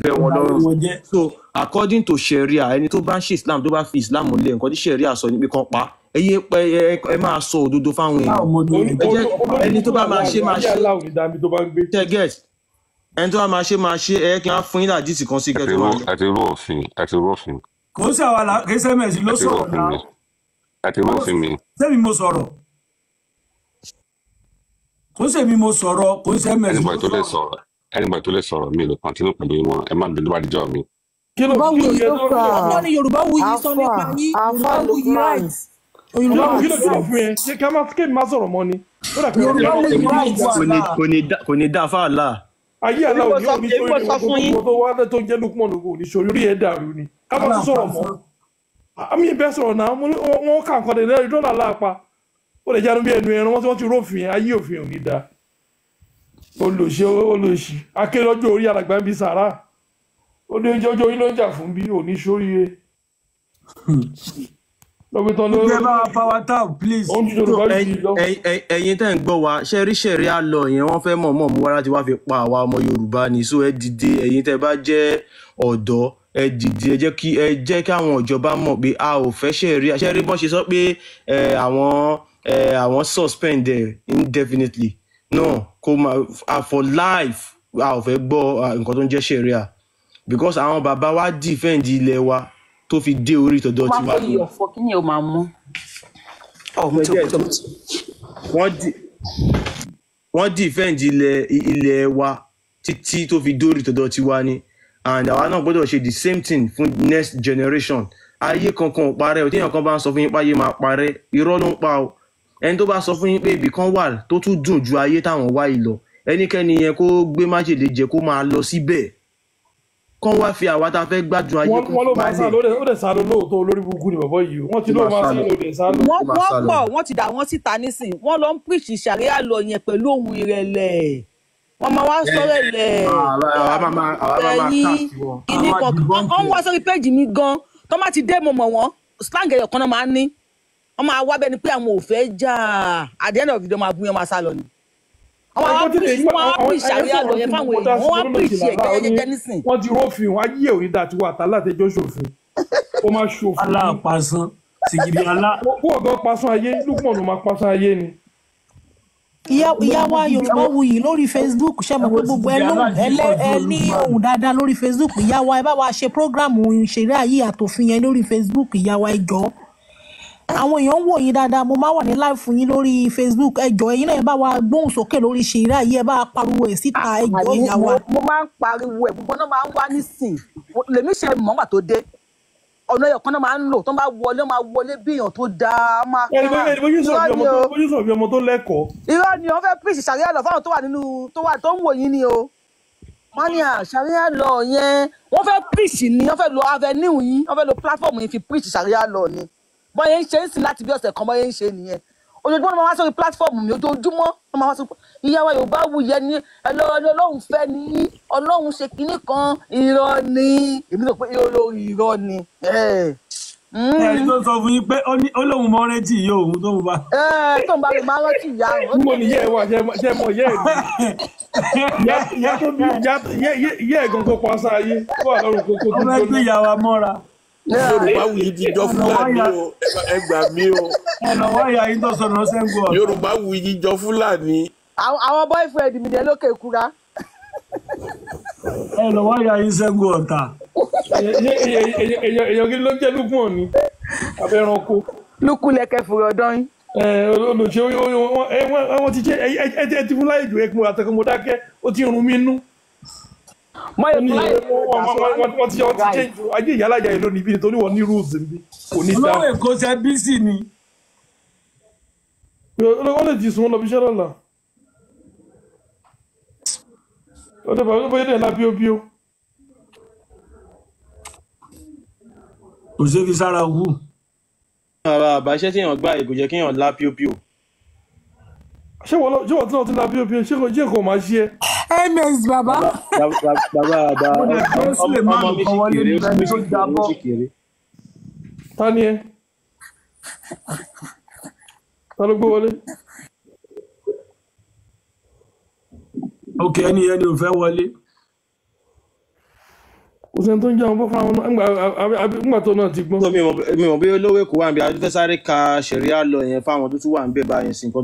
bẹ́ wọn lọ́rùn. So according to Sharia ẹni tó bá ń ṣe Islam tó bá fi Islam lẹ̀ nǹkan tí Sharia sọ ní pé kan pa ẹ máa sọ òdodo fáwọn èèyàn. Ẹni tó bá máa ṣe get ẹni tó bá máa ṣe ẹ kí wọ́n fún yín àdìsí kan sí kẹ́tọ́ máa lọ. àti rọ́ọ̀fin. kò sí àwa kì í sẹ́mẹ̀sì ló sọ̀rọ̀ náà. àti rọ́ọ̀fin mi. sẹ́mi mo sọ̀rọ̀. kò sẹ́mi mo sọ̀rọ̀ kò sẹ́mẹ̀sì ló sọ̀rọ̀. ẹnìgbà tó lè sọ̀rọ̀ mi lè kọ́ntínú pẹ̀lú wọn ẹ má bínú wá díjọ́ mi. kí ló ń Yorùbá wuyì sọ nípa yín Yorùbá wuyì right. fún ẹ ṣé ká má kéèmí má sọ̀rọ̀ mọ́ ni. kò ní dá fáàlà. ayé aláwọ̀ yóò ní sórí ìwọ̀n tó wá tó jẹ́ lukman lóko ní sórí orí ẹ̀ dàrú ni ká má tún sọ̀rọ̀ mọ́. àmì ìbẹ́ sọ̀rọ̀ náà wọ́n kà nǹkan lẹ́rìí dọ́là láàpá ó lè jáde bí ẹnu ẹran wọ́n ti rófin ayé òfin ò ní da. olùsí akérọ́jọ́ orí alàgbà ń bí sàrà ó ní ojú orí ló ń jà fún bí òní sórí ẹ̀. Ẹ̀yin tẹ́ ń gbọ́ wa ṣẹ́rí Sharia law yẹn wọ́n fẹ́ mọ̀ọ́mọ̀ mú wá láti wá fi pa àwa ọmọ Yorùbá ni so ẹ dìde ẹ̀yin tẹ́ bá jẹ́ ọ̀dọ́ ẹ dìde ẹ jẹ́ kí àwọn ìjọba mọ̀ pé a ò fẹ́ Sharia ṣẹ́rí bọ́n ṣe sọ pé àwọn suspend indefinitely no kò máa for life a ò fẹ́ gbọ́ nǹkan tó ń jẹ́ Sharia because àwọn bàbá wa defend ilẹ̀ wa tó fi dé orí tọ̀dọ̀ tí wà ní. Wọ́n defend ilẹ̀ wa títí tó fi dórí tọ̀dọ̀ tí wà ní and àwa náà gbọ́dọ̀ ṣe the same thing fún next generation. Ayé kankan ò parẹ́ tí èèyàn kan bá ń sọ fún yín pé ayé máa parẹ́ irọ́ ló ń pa o. Ẹni tó bá sọ fún yín pé ibì kan wà tó tún dùn ju ayé táwọn wá yìí lọ ẹnikẹ́ni yẹn kó gbé májèlé jẹ kó máa lọ síbẹ̀. Kán wá fi àwa tá fẹ́ gbádùn ayé kó wọ́n ló máa sá lóde ó dẹ̀ sá lọ lóòótọ́ olórí burúkú ni bàbá yìí wọ́n ti ló máa sá lóde sá lọ. wọ́n pọ̀ wọ́n ti dà wọ́n síta nísìn wọ́n lọ ń píríṣì Sharia lọ yẹn pẹ̀lú ohun ìrẹ̀lẹ̀ wọ́n máa wá sọ̀rọ̀ ẹ̀lẹ̀ ẹ̀yìn kìíní kan wọ́n wá sórí péjì mi gan tó má ti dé mo mọ̀ wọ́n slang ẹ̀yọ̀ kan náà máa ń ní wọ́n máa wá bẹ́ni pé àwọn ò fẹ́ jà at the end of the day máa bú yẹn máa sá lọ ni. Àwọn apíṣì Sharia lọ yẹn fáwọn èèyàn wọ́n apíṣì ẹ̀gẹ́gẹ́gẹ́ nísìn. Wọ́n ti rófin wọn ayé òní dàtí wà tá látẹjọ́ ṣòfin ó máa ṣòfin. aláàpásán sìgìdì alá. kó ọ̀gá pasán ayé lukman ló máa pasán ayé ni. ìyá wa Yorùbá wuyì lórí Facebook ṣe mọ̀ pé gbogbo ẹ ní ohun dáadáa lórí Facebook ìyá wa ẹ bá wa ṣe prógráàmù Sharia yìí àtòfin yẹn lórí Facebook ìyá wa ẹ jọ̀ọ́ àwọn èèyàn ń wò yín dáadáa mo máa wà ní live fún yín lórí Facebook ẹ jọ̀ọ́ ẹ̀yin náà ẹ bá wa gbóhùn sókè lórí Sharia yìí ẹ bá wa pariwo ẹ̀ síta ẹ jọ̀ọ́ ìyá wa. mo máa ń pariwo ẹ̀ gbogbo náà máa ń wá nísìn lèmi ṣe mọ̀ọ́gbà tó dé ọ̀nà ẹ̀yọ̀ kan náà máa ń lò tó bá wọlé bí èèyàn tó dáa máa kàn. bójú sọ̀rọ̀ bí ọmọ tó lẹ́kọ̀ọ́. irọ́ ni wọ́n fẹ́ píríṣì Sharia lọ fáwọn tó wà nínú tó ń wò yín ni o wọ́n ní Sharia lọ yẹn wọ́n fẹ́ píríṣì ni wọ́n fẹ́ lo avenue yín wọ́n fẹ́ lo platform yín fi píríṣì Sharia lọ ni bọ́n yẹn ń ṣe ń sìn láti bí ọ̀sẹ̀ kan bọ́n yẹn ń ṣe nìyẹn ojoojúmọ́ máa wá sórí platform mi ojoojúmọ́ wọ́n máa wá sórí ìyá wa Yorùbá wuyẹ ní Ọlọ́run fẹ́ ní Ọlọ́run ṣe kinní kan irọ́ ni èmi rò pé irọ́ ni. ẹni tó sọ fún yín pé ó lóun mọ rántí ìyá òun tó ń bá. tó ń bá mi máa rántí ìyá òun. mo ní yẹ́ ẹ wá ṣe mọ yẹ́ ẹ ìyá tó bí yẹ́ ẹ gangan pa sáyé wà lọ́rùn kókó tó ọmọ ẹgbẹ́ ìyá wa mọ́ra. Yorùbá wuyì jíjọ Fúlàní o ẹ gbà mí o. ẹnlọ́wọ́ ìyá yín tó sọ̀rọ̀ sẹ́ńgọ̀. Yorùbá wuyì jíjọ Fúlàní. àwọn boyfriend mi dé lókè kúra. ẹnlọ́wọ́ ìyá yín sẹ́ńgọ̀ ọ̀tà. èèyàn kí ló ń jẹ́ lukman ni abẹ́ ẹranko. lukulẹ̀kẹ̀ fúri ọ̀dọ́ yín. olùṣe wọ́n ti ṣe ẹ ti fún láyé jù ẹ kí mo àtẹkùn mo dákẹ́ ó ti rún mi nú. wọ́n ti ṣe ajé ìyálàjà yìí lónìí bí nítorí wọ́n ní rules níbí kò ní dá. olówó èkó ṣe bísí ni. wọ́n lè ti sùn wọn lọ bí iṣẹ́ lọ́la. ọdẹ bàbá bóyá dẹ̀ la bíóbíó. kò ṣe fi sára wù. àbáṣẹ́ tí èèyàn gbà èkó jẹ́ kí èèyàn lá píópíó. ṣé wọ́n tí wọ́n ti lá píópíó ṣé kò máa ṣe é. ms bàbá. ọmọ mi sì kéré. ta ni ẹ ta ló gbé wọlé. ok ẹni ò fẹ́ wọlé. kò sẹ́ni tó ń jẹun bọ́ fún àwọn nígbà tó náà ti gbọ́n. So mi mọ̀ bí olówó èkó wà níbi àti fẹ́ sáré ka Sharia law yẹn fáwọn tó tún wà níbẹ̀ báyìí sí kan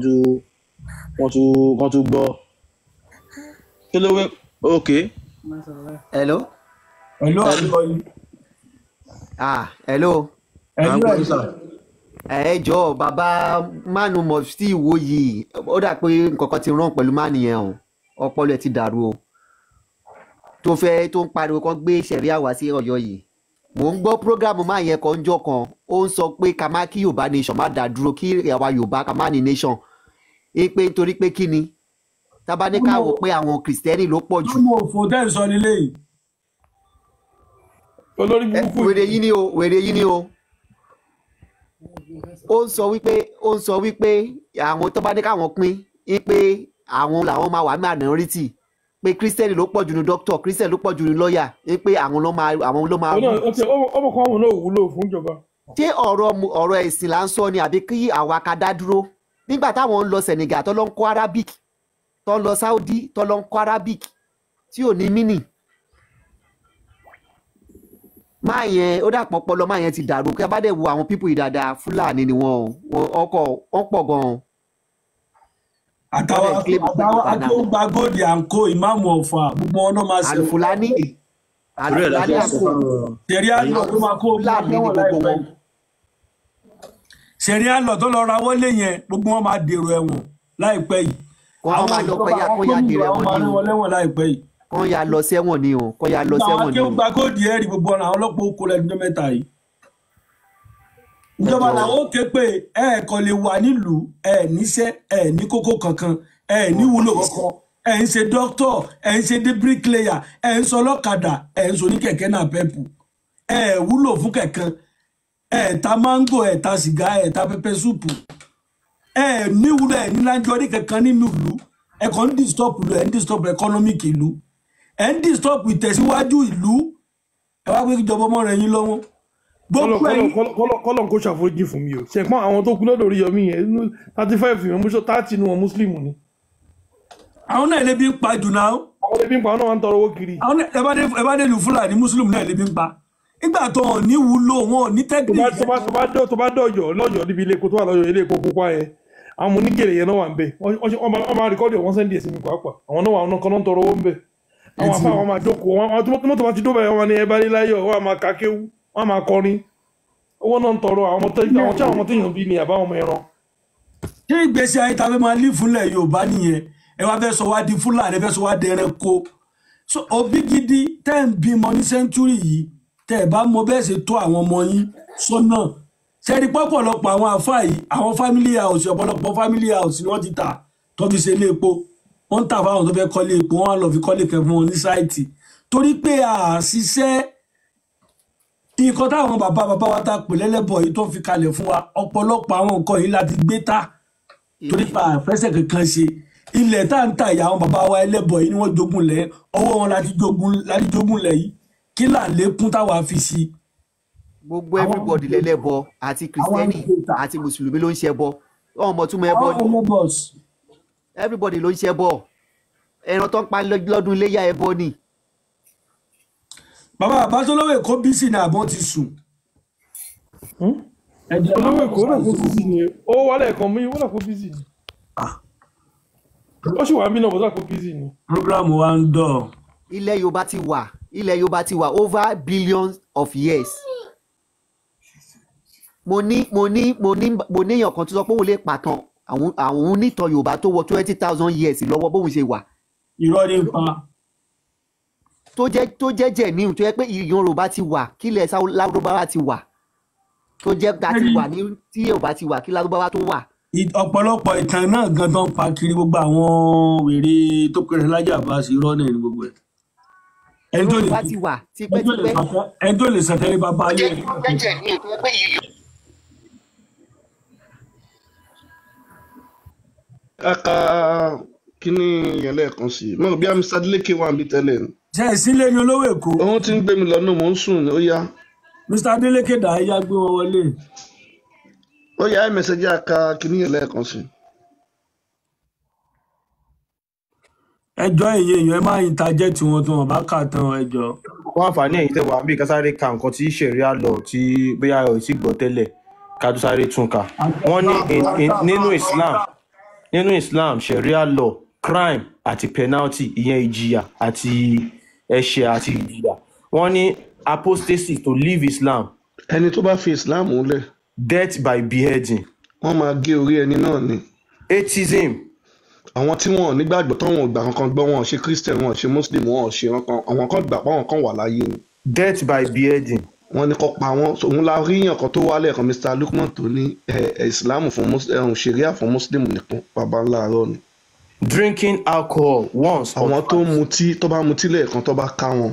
tó gbọ́. Kí ló wé? Okay. Hello. Hello. Hello. Ẹ jọ̀ọ́ bàbá mánu mọ̀fítì wo yìí ó dà pé nǹkan kan ti rán pẹ̀lú mánu yẹn o ọpọlọ ẹ ti dàrú o tó ń pariwo kan gbé Sharia wá sí Ọ̀yọ́ yìí mò ń gbọ́ prógrámù máa yẹn kan jọ kan ó ń sọ pé ká má kí Yorùbá nation má dá dúró kí àwa Yorùbá ká má ní nation pé nítorí pé kí ni tábà ní ká wò pé àwọn Kìrìsìtẹ́nì ló pọ̀ jù. ọmọ òfò tẹ́ ń sọ nílé yìí. olórí burúkú wèrè yìí ni o ó ń sọ wípé àwọn tó bá ní káwọn pín pé àwọn làwọn máa wà minority pé Christian ló pọ̀ jù ní doctor Christian ló pọ̀ jù ní lawyer pé àwọn ló máa. ọmọ kan àwọn náà wúlò fún ìjọba. ṣé ọ̀rọ̀ ẹ̀sìn là ń sọ ni àbí kí àwa ká dá dúró nígbà táwọn ń lọ Senegal tó lọ ń kọ́ Arabic tó ń lọ Saudi tó lọ ń kọ́ Arabic tí ò ní mínì. máa yẹn ó dàpọ̀ pọ̀ lọ máa yẹn ti dàrú kí a bá dẹ̀ wo àwọn pípù yìí dáadáa Fúlàní ni wọ́n pọ̀ gan-an. àtàwọn akéwùgbà gòdì à ń kó ìmáàmù Ọ̀fà gbogbo ọ̀nà máa ṣe. Àlùfùlání àkó Sharia law tó máa kó Fúlàní ní gbogbo wọn. Sharia law tó lọ ra wọlé yẹn gbogbo wọn máa dèrò ẹ̀wọ̀n láìpẹ́ yìí. wọ́n máa lọ pẹ́yà kó yá dèrò ẹ̀wọ̀n ni o kọ́ ya lọ sẹ́wọ̀n ni o kọ́ ya lọ sẹ́wọ̀n ni o. àwọn akéwùgbà gòdì ẹ̀rí gbogbo ọ̀nà àwọn ọlọ́pàá oko lẹ́nu mẹ́ta yìí. ìjọba làwọn ó ké pé ẹ̀ẹ̀kan lè wà nílùú ẹ̀ níṣẹ́ ní kókó kankan ní wúlò kankan ń ṣe dókítọ̀ ń ṣe dé bricklayer ń sọ ọlọ́kadà ń sọ ní kẹ̀kẹ́ náà pẹ́pù wúlò fún kẹ̀kan ta máńgò ta sìgá ta pẹpẹ súpù ní wúlò ní lájọ́ ní kankan nínú ìlú ẹ̀kọ́ ń disturb ìlú ń disturb economic ìlú ń disturb ìtẹ̀síwájú ìlú wá pé ìjọba ọmọ rẹ̀ yín lọ́wọ́. kọ́lọ̀ kó ṣàforíjì fún mi o ṣẹ̀pọ́n àwọn tó kú lọ́dọ̀ Oríyọmí yẹn 35 yẹn mú 30 nu wọn Muslim ni. àwọn náà elébi ń pa jù náà. àwọn elébi ń pa àwọn náà wà ń tọrọ owó kiri. àwọn ẹ bá dé lu Fúlàní Muslim náà elébi ń pa nígbà tó wọn ní wúlò wọn ní tẹ́kínìkì. tó bá dọ̀jọ̀ lọ́jọ́ níbi ilé epo tó wà lọ́jọ́ ilé epo pupa yẹn àwọn onígèrè yẹn náà wà ń bẹ wọ́n máa rìkọ́dì wọn sẹ́ndì ẹ̀sìn mi pàápàá àwọn náà wà wọn kan náà ń tọrọ owó ń bẹ àwọn afá wọn máa jókòó wọn tó mọ́tò máa ti dóbẹ̀ wọn ni ẹ bá ní láyọ̀ wọn máa kàkéwú wọn máa kọrin owó náà ń tọrọ àwọn tí àwọn ọmọ téèyàn bí ni àbáwọn ọmọ ẹran. ṣé ìgbésí ayé tàbí máa lé fúnlẹ̀ Yorùbá nìyẹn ẹ wá fẹ́ sọ wá di Fúlàní ẹ fẹ́ sọ wá di ẹranko òbí gidi tẹ́ ń bímọ ní sẹ́ńtúrì yìí tẹ́ ẹ bá mọ bẹ́ẹ̀ ṣe tó àwọn ọmọ yín sọ́nà sẹ́ni pọ́pọ̀lọpọ̀ àwọn àfáà yìí àwọn family house ọ̀pọ̀lọpọ̀ family house ni wọ́n ti tà tó fi ṣe ilé epo wọ́n ń tà fáwọn tó fẹ́ kọ́lé epo wọ́n á lọ fi kọ́lé kẹfún wọn ní sáìtì torí pé àṣìṣẹ́ nǹkan táwọn bàbá wa ta pè lẹ́lẹ́bọ̀ yìí tó fi kalẹ̀ fún wa ọ̀pọ̀lọpọ̀ àwọn nǹkan yìí láti gbé ta torí pa àfẹsẹ̀ kankan ṣe ilẹ̀ tá ń ta ìyá àwọn bàbá wa ẹlẹ́bọ̀ yìí ni wọ́n jogún lẹ̀ ọwọ́ wọn láti jogún lẹ̀ yìí kí là lékún táwa fi sí. gbogbo everybody lẹ́lẹ́bọ àti Kristẹni àti Mùsùlùmí ló ń ṣẹbọ ọmọ túmọ̀ ẹbọ ni everybody ló ń ṣẹbọ ẹran tó ń pa lọ́dún iléyà ẹbọ ni. bàbá àbátólówó Èkó bísí ni àbọ̀ ti sùn. olówó Èkó náà kó bísí ni ó wálé ẹ̀kan mú wọ́n náà kó bísí ni ó sì wà mí náà bọ́sà kó bísí ni. program wa ń dọ̀. ilẹ̀ Yorùbá ti wà over billions of years. mo ní èèyàn kan tó sọ pé òun lè pàtàn àwọn onítàn Yorùbá tó wọ 20,000 years lọ́wọ́ bóun ṣe wà. irọ́ ní pa. tó jẹ́ jẹ̀níù tó yẹ pé Yorùbá ti wà kílẹ̀ Lárúbáwá ti wà tó jẹ́ ta ti wà ní tí Yorùbá ti wà kí Lárúbáwá tó wà. ọ̀pọ̀lọpọ̀ ìtàn náà gan tó ń pa kiri gbogbo àwọn wèrè tó kéré lájà bá sí irọ́ náà ní gbogbo ẹ̀. Yorùbá ti wà tipẹ́tipẹ́. ẹni tó lè sàtẹ́lẹ̀ bàbá ayé rẹ̀. aka kíní yẹn lẹ́ẹ̀kan sí i mo rò bí Mr. Adeleke wà níbi tẹ́lẹ̀ ni. ṣe ìsílẹ̀ ní olówó Èkó. òun ti ń gbé mi lọ́nà mò ń sùn ní ó yá. Mr. Adeleke dà á yá gbé wọn wọlé. ó yá ẹ mẹsẹ̀jì aka kíní yẹn lẹ́ẹ̀kan sí i. ẹjọ́ èyí èèyàn ẹ máa ń tajẹ́ tí wọ́n tó wọn bá kà tán ẹjọ́. wọ́n àǹfààní ẹ̀yìn tẹ̀ wá bí kásáré ka nǹkan tí Sharia law tí bóyá ò tí gbọ́ tẹ́lẹ̀ ká tó sáré tún kà. Wọ́n ní nínú Islam Sharia law crime àti penalty ìyẹn ìjìyà àti ẹ̀ṣẹ̀ àti ìjìyà. Wọ́n ní apostasy to leave Islam. Ẹni tó bá fi Islam lẹ̀. Death by beheading. Wọ́n máa gé orí ẹni náà ni. Atheism. Àwọn tí wọn ò nígbàgbọ́ táwọn ò gbà kankan gbọ́, wọn ò ṣe Christian, wọn ò ṣe Muslim, wọn ò ṣe kankan, àwọn kan gbà pé àwọn kan wà láyé ni. Death by beheading. Wọ́n ní kó pa wọ́n. Òun la rí yàn kan tó wálẹ̀ kan Mr. Lukman tó ní Islam fún Sharia fún Muslim nìkan bàbá ńlá àárọ̀ ni. Drinking alcohol once. Àwọn tó mutí tó bá mutí lẹ́ẹ̀kan tó bá ká wọn.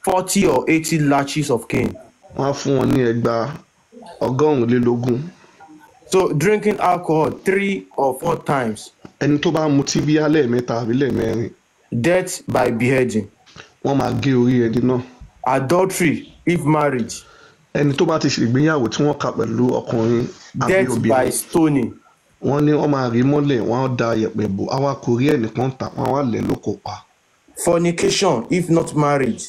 40 or 80 lashes of cane. Wọ́n á fún wọn ní ẹgbàá 120. So drinking alcohol 3 or 4 times. Ẹni tó bá mutí bí alẹ́ mẹ́ta àbí lẹ́ẹ̀mẹ́rin. Death by beheading. Wọ́n máa gé orí ẹni náà. Adultery if marriage. Ẹni tó bá ti ṣègbéyàwó tí wọ́n kà pẹ̀lú ọkùnrin àbí death obìnrin. by stoning. Wọ́n ní wọ́n máa rí mọ́lẹ̀, wọ́n á da yẹ̀pẹ̀ bò, àwa kò rí ẹnìkan tà, wọ́n á lẹ̀ lóko pa. Fornication if not marriage.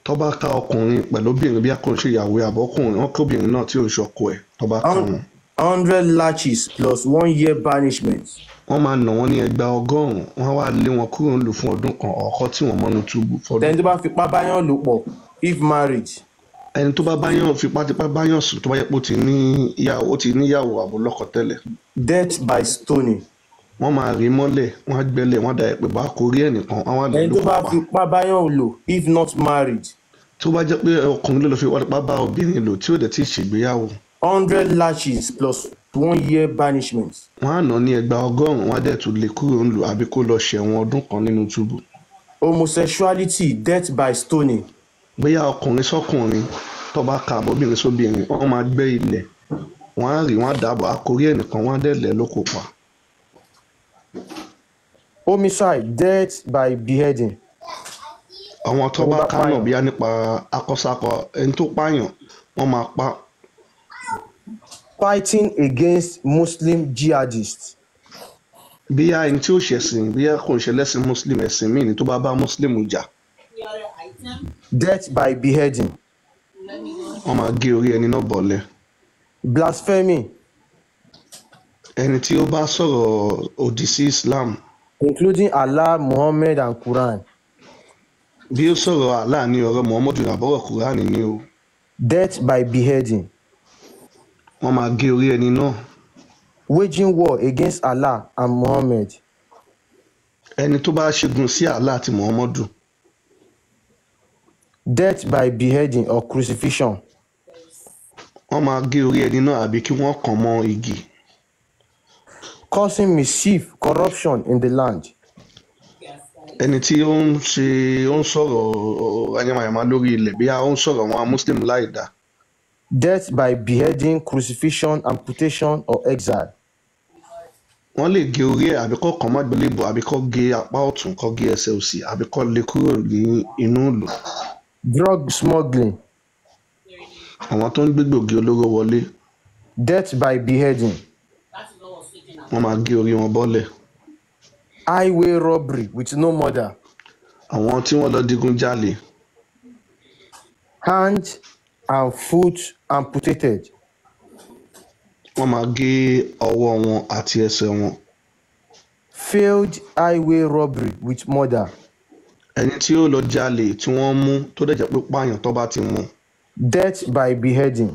Tó bá ká ọkùnrin pẹ̀lú obìnrin bí akọ̀ṣe ìyàwó àbọ̀kùnrin, wọ́n kó obìnrin náà tí ò ṣọkọ ẹ̀ tó bá ká wọn. 100 lashes plus 1 year banishment. Wọ́n máa nà wọ́n ní ẹgbàá 100, wọ́n wá lé wọn kúrò nílùú fún ọdún kan, ọkọ tí wọ́n mọ́nú túbú fọdún. Ẹni tó bá fipá báyàn lò pọ̀ if marriage. Ẹni tó bá báyàn fipá báyàn sùn tó bá yẹ pé ó ti níyàwó àbò lọ́kọ tẹ́lẹ̀. Death by stoning. Wọ́n máa rí mọ́lẹ̀, wọ́n á gbẹ́lẹ̀, wọ́n á da ẹ̀pẹ̀ bá kò rí ẹnìkan, wọ́n á lè ẹni tó bá fipá báyàn lò if not marriage. Tó bá jẹ́ pé ọkùnrin ló lọ fi wá bá obìnrin lò tí ó dẹ̀ ti ṣègbéyàwó. 100 lashes plus 1 year banishment. Wọ́n á nà ní ẹgbàá 100, wọ́n á dẹ̀ tún lè kúrò nílùú àbí kó lọ ṣẹ̀wọ̀n ọdún kan nínú túbú. Homosexuality death by stoning. Bóyá ọkùnrin sọ́kùnrin tó bá ka àbọ̀bìnrin sóbìnrin, wọ́n máa gbẹ́ ilẹ̀, wọ́n á rí, wọ́n á dàbọ̀ àkórí ẹnìkan, wọ́n á dẹ̀ lẹ̀ lóko pa. Homicide death by beheading. Àwọn tó bá káyàn bíyá nípa akọ́sákọ ẹni tó pààyàn wọ́n máa pa. Fighting against Muslim jihadists. Bíyá ẹni tí ó ṣẹ̀sìn bíyá kò ń ṣe lẹ́sìn Muslim ẹ̀sìn míì ni tó bá Muslim jà. Death by beheading. Wọ́n máa gé orí ẹni náà bọ̀lẹ̀. Blasphemy. Ẹni tí ó bá sọ̀rọ̀ òdì sí Islam. Including Allah, Muhammad and Quran. Bí ó sọ̀rọ̀ Allah ní ọ̀rọ̀ Muhammadu àbọ̀rọ̀ Quran ní o. Death by beheading. Wọ́n máa gé orí ẹni náà. Waging war against Allah and Muhammad. Ẹni tó bá ṣẹ́gun sí Allah àti Muhammadu. Death by beheading or crucifixion. Wọ́n máa gé orí ẹni náà àbí kí wọ́n kàn mọ́ igi. Causing mischief, corruption in the land. Ẹni tí ó ń sọ̀rọ̀ ayamayama lórí ilẹ̀ bí ó ń sọ̀rọ̀ wọn Muslim láì dá. Death by beheading, crucifixion, amputation or exile. Wọ́n lè gé orí ẹ̀ àbí kó kàn má gbélébùú àbí kó gé apá ọ̀tún kó gé ẹsẹ̀ òsì àbí kó lé kúrò ní inú ìlú. Drug smuggling. Àwọn tó ń gbégbògi olóró wọlé. Death by beheading. Wọ́n máa gé orí wọn bọ́lẹ̀. Highway robbery with no murder. Àwọn tí wọ́n lọ digun jalè. Hand and foot amputated. Wọ́n máa gé ọwọ́ wọn àti ẹsẹ̀ wọn. Failed highway robbery with murder. Ẹni tí ó lọ jalè tí wọ́n mú tó dẹ̀ jẹ́ pé pààyàn tó bá ti mú. Death by beheading.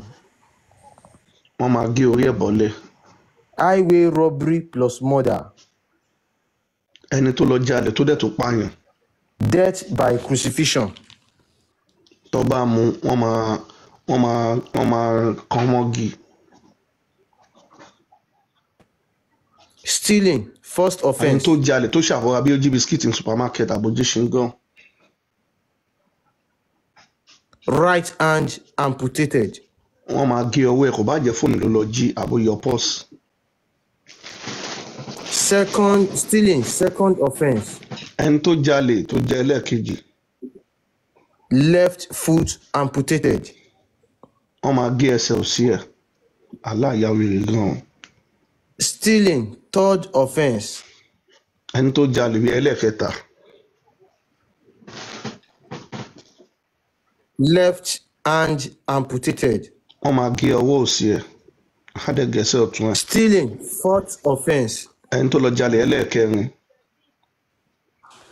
Wọ́n máa gé orí ẹ̀ bọ́lẹ̀. Highway robbery plus murder. Ẹni tó lọ jalè tó dẹ̀ tó pààyàn. Death by crucifixion. Tó bá mú wọ́n máa kàn mọ́gi. Stealing first offence. Ẹni tó jalè tó ṣàfọwọ́ bí ó jí bisikíìtì ní supermarket àbójú ṣingán. Right hand amputated. Wọ́n máa gé ọwọ́ ẹ̀ kò bá jẹ́ fóònù ló lọ jí àbóyọ pọ́s. Stealing second offence. Ẹni tó jalè tó jẹ́ ẹlẹ́ẹ̀kejì. Left foot amputated. Wọ́n máa gé ẹsẹ̀ òsì ẹ̀. Aláìyáwèrè gan-an. Stealing third offence. Ẹni tó jalè bí ẹlẹ́ẹ̀kẹta. left hand amputated. wọ́n máa gé ọwọ́ òsì ẹ̀ á dẹ̀ gẹ̀ẹ́sẹ̀ ọ̀tún ẹ̀. Stealing, fourth offense. ẹni tó lọ jalè ẹlẹ́ẹ̀kẹrin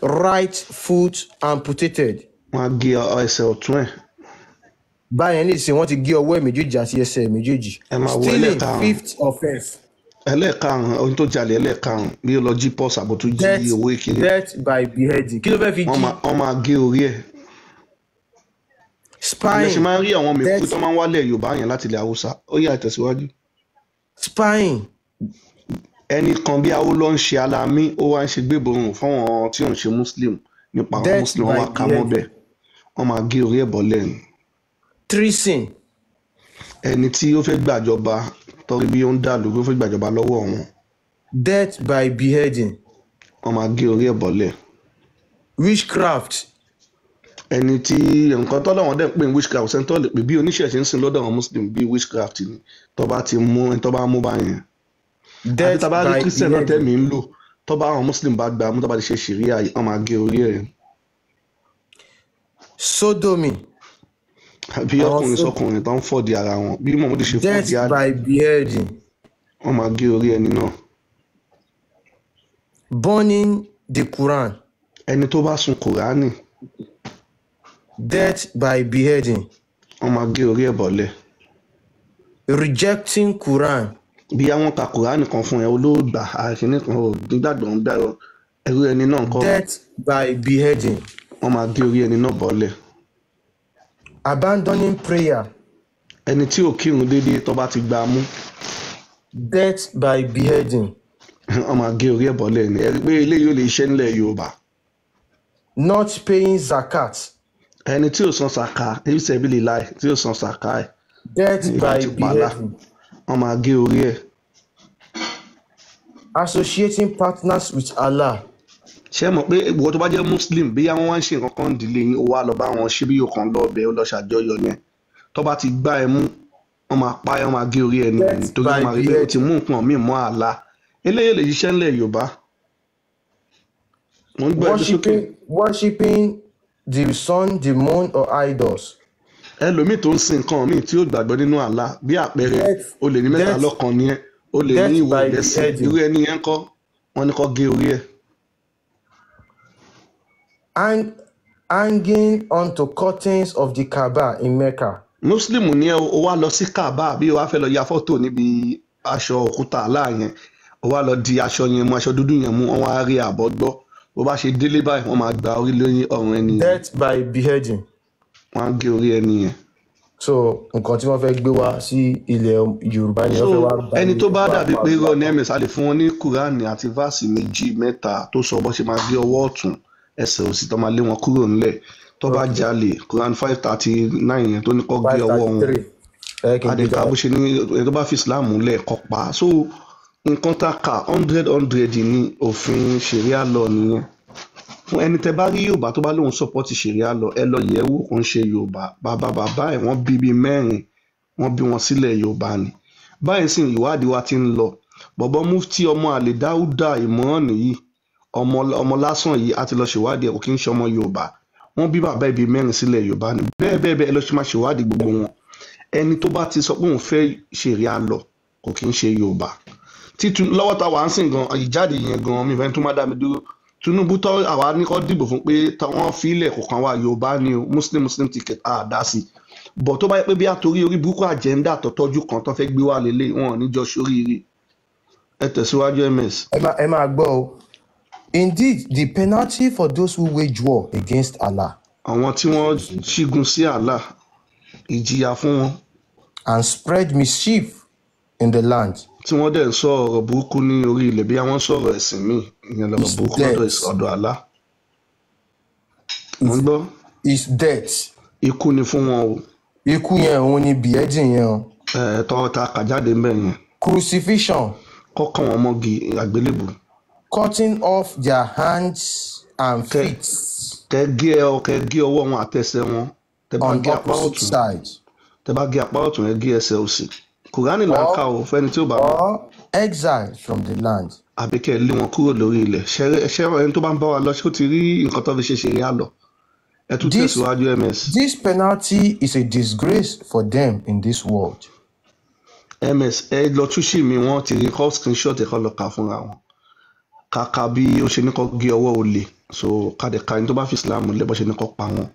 Right foot amputated. wọ́n á gé ẹsẹ̀ ọ̀tún ẹ̀. Báyẹn nísìnyí wọ́n ti gé ọwọ́ ẹ̀ méjèèjì àti ẹsẹ̀ méjèèjì. ẹ máa wo Stealing, ẹlẹ́ẹ̀karùn-ún fifth offense. ẹlẹ́ẹ̀karùn-ún ohun tó jalè ẹlẹ́ẹ̀karùn-ún bí ó lọ jí pọ́ọ̀sì àbò tó jí owó ìkíní. Death by beheading. Kí ló fẹ́ fi jí? wọ́n máa gé orí ẹ̀. Spying. ẹ ṣe máa ń rí àwọn mẹ̀kú tó máa ń wálẹ̀ Yorùbá yẹn láti ilẹ̀ Haúsá. Ó yá ìtẹ̀síwájú. Spying. ẹnì kan bí awo ló ń ṣe alámí ó wá ń ṣe gbéborùn fáwọn tí ò ń ṣe Muslim nípa àwọn Muslim wọn máa ka mọ́ bẹ́ẹ̀ wọ́n máa gé orí ẹ̀ bọ́ lẹ́nu. Treason. ẹni tí ó fẹ́ gbàjọba torí bí ó ń dà lórí ó fẹ́ gbàjọba lọ́wọ́ wọn. Death by beheading. wọ́n máa gé orí ẹ̀ bọ́lẹ̀. Witchcraft. ẹni tí nǹkan tọ́lọ́wọ́n dẹ̀ ń pè ní witchcraft sẹ́ńtọ́ lè pè bí oníṣẹ̀ṣe ń sìn lọ́dọ̀ àwọn Muslim bí witchcraft ni tó bá ti mú ẹni tó bá mú bá yẹn. àti tá a bá rí Christian náà tẹ́mi ń lò tó bá àwọn Muslim bá gbà mú tó bá ti ṣe Sharia wọ́n máa gé orí ẹ̀. Sodomy. bí ọkùnrin sọkùnrin tó ń fọ̀dí ara wọn bí Muhammad ṣe fọ̀dí Death ara by beheading. wọ́n máa gé orí ẹni náà. Burning the Quran. ẹni tó bá sun Kùránì. Death by beheading. wọ́n máa gé orí ẹ̀ bọ́lẹ̀. Rejecting Quran. bí àwọn ka Kùránì kan fún ẹ olóògbà àìsàn kan ò nígbàgbọ́ ń bẹ̀rọ ẹrú ẹni náà kọ́. Death by beheading. wọ́n máa gé orí ẹni náà bọ́lẹ̀. Abandoning prayer. ẹni tí ò kírun déédéé tó bá ti gbà á mú. Death by beheading. wọ́n máa gé orí ẹ̀ bọ́lẹ̀ ni ẹ̀rí pé eléyìí ò lè ṣe nílẹ̀ Yorùbá. Not paying zakat. ẹni tí ò san sàkà ebi sẹ́bi lè láì tí ò san sàkà ẹ̀. Death by beheading. wọ́n máa gé orí ẹ̀. Associating partners with Allah. ṣé mọ̀ pé ìwọ tó bá jẹ́ Muslim bí àwọn wá ń ṣe nǹkan kan dìlé yín ó wá lọ bá wọn ṣe bí yóò kàn lọ ọbẹ̀ ó lọ ṣàjọyọ̀ yẹn tó bá ti gbá ẹ mú wọ́n máa pa ẹ wọ́n máa gé orí ẹ nìyẹn torí wọ́n máa rí pé ó ti mú nǹkan míì mọ́ àlá eléyìí lè ṣiṣẹ́ ńlẹ̀ Yorùbá. Worshipping the sun, the moon or idols. ẹlòmíì tó ń sin nǹkan míì tí ó gbàgbọ́ nínú àlá bí àpẹẹrẹ o lè ní mẹ́ta lọ́kàn ni ẹ o lè ní ìwọ ìlẹ́sìn irú ẹni yẹn kọ́ wọ́n ní kó gé orí ẹ. Hanging onto curtains of the Kaaba in Mecca. Muslim ni ẹ o wá lọ sí Kaaba bí o wá fẹ́ lọ ya fọ́tò níbi aṣọ òkúta àlá yẹn o wá lọ di aṣọ yẹn mú aṣọ dúdú yẹn mú wọn wá rí àbọ̀ gbọ́ bó bá ṣe délé báyìí wọ́n máa gba orí lóyún ọ̀run ẹni yẹn. Death by beheading. wọ́n á gé orí ẹni yẹn. So nǹkan tí wọ́n fẹ́ gbé wá sí ilẹ̀ Yorùbá ni wọ́n fẹ́ wá bá ẹni tó bá dàbí pé irọ́ ní ms a lè fún wọn ní Kùránì àti váàsì méjì mẹ́ta tó sọ bó ṣe máa gé ọwọ́ ọ̀tún ẹsẹ̀ òsì tó máa lé wọn kúrò nílẹ̀ tó bá jalè Quran 539 yẹn tó ní kó gé ọwọ́ wọn àdèkà bó ṣe ní ẹni tó bá fi Islam lẹ̀ kó pa so nǹkan tá a kà 100 ní òfin Sharia law nìyẹn fún ẹni tẹ bá rí Yorùbá tó bá lóun sọpọ́tì Sharia law ẹ lọ yẹ̀ wò kó ń ṣe Yorùbá bàbá ẹ̀ wọ́n bí bíi mẹ́rin wọ́n bí wọn sílẹ̀ Yorùbá ni báyìí sì ìwádìí wa ti ń lọ bọ̀bọ̀ mufti ọmọ àlè Dáúdà Ìmọ̀ràn nìyí ọmọ lásán yìí a ti lọ ṣèwádìí ẹ̀ kò kí ń ṣe ọmọ Yorùbá wọ́n bí bàbá ibi mẹ́rin sílẹ̀ Yorùbá ni bẹ́ẹ̀ lọ ṣe máa ṣèwádìí gbogbo wọn ẹni tó bá ti sọ pé òun fẹ́ Sharia law kò kí ń ṣe Yorùbá títún lọ́wọ́ ta wà ń sìn gan ìjáde yẹn gan mi fẹ́ tó má dá mi dúró Tinubu tọ́ àwa ní kó dìbò fún pé wọ́n fi ilẹ̀ kọ̀ọ̀kan wá Yorùbá ni o Muslim ticket dá sí bọ̀ tó bá yẹ pé bí àtòrí orí burúkú àjẹ́ńdà tó tọ́jú kan tó fẹ́ gbé wá lélẹ̀ wọn ò ní jọ sóríire ẹ tẹ̀síwájú ms. ẹ máa gbọ́ o. Indeed, the penalty for those who wage war against Allah. àwọn tí wọ́n ṣígun sí Allah ìjìyà fún wọn. And spread mischief in the land. tí wọ́n dẹ̀ ń sọ ọ̀rọ̀ burúkú ní orí ilẹ̀ bí àwọn sọ̀rọ̀ ẹ̀sìn míì ìyẹn lọ́rọ̀ burúkú ọ̀dọ̀ Allah. wọ́n gbọ́. Is death. ikú ni fún wọn o. ikú yẹn òun ni beheading yẹn o. tọwọ́ ta kàjáde ń bẹ̀ yẹn. Crucifixion. kọ́kàn wọn mọ́gi àgbélébù. Cutting off their hands and feet. Kẹ́ gé ọwọ́ wọn àtẹsẹ̀ wọn. On opposite side. Tẹ́ bá gé apá ọ̀tún ẹ gé ẹsẹ̀ òsì. Kùránì là ń kà ó fẹ́ni tí ó bá mọ̀. Or exile from the land. Àbí kẹ́ lé wọn kúrò lórí ilẹ̀. Ṣẹ́rọ ẹni tó bá ń bá wa lọ ṣé ó ti rí nǹkan tó fi ṣe Sharia law. ẹ tún tẹ̀síwájú ms. This penalty is a disgrace for them in this world. ms ẹ lọ túṣì mi wọ́n ti rí kọ́ screenshot ẹ̀kọ́ lọ kà fúnra wọn kàkà bí ó ṣe ní kọ́ gé ọwọ́ olè so kàdẹ̀ka ẹni tó bá fi Islam lẹ́bọ̀ ṣe ní kọ́ pa wọn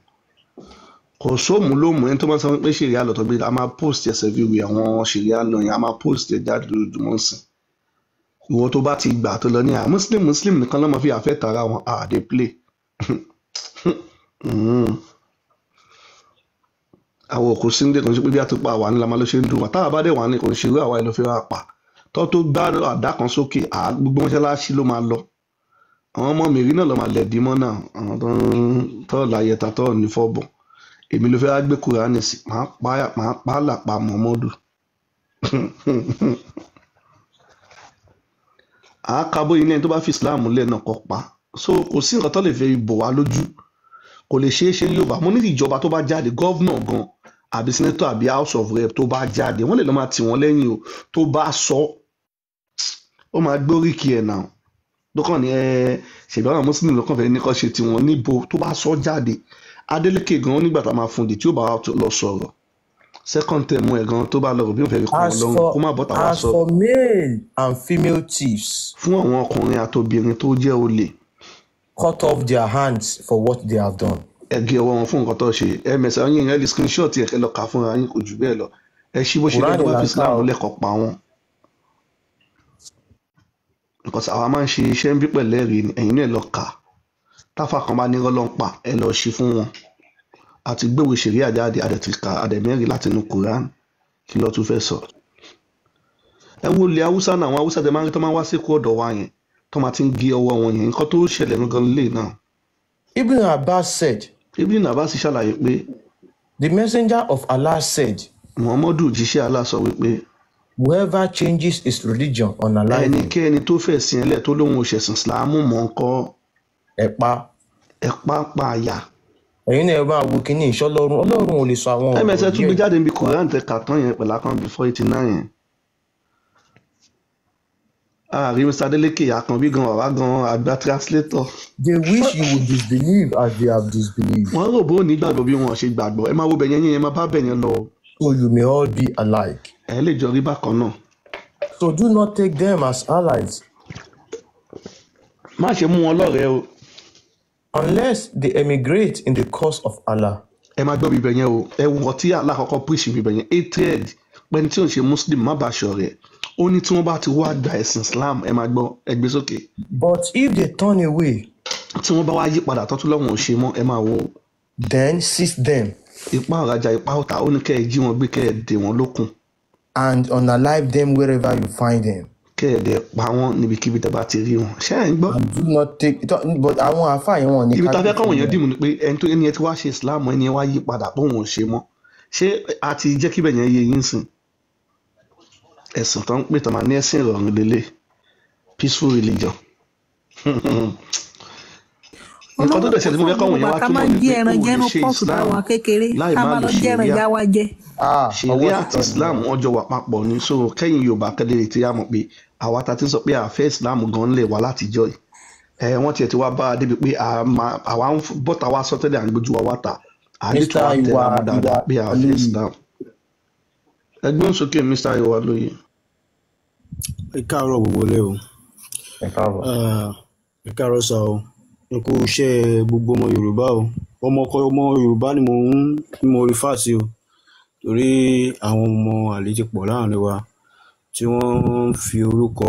kò sóòmù lóòmù ẹni tó máa sọ pé ṣèríà lọ tó gbé a máa post ẹsẹ̀ fíwì àwọn ṣèríà lọ yẹn a máa post ẹ̀ jáde lójoojúmọ́ sìn ìwọ tó bá ti gbà tó lọ ní muslim nìkan lọ́mọ fi àfẹ́ tara wọn dey play àwọn òkú síndé kan ṣe pé bí a ti pa àwa ní lamá ló ṣe ń dùn wọn táwa bá dé wà ní kò ń ṣerú àwa ìlú fẹ́ràn àpà tó gbá àdá kan sókè gbogbo mọ́ṣáláṣí ló máa lọ àwọn ọmọ mi rí náà lọ́ máa lẹ̀dí mọ́ náà àwọn tó láyẹta tó ní fọ́bọ̀ èmi ló fẹ́ gbé Kùránì sí máa pa á làpá Muhammadu àákábó ilé tó bá fi Islam lẹ̀ náà kọ́ pa so kò sí nǹkan tó lè fẹ́ bò wá lójú kò lè ṣeé ṣe Yorùbá mo ní ìjọba tó bá jáde gọ́vnà gan àbí senator àbí house of rep tó bá jáde wọ́n lè lọ́ máa tì wọ́n lẹ́yìn o tó bá sọ ó máa gbé oríkì ẹ̀ náà lọ́kàn ní ṣèbí àwọn Muslim lọ́kàn fẹ́ ní kọ́ ṣe tiwọn níbo tó bá sọ jáde Adeleke gan nígbà tá a máa fún di tí ó bá lọ sọ̀rọ̀ second term ẹ̀ gan tó bá lọ bí wọ́n fẹ́ rí kọ́ lọ́rùn kó má bọ́ tàwa sọ. As for male and female thieves. fún àwọn ọkùnrin àtobìnrin tó jẹ́ olè. Cut off their hands for what they have done. ẹ gé ọwọ́ wọn fún nǹkan tó ṣe ms àwọn yìnyín ẹ lè screenshot ẹ kẹ́ lọ kà fúnra yín kò jù bẹ́ẹ̀ lọ ẹ ṣí bó ṣe lọ́dọ̀ wá fi Islam lẹ́kọ̀ọ́ pa wọn. because àwa máa ń ṣe iṣẹ́ ń bí pẹ̀lẹ́ rí ni ẹ̀yin náà lọ kà táfà kan bá ní rọ́lọ́ǹpà ẹ lọ ṣí fún wọn àti gbéwèé ṣẹ̀ríà jáde àdẹ̀tìkà àdẹ̀mẹ́rin láti inú Quran kí ló tún fẹ́ sọ. ẹ wo ilẹ̀ haúsá náà àwọn haúsá tẹ máa ń rí tó máa wá sí kú ọ̀dọ̀ wa yẹn tó máa ti ń gé ọwọ́ wọn yẹn nǹkan tó ṣẹlẹ̀ gangan lè náà. Ibn Abbas said. Ibn Abbas ṣàlàyé pé. The messenger of Allah said. Muhammadu jíṣẹ́ Allah sọ wípé. Whoever changes his religion on Allah. ẹnikẹ́ni tó fẹ́ sin ẹlẹ́ tó lóun òṣèṣin Ìsìlámù mọ̀ ń kọ́. ẹ̀pá pa àyà. ẹ̀yin náà bá wo kínní ìṣọ́lọ́run ọlọ́run ò lè sọ àwọn ọ̀rọ̀ yẹn. tún gbé jáde níbi Quran tẹ kàtán yẹn pẹ̀lú akàn before 89 yẹn. ààrí Mr. Adeleke àkànbí gan ọ̀rá gan àgbà translator. They wish you would disbelieve as they have disbelieved. wọ́n rò bó nígbàgbọ́ bí wọ́n ṣe gbàgbọ́ ẹ máa wo bẹ̀yẹn yẹn ẹ máa bá bẹ̀yẹn lọ. So you may all be alike. ẹ lè jọ rí bákan náà. So do not take them as allies. má ṣe mú wọn lọ́rẹ̀ẹ́ o. Unless they emigrate in the cause of Allah. ẹ máa gbọ́ bíbẹ̀ yẹn o ẹ wọ́n tí Allah kọ́kọ́ preach bíbẹ̀ yẹn hatred pẹ́ni tí ò ń ṣe Muslim má bàa ṣọ̀rẹ́ ó ní tí wọ́n bá ti wá gba ẹ̀sìn Islam ẹ máa gbọ́ ẹ gbé sókè. But if they turn away. tí wọ́n bá wá yí padà tọ́tún lọ́wọ́n ò ṣe mọ́ ẹ máa wò. Then seize them. Ipa ọ̀rajà ipa ọ̀tá ó ní kẹ́ ẹ jí wọn gbé kẹ́ ẹ dè wọ́n lókun. And unalive them wherever you find them. kẹ́ ẹ dẹ̀ pa wọ́n níbikíbi tẹ́ bá ti rí wọn. ṣé ẹ ń gbọ́. And do not take but àwọn àfáàyàn wọn ní. ibi tá a fẹ́ káwọn èèyàn dìmú ni pé ẹni tó ẹni ẹ ti wá ṣe Islam ẹni ẹ wá yí padà pé òun ò ṣe mọ́ ṣé a ti jẹ́ kíbẹ̀ yẹn yé yín sìn. ẹ̀sìn tó ń pè tó máa ní ẹ̀sìn ìrọ̀rùn lélẹ̀ peaceful religion. nǹkan tó dẹ̀sẹ̀ tí mo fẹ́ káwọn èèyàn wá túmọ̀ ní pé òun lè ṣe Islam láì má lè ṣẹ̀ríà àti Islam wọ́n jọ wà papọ̀ ní so kẹ́yìn Yorùbá kẹ́lẹ́ tí a mọ̀ pé àwa ta ti ń sọ pé àfẹ́ Islam gan lè wá látijọ́ yìí wọ́n tiẹ̀ ti wá bá a débi pé àwa ń bọ́ta wá sọ́tẹ́lẹ̀ à ń gbójú wa wá ta àdètò àtẹ̀lẹ́ àmọ́ dáadáa pé àfẹ́ Islam. ẹgbẹ́ òsókè Mr. Iwa lóye. ẹ káàárọ̀ gbogbo lẹ́ o ẹ káàárọ̀ sá o n kò ṣe gbogbo ọmọ Yorùbá o ọmọ Yorùbá ni mo rí fáàsì o torí àwọn ọmọ àlè ti pọ̀ láàrin wa tí wọ́n ń fi orúkọ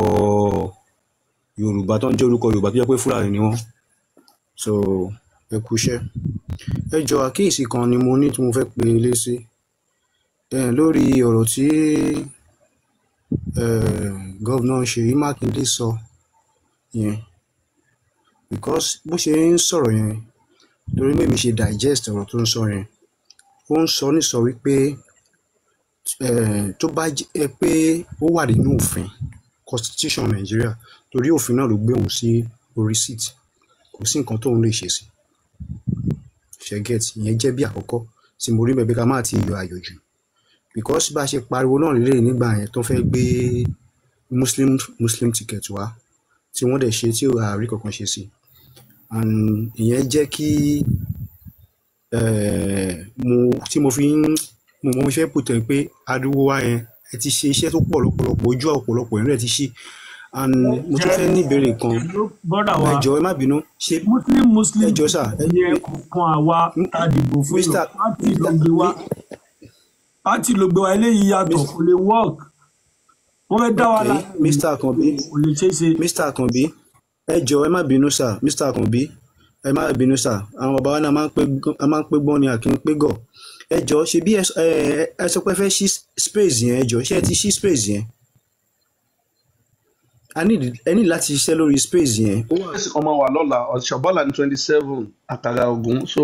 Yorùbá tó ń jẹ́ orúkọ Yorùbá tó jẹ́ pé Fúlàní ni wọ́n so ẹ kú iṣẹ́ ẹ jọ àkíyèsí kan ni mo ní tí mo fẹ́ pe lé sí lórí ọ̀rọ̀ tí gọ́vnà Ṣèyí Mákindé sọ yẹn because bó ṣe ń sọ̀rọ̀ yẹn torí mẹ́mi ṣe digest ọ̀rọ̀ tó ń sọ yẹn ó ń sọ nísọ wípé tó bá jẹ́ pé ó wà nínú òfin constitution Nàìjíríà torí òfin náà ló gbé òun sí orí seat kò sí nǹkan tóun lè ṣe sí ṣẹ́gẹ́t ìyẹn jẹ́ bí àkọ́kọ́ tí mo rí bẹ́ẹ̀ bí ká má ti yọ àyòjù because bá a ṣe pariwo náà lélẹ̀ nígbà yẹn tó fẹ́ gbé muslim ticket wá tí wọ́n dẹ̀ ṣe tí ààrí kankan ṣe sí and ìyẹn jẹ́ kí tí mo fi ń mo fẹ́ pòtẹ́ pé ariwo wa yẹn ẹ ti ṣe iṣẹ́ tó pọ̀ lọ́pọ̀lọpọ̀ ojú ọ̀pọ̀lọpọ̀ ìrìn ẹ̀ ti ṣí and mo tún fẹ́ ní ìbéèrè kan ẹ jọ̀ọ́ ẹ má bínú ṣe muslim ẹ jọ̀ọ́ sà yẹ kan àwa àdìbò fún yàn pátì ló gbé wa eléyìí yàtọ̀ kò lè work wọ́n fẹ́ dá wa láti Mr. Akanbi kò lè ṣeé ṣe. Mr. Akanbi ẹ jọ̀ọ́ ẹ má bínú sà Mr. Akanbi ẹ má bínú sà àwọn bàbá wa náà máa ń pé gbọ́n ni àkín pé gọ̀ ẹ jọ̀ọ́ ṣe bí ẹ sọ pé fẹ́ ṣí space yẹn ẹ jọ̀ọ́ ṣé ẹ ti ṣí space yẹn ẹ ní láti ṣiṣẹ́ lórí space yẹn. space kan máa wà lọ́la ọ̀ṣọ́bọ́là ní 27 àkàrà Ògún so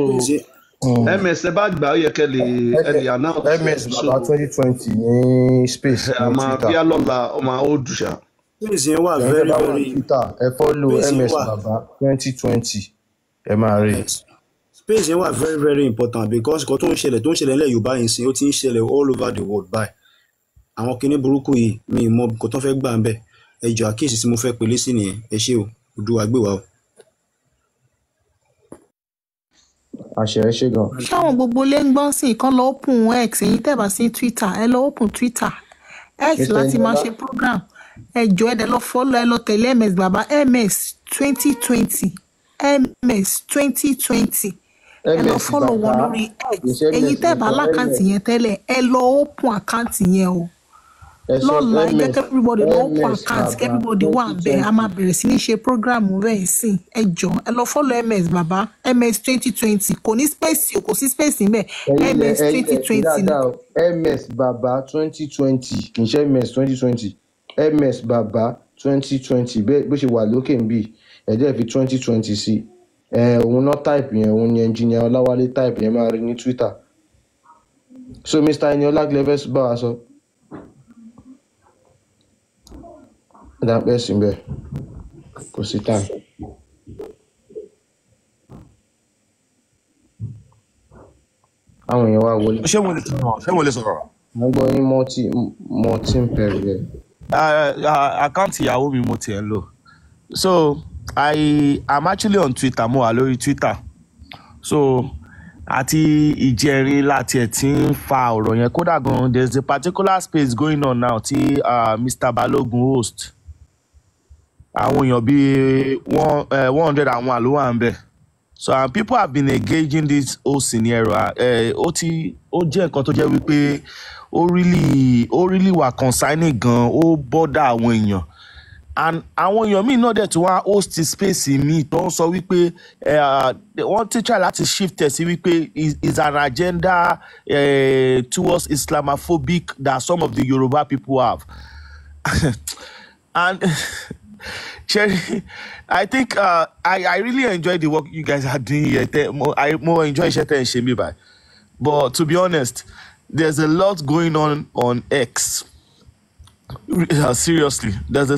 ms ẹ bá gbà ó yẹ kẹ́ lè announce. ms bàbá 2020 ní space ní Twitter bí a lọ́la ọmọ OODUA. space yẹn wà very very Twitter ẹ follow ms bàbá 2020 ẹ máa rí. space yẹn wà very very important because nǹkan tó ń ṣẹlẹ̀ nílẹ̀ Yorùbá yìí sìn ó ti ń ṣẹlẹ̀ all over the world báyìí àwọn kinní burúkú yìí mi mọ nǹkan tó fẹ́ gbà ń bẹ̀ ẹ jọ̀ọ́ àkíyèsí tí mo fẹ́ pèlé sí nìyẹn ẹ ṣé o Oòduà gbé wa o. àṣẹ ẹ ṣé gan. ṣáwọn gbogbo lè ń gbọ́n sí ìkan lọ open x èyí tẹ̀ bá sí Twitter ẹ lọ open Twitter x láti máa ṣe program ẹ jọ̀ọ́ ẹ dẹ̀ lọ follow ẹ lọ tẹ̀lé ms bàbá ms 2020 ms 2020 ẹ lọ follow wọn lórí x èyí tẹ̀ bá lákàntì yẹn tẹ́lẹ̀ ẹ lọ open àkáǹtì yẹn o lọ́la ẹ jẹ́ kí everybody lọ open account kí everybody wà bẹ́ẹ̀ a máa bẹ̀rẹ̀ sí ní ṣe program bẹ́ẹ̀ sí ẹ jọ̀ọ́ ẹ lọ follow ms bàbá ms 2020 kò ní space kò sí space níbẹ̀ ms 2020 ms bàbá 2020 kì í ṣe ms 2020 ms bàbá 2020 bẹ́ẹ̀ bó ṣe wà lókè ń bì ẹ̀jẹ̀ fi 2020 sí òun náà type yẹn òun ni engineer Ọláwálé type yẹn máa rí ní Twitter so Mr. Eniola gleves bá wa sọ. That sí bẹ́ẹ̀ kò sí time. àwọn èèyàn wá wọlé. ṣé mo lè sọ̀rọ̀. mo gbọ́ yín mọ́tí ń pẹ̀rù rẹ̀. àkáǹtì ìyàwó mi mo tiẹ̀ ń lò so I'm actually on Twitter mo wà lórí Twitter so àti ìjẹrin láti ẹ̀ tí ń fa ọ̀rọ̀ yẹn kódà gan there's a particular space going on now tí Mr. Balogun host àwọn èèyàn bíi 100 àwọn àlówà ń bẹ̀ so people have been engaging this whole scenario ó jẹ́ nǹkan tó jẹ́ wípé ó really wà concerning gan ó bọ́dà àwọn èèyàn and àwọn èèyàn míì náà dẹ̀ tí wọ́n host space míì tó ń sọ wípé wọ́n ti try láti shift ẹ̀ sí wípé is an agenda towards Islamophobic that some of the Yoruba people have and Sherry, I think I really enjoy the work you guys are doing here. I more enjoy iṣẹ́ and shame by. But to be honest, there's a lot going on X. Seriously, there are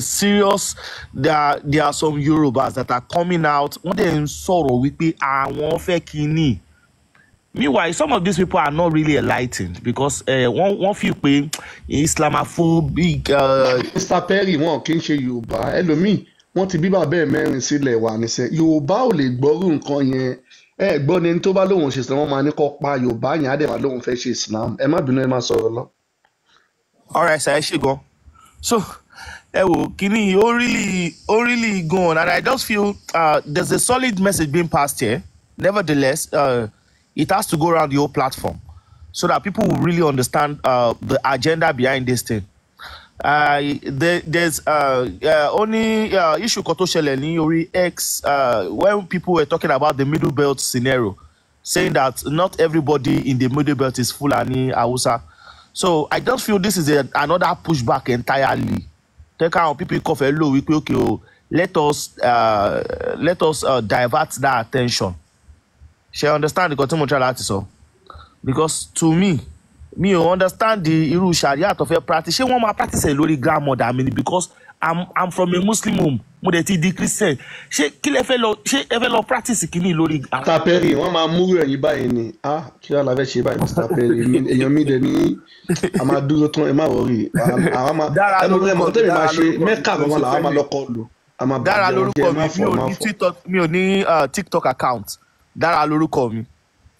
some Yorubas that are coming out. Wọ́n dẹ̀ ń sọ̀rọ̀ wípé àwọn fẹ́ kíní. Meanwhile, some of these people are not really enlightened because one feel pé Islamophobic. Mr. Perry wọn kì í ṣe Yorùbá ẹlòmíì wọ́n ti bí bàbá ẹ̀ mẹ́rin sílẹ̀ wà níṣẹ́ Yorùbá ò lè gbọ́rú nǹkan yẹn gbọ́ ni tó bá lóun ṣe Islam wọ́n máa ní kó pa Yorùbá yẹn á dẹ̀ wá lóun fẹ́ ṣe Islam ẹ má bínú ẹ má sọ̀rọ̀ lọ. Alright sir ẹ ṣe gan so ẹ wò kíní ó really go on and I just feel there's a solid message being passed here nevertheless it has to go around the whole platform so that people will really understand the agenda behind this thing. There's only issue kan tó ṣẹlẹ̀ ní orí X when people were talking about the middle belt scenario saying that not everybody in the middle belt is Fulani Hausa so I just feel this is another pushback entirely take out people kọ fẹ́ lò wípé okay o let us divert that attention she understand the tí mo try láti sọ because to me ò understand the irú Sharia tó fẹ́ practice ṣé wọ́n máa practice lórí grandmother mi ni because I'm from a Muslim home mo dẹ̀ ti di Christian ṣé kí lẹ fẹ́ lọ practice kìíní lórí. Mr. Perry wọ́n máa múrò ẹ̀yìn báyìí ni kí wọ́n la fẹ́ ṣe báyìí Mr. Perry èèyàn mi dẹ̀ ní a máa dúró tán ẹ má wọrí àwọn máa ẹmọ tẹ́lẹ̀ máa ṣe mẹ́kà gbọ́n làwọn máa lọ́kọ́ lò. Dára lórúkọ mi ò ní TikTok account Dára lórúkọ mi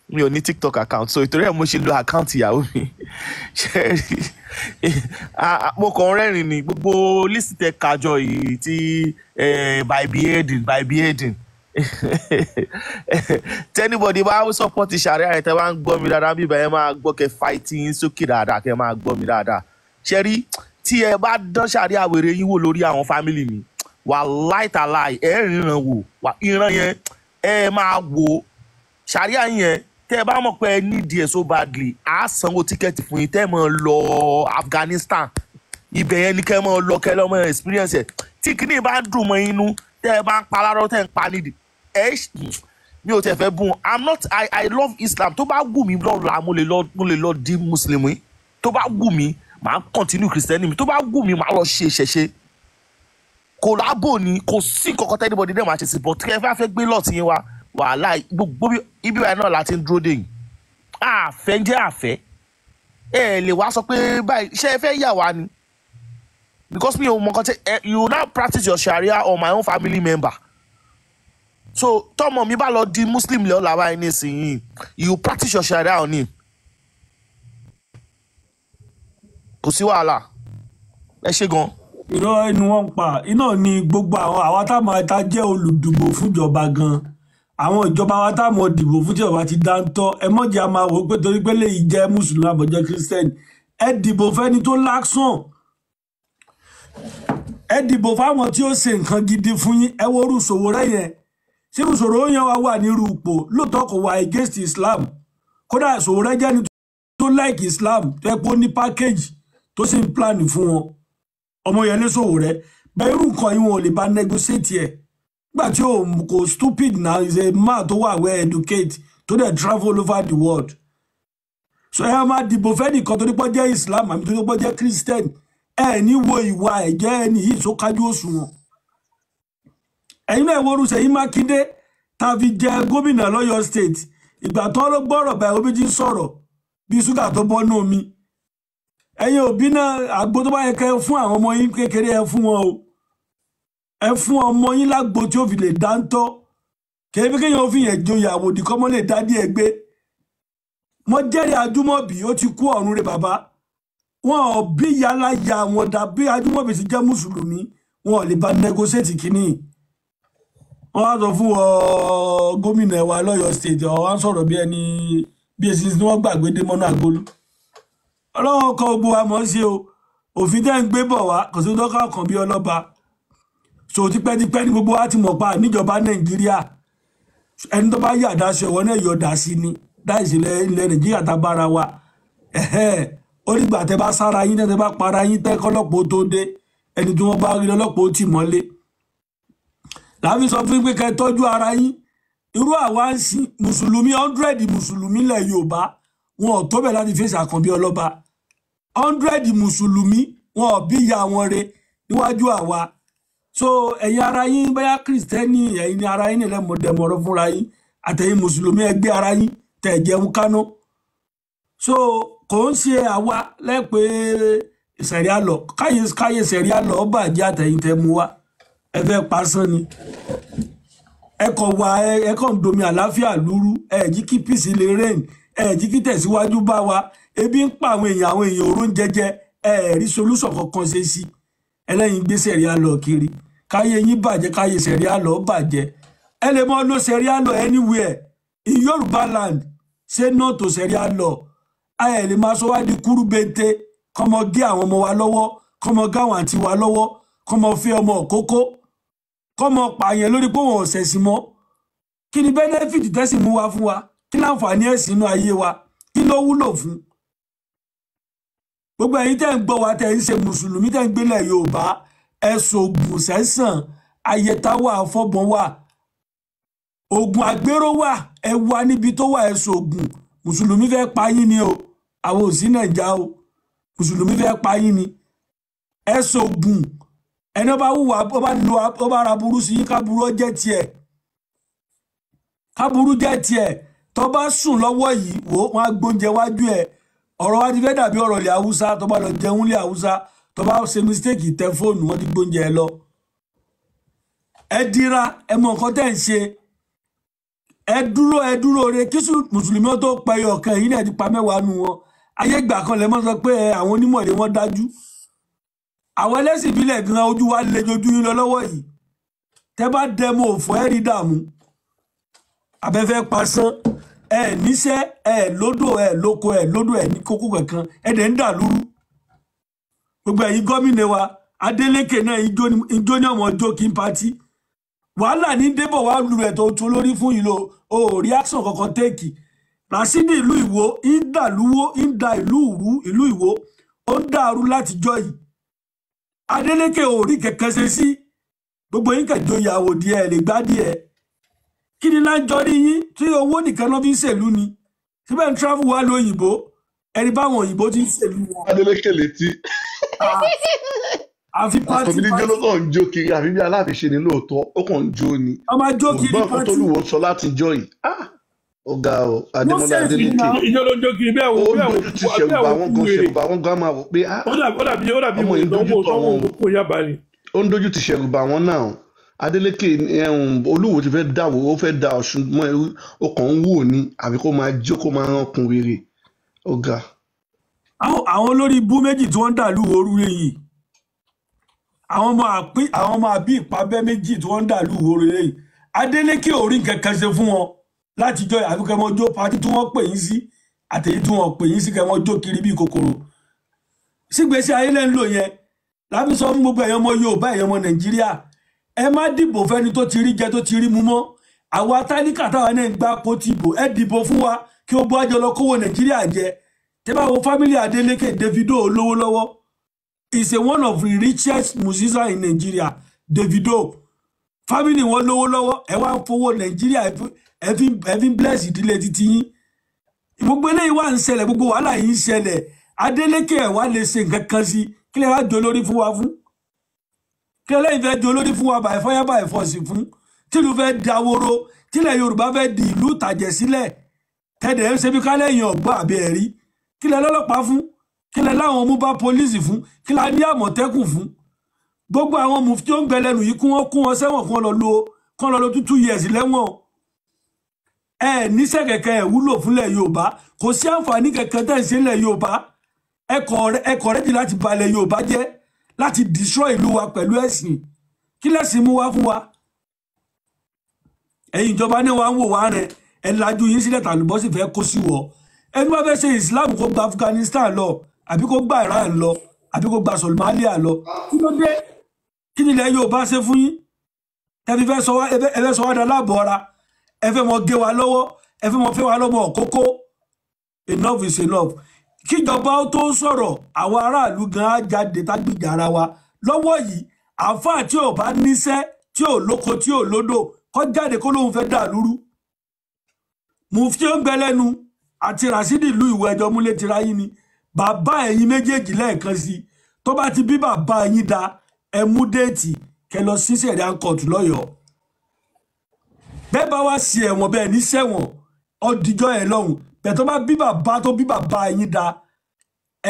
mi ò ní TikTok account so ìtorí ẹ̀ mo ṣe lo account ìyàwó mi mo kàn rẹ́rìn ní gbogbo list tẹ kájọ yìí tí by beheading tẹ́nibọ̀dì bá support Sharia rẹ̀ tẹ́ bá ń gbọ́ mi dáadáa bíbá ẹ máa gbọ́ kẹ́ fighting sókè dáadáa kẹ́ máa gbọ́ mi dáadáa ṣe rí tí ẹ bá dán Sharia wèrè yín wò lórí àwọn family mi wàláì tàláì ẹ ríran wò ìran yẹn ẹ máa wò Sharia yẹn tẹ́ ẹ bá mọ̀ pé ẹ nídìí ẹ̀ so badly á sanwó tíkẹ́ẹ̀tì fún yín tẹ́ ẹ máa lọ Afghanistan ibẹ̀ yẹn ni kẹ́ ẹ máa lọ kẹ́ ẹ lọ́mọ experience ẹ̀ tí kìíní bá ń dùn mọ́ inú tẹ́ ẹ bá ń pa alárọ̀ tẹ́ ẹ ń pa nídìí mi ò tẹ́ fẹ́ bùn I love Islam tó bá wù mí lọ́la mo lè lọ di Muslim yìí tó bá wù mí màá continue Christianity mi tó bá wù mí màá lọ ṣe ìṣẹ̀ṣe kò lábò ní kò sí kọ̀kọ́ tẹ́ anybody dẹ̀ máa ṣe sí but kẹ́ ẹ fẹ́ gbé lọ́ọ̀tì yín wá wàhálà gbogbo ibi wa náà láti ń dúró dé yìí àfẹ́ jẹ́ àfẹ́ ẹ lè wá sọ pé báyìí ṣé ẹ fẹ́ yà wá ni because mi ò mọ̀ nǹkan tẹ́ you now practice your Sharia on my own family member so tọ́mọ mi bá lọ di Muslim lẹ́ọ̀ làwa ẹni sìn you practice your Sharia on him kò sí wàhálà ẹ ṣe gan. irọ́ ẹnu wọn pa iná ni gbogbo àwọn àwa táwọn ta jẹ́ olùdìbò fúnjọba gan àwọn ìjọba wa táwọn dìbò fúnjọba ti dáńtọ́ ẹ mọ̀jẹ̀ a máa wò pé torí pé lèyí jẹ́ mùsùlùmí àbọ̀jẹ́ kírísítẹ́nì ẹ dìbò fẹ́ni tó láksàn ẹ dìbò fáwọn tí ó ṣe nǹkan gidi fún yín ẹ wo orú Sowore yẹn tí Sowore yẹn wà ní irú ipò lóòótọ́ kò wà against Islam kódà Sowore jẹ́ ni tó like Islam tó yẹ pé ó ní package tó sì ń plan fún wọn ọmọ yẹn ní Sowore bẹ́ẹ̀ irú nǹkan yìí wọn ò lè bá negotiate ẹ̀ gbà tí kò stupid now is a man tó wà well educated tó dẹ̀ travel over the world so ẹ máa dìbò fẹ́ nìkan tó ní pọ́ jẹ́ Islam àmì tó ní pọ́ jẹ́ Christian ẹ ní wo ìwà ẹ̀jẹ̀ ẹni yìí tó kájú òṣùwọ̀n ẹ̀yin náà ìwọ́rù Ṣèyí Mákindé tàbí jẹ gómìnà lọ́yọ̀ state ìgbà tó ló gbọ́rọ̀ báyìí omi jí sọ̀rọ̀ bí ṣúgà tó bọ́ ní omi ẹ̀yin òbí náà àgbo tó bá yẹ kẹ́ fún àwọn ọmọ yín kékeré ẹ fún wọn o ẹ fún ọmọ yín lágbo tí ó fi lè dáńtọ́ kébí kéèyàn fi yẹn joyè àwòdì kọ́mọ́ lè dá díẹ̀ gbé wọ́n jẹ́rìí Ajúmọ̀bí ó ti kú ọ̀run rẹ̀ bàbá wọn ò bí yálà ya wọn dà bí Ajúmọ̀bí ti jẹ́ mùsùlùmí wọn ò lè bá negotiate kínní wọn wá sọ fún gómìnà wa lọ́yọ̀ state ọ̀ wá ń sọ̀rọ̀ bí ẹni bí èsì tí wọ́n gbàgbé dé mọ́nà àgbólú ọlọ́wọ́ kọ́ gbogbo wa mọ̀ sí o òfin tẹ́ ń gbé bọ̀ wá kò sí dọ́kà kan bí ọlọ́ba so tipẹ́tipẹ́ ní gbogbo wa ti mọ̀ pa níjọba Nàìjíríà ẹni tó bá yàdá sí ọwọ́ náà yọ̀dá sí ni dáìsí ilẹ̀ Nàìjíríà tá bára wa ó nígbà tẹ́ bá sára yín tẹ́ bá para yín tẹ́ kọ́lọ́pọ̀ tó dé ẹni tí wọ́n bá rí lọ́lọ́pọ̀ ó tì mọ́lé láàfin sọ fún pé kẹ́ tọ́jú ara yín irú àwa ń sìn mùsùlùmí 100 mùsùlùmí lẹ̀ Yorùbá wọn ò tó bẹ̀ láti fèsì Àkànbí ọlọ́ba 100 mùsùlùmí wọn ò bí ìyá wọn re níwájú àwa so ẹ̀yin ara yín bóyá kìrìsìtẹ́nì ẹ̀yin ni ara yín nílẹ̀ mọ̀dẹ̀mọ̀rọ̀ fúnra yín àtẹ̀yin mùsùlùmí ẹgbẹ́ ara yín tẹ̀ jẹun kánú so kò ń ṣe àwa lẹ́pẹ́ Sharia law káyé Sharia law ó bàjẹ́ àtẹ̀yin tẹ́ mú wa ẹ fẹ́ pasán ni ẹ kàn wá ẹ kàn ń domi àlàáfíà lúrú ẹ jí kí peace lè reign ẹ jí kí tẹ̀síwájú bá wa ebi ń pa àwọn èèyàn òró ń jẹjẹ ẹ rí solution kankan ṣe sí ẹlẹ́yin gbé Sharia law kiri káyé yín bàjẹ́ káyé Sharia law bàjẹ́ ẹ lè mọ́ lo Sharia law anywhere in Yorùbá land say no to Sharia law ẹ lè máa sọ wá di kúrú bente kọ́mọ gé àwọn ọmọ wa lọ́wọ́ kọ́mọ gé àwọn àǹtí wa lọ́wọ́ kọ́mọ fẹ́ ọmọ òkókó kọ́mọ pààyàn lórí pé wọn ò ṣẹ̀sìn mọ́ kí ni benefit tẹ́sìn mú wá fún wa kí láǹfààní ẹ̀sìn inú ayé wa kí ló wúlò fún gbogbo ẹ̀yin tẹ́ ń gbọ́ wa tẹ́ ń ṣe mùsùlùmí tẹ́ ń gbélé Yorùbá ẹ̀sùn ògùn sẹ́sàn ayẹta wà fọ́bọ̀n wà ògùn àgbéró wà ẹ wà níbi tó wà ẹ̀sùn ògùn mùsùlùmí fẹ́ pa yín ni o àwọn òsì Nàìjà o mùsùlùmí fẹ́ pa yín ni ẹ̀sùn ògùn ẹni bá wùwà ó bá ra burú sí yín káburú jẹ́ tiẹ̀ tó bá sùn lọ́wọ́ yìí wò wọ́n á gbóúnjẹ wájú ẹ̀ ọ̀rọ̀ wa ti fẹ́ dàbí ọ̀rọ̀ ilẹ̀ Haúsá tó bá lọ jẹun ilẹ̀ Haúsá tó bá ṣe mistake tẹ fóònù wọ́n ti gbóúnjẹ ẹ lọ ẹ dira ẹ mọ nǹkan tẹ́ ń ṣe ẹ dúró re kí mùsùlùmí tó pa ẹyọ kan yìí náà ti pa mẹ́wàá nu wọn ayé gbà kan lẹ mọ́ sọ pé àwọn onímọ̀ èdè wọn dájú àwọn ẹlẹ́sìn ìbílẹ̀ gan ojú wa lè jojú yín lọ lọ́wọ́ yìí tẹ́ bá dẹmọ òfò ẹ rí dààmú abẹ́fẹ́ pasán ẹ níṣẹ́ ẹ lódò ẹ lóko ẹ lódò ẹ ní kókó kankan ẹ dẹ̀ ń dà lúrú gbogbo ẹ̀yin gómìnà wa Adeleke náà ijó ní ọmọ ọjọ́ kí n pati wàhálà ní débọ̀ wá lu ẹ̀ tó tún lórí fún ìlò o reaction kankan tẹ́ẹ̀kì Rasidi ìlú Ìwó ń dà lúwó ń da ìlú Ìwó ó ń dàrú látijọ́ yìí Adeleke ò rí kẹ̀kẹ́ ṣe sí gbogbo yín kẹjọ ìyàwó díẹ̀ lè gbá díẹ̀ kí ni lájọ rí yín tí owó nìkan náà fi ń ṣèlú ni síbẹ̀ ń travel wá lóyìnbó ẹni báwọn òyìnbó ti ń ṣèlú wọn. Adeleke létí àfi pati àtòbí ní jẹ́ ló kàn ń jó kiri àfi bí Aláàfin ṣe ní lóòótọ́ ó kàn ń jó ni ọmọ jó kiri ògbọ́n kan tó lùwọ́ sọ láti jọ yìí ó ga ọ Adémọ́lá Adeleke ìjọ ló ń jó kiri bẹ́ẹ̀ wò ó dojú ti ṣẹ̀rùbà wọn gan máa wò pé ọmọ ìdánwò tó yaba ni. ó ń dojú ti ṣẹ̀rùbà wọn náà Adeleke Olúwo ti fẹ́ dàwó ó fẹ́ da Ọ̀ṣun mọ́ ẹrú ó kàn ń wò ní àbí kó máa jó kó máa rán kun rere ó ga. àwọn olórí ibú méjì tí wọ́n ń dà lú ooru yìí àwọn ọmọ àbí ìpàbẹ méjì tí wọ́n ń dà lú ooru yìí Adeleke ò rí nǹkan kan ṣe fún wọn látijọ́ àbí kẹmọjó pati tí wọ́n pè yín sí àtẹ̀yí tí wọ́n pè yín sí kẹmọjó kiri bíi kòkòrò sígbésí ayé lẹ́ ń lò yẹn láfi sọ fún gbogbo ẹ̀yàn ọmọ Yorùbá ẹ̀yàn ọmọ Nàìjíríà ẹ má dìbò fẹ́ni tó ti rí jẹ tó ti rí mu mọ́ àwa tálíkà táwa náà ń gbá pọ́tì ìbò ẹ dìbò fún wa kí ó bọ́ àjọ lọ kówó Nàìjíríà jẹ tẹ́ bá wo fámílì Adeleke Davido olówó lọ́wọ́ is one of the richest musicians in Nigeria Davido family wọn lówó lọ́wọ́ ẹ wá fowó Nàìjíríà ẹ fi bless ìdílé títí yín gbogbo eléyìí wà ń ṣẹlẹ̀ gbogbo wàhálà yìí ń ṣẹlẹ̀ Adeleke ẹ wá lè ṣe nǹkan kan sí kí lè wá jọ lórí fún wa fún kí lẹ́yìn fẹ́ jọ lórí fún wa by fire by force fún tìlú fẹ́ dáwóró tílẹ̀ Yorùbá fẹ́ di ìlú tàjẹ̀ sílẹ̀ tẹ̀dẹ̀ ń ṣe bí kálẹ̀ yàn ọ̀gbọ́n àbí ẹ̀rí kí lẹ́ lọ́lọ́pàá fún kí lẹ́ láwọn mú bá pólísì fún kí lẹ́ ní Àmọ̀tẹ́kùn fún gbogbo àwọn mufti ó ń bẹ lẹ́nu yìí kún wọn sẹ́wọ̀n kán lọ lo 2 years lẹ́wọ̀n ẹ níṣẹ́ kẹ̀kẹ́ ẹ̀ wúlò fúnlẹ̀ Yorùbá kò sí àǹfààní kẹ̀kẹ́ tẹ̀ ń ṣe lẹ̀ Yorùbá ẹkọ̀ rẹ́dì láti balẹ̀ Yorùbá jẹ́ láti destroy ìlú wa pẹ̀lú ẹ̀sìn kí lẹ́sìn mú wá fún wa ẹ̀yin ìjọba ní wa ń wò wá rẹ̀ ẹ̀ lajú yín sílẹ̀ tàlùbọ́sì fẹ́ kó sí wọ ẹni bá fẹ́ ṣe Islam kó gba Afghanistan lọ àbí kó gba Iran lọ àbí kó gba Somalia lọ kí ló dé kí ni ilẹ̀ Yorùbá ṣe fún yín tẹ́bí fẹ́ sọ wá dá láàbọ̀ ara ẹ fẹ́ mọ gé wa lọ́wọ́ ẹ fẹ́ mọ fẹ́ wa lọ́mọ kókó enough is enough kíjọba ó tó sọ̀rọ̀ àwọn aráàlú gan á jáde tágbìjà ara wa lọ́wọ́ yìí àáfàá tí ò bá níṣẹ́ tí ò lóko tí ò lódò kó jáde kó lóun fẹ́ dà lúrú mufti ó ń bẹ lẹ́nu àti Rasidi ìlú Ìwó ẹjọ́ múlẹ̀ tira yín ni bàbá ẹ̀yin méjèèjì lẹ́ẹ̀kan sí tó bá ti bí bàbá ẹ̀yin da ẹ mú déètì kẹ lọ sí Sharia court lọ́yọ̀ọ́ bẹ́ẹ̀ bá wá sí ẹ̀wọ̀n bẹ́ẹ̀ ní sẹ́wọ̀n ọdíjọ́ ẹ̀ lọ́hùn bẹ́ẹ̀ tó bá bí bàbá tó bí bàbá ẹ̀yin da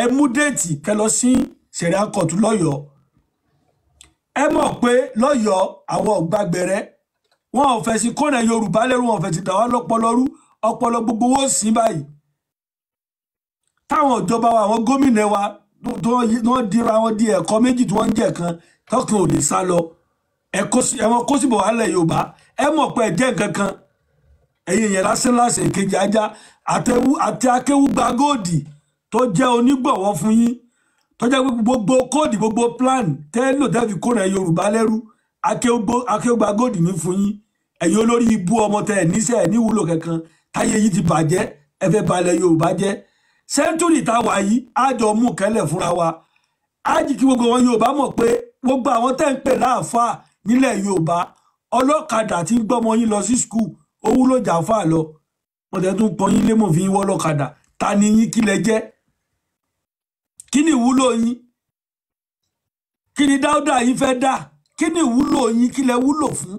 ẹ mú déètì kẹ lọ sí Sharia court lọ́yọ̀ọ́ ẹ mọ̀ pé lọ́yọ̀ọ́ àwọn ọ̀gbàgbẹ̀rẹ́ wọn ò fẹ́ sí kọ́nà Yorùbá lẹ́rù wọn ò fẹ́ sí dà wá lọ́pọlọrú ọpọlọ gbogbo owó sí báyìí táwọn ìjọba wa àwọn gómìnà wa wọ́n dira wọn di ẹ̀kọ́ méjì tí wọ́n ń jẹ kan tọkàn ò lè sá lọ ẹ̀wọ̀n kó sì bọ̀ wálẹ̀ Yorùbá ẹ mọ̀ pé ẹ̀jẹ̀ nǹkan kan ẹ̀yìn yẹn lásán èkejì ajá àti akéwú gba góòdì tó jẹ́ onígbọ̀wọ́ fún yín tó jẹ́ gbogbo kóòdì gbogbo plan tẹ́lò tẹ́fi kóra Yorùbá lẹ́rú akéwú gba góòdì ní fún yín ẹ̀yin olórí ibú ọmọ tẹ̀ níṣẹ́ ẹ̀ níwúlò kankan táyé yìí ti bàjẹ́ ẹ fẹ́ balẹ̀ Yorùbá jẹ́ sẹ́ńtúrì táwa yìí àjọ mú kẹ́lẹ̀ fúnra wa ájì kí gbogbo wọn Yorùbá mọ̀ pé gbogbo àwọn tẹ́ ń pè láàfáà nílẹ̀ Yorùbá ọlọ́kadà tí ń gbọ́mọ yín lọ sí skul owó ló jà fà lọ wọ́n tẹ́ tún pọ́n yín lé mọ̀ fi yín wọ́ lọ́kadà ta ni yín kí lẹ jẹ́ kí ni ìwúlò yín kí ni Dáúdà yín fẹ́ dà kí ni ìwúlò yín kí lẹ wúlò fún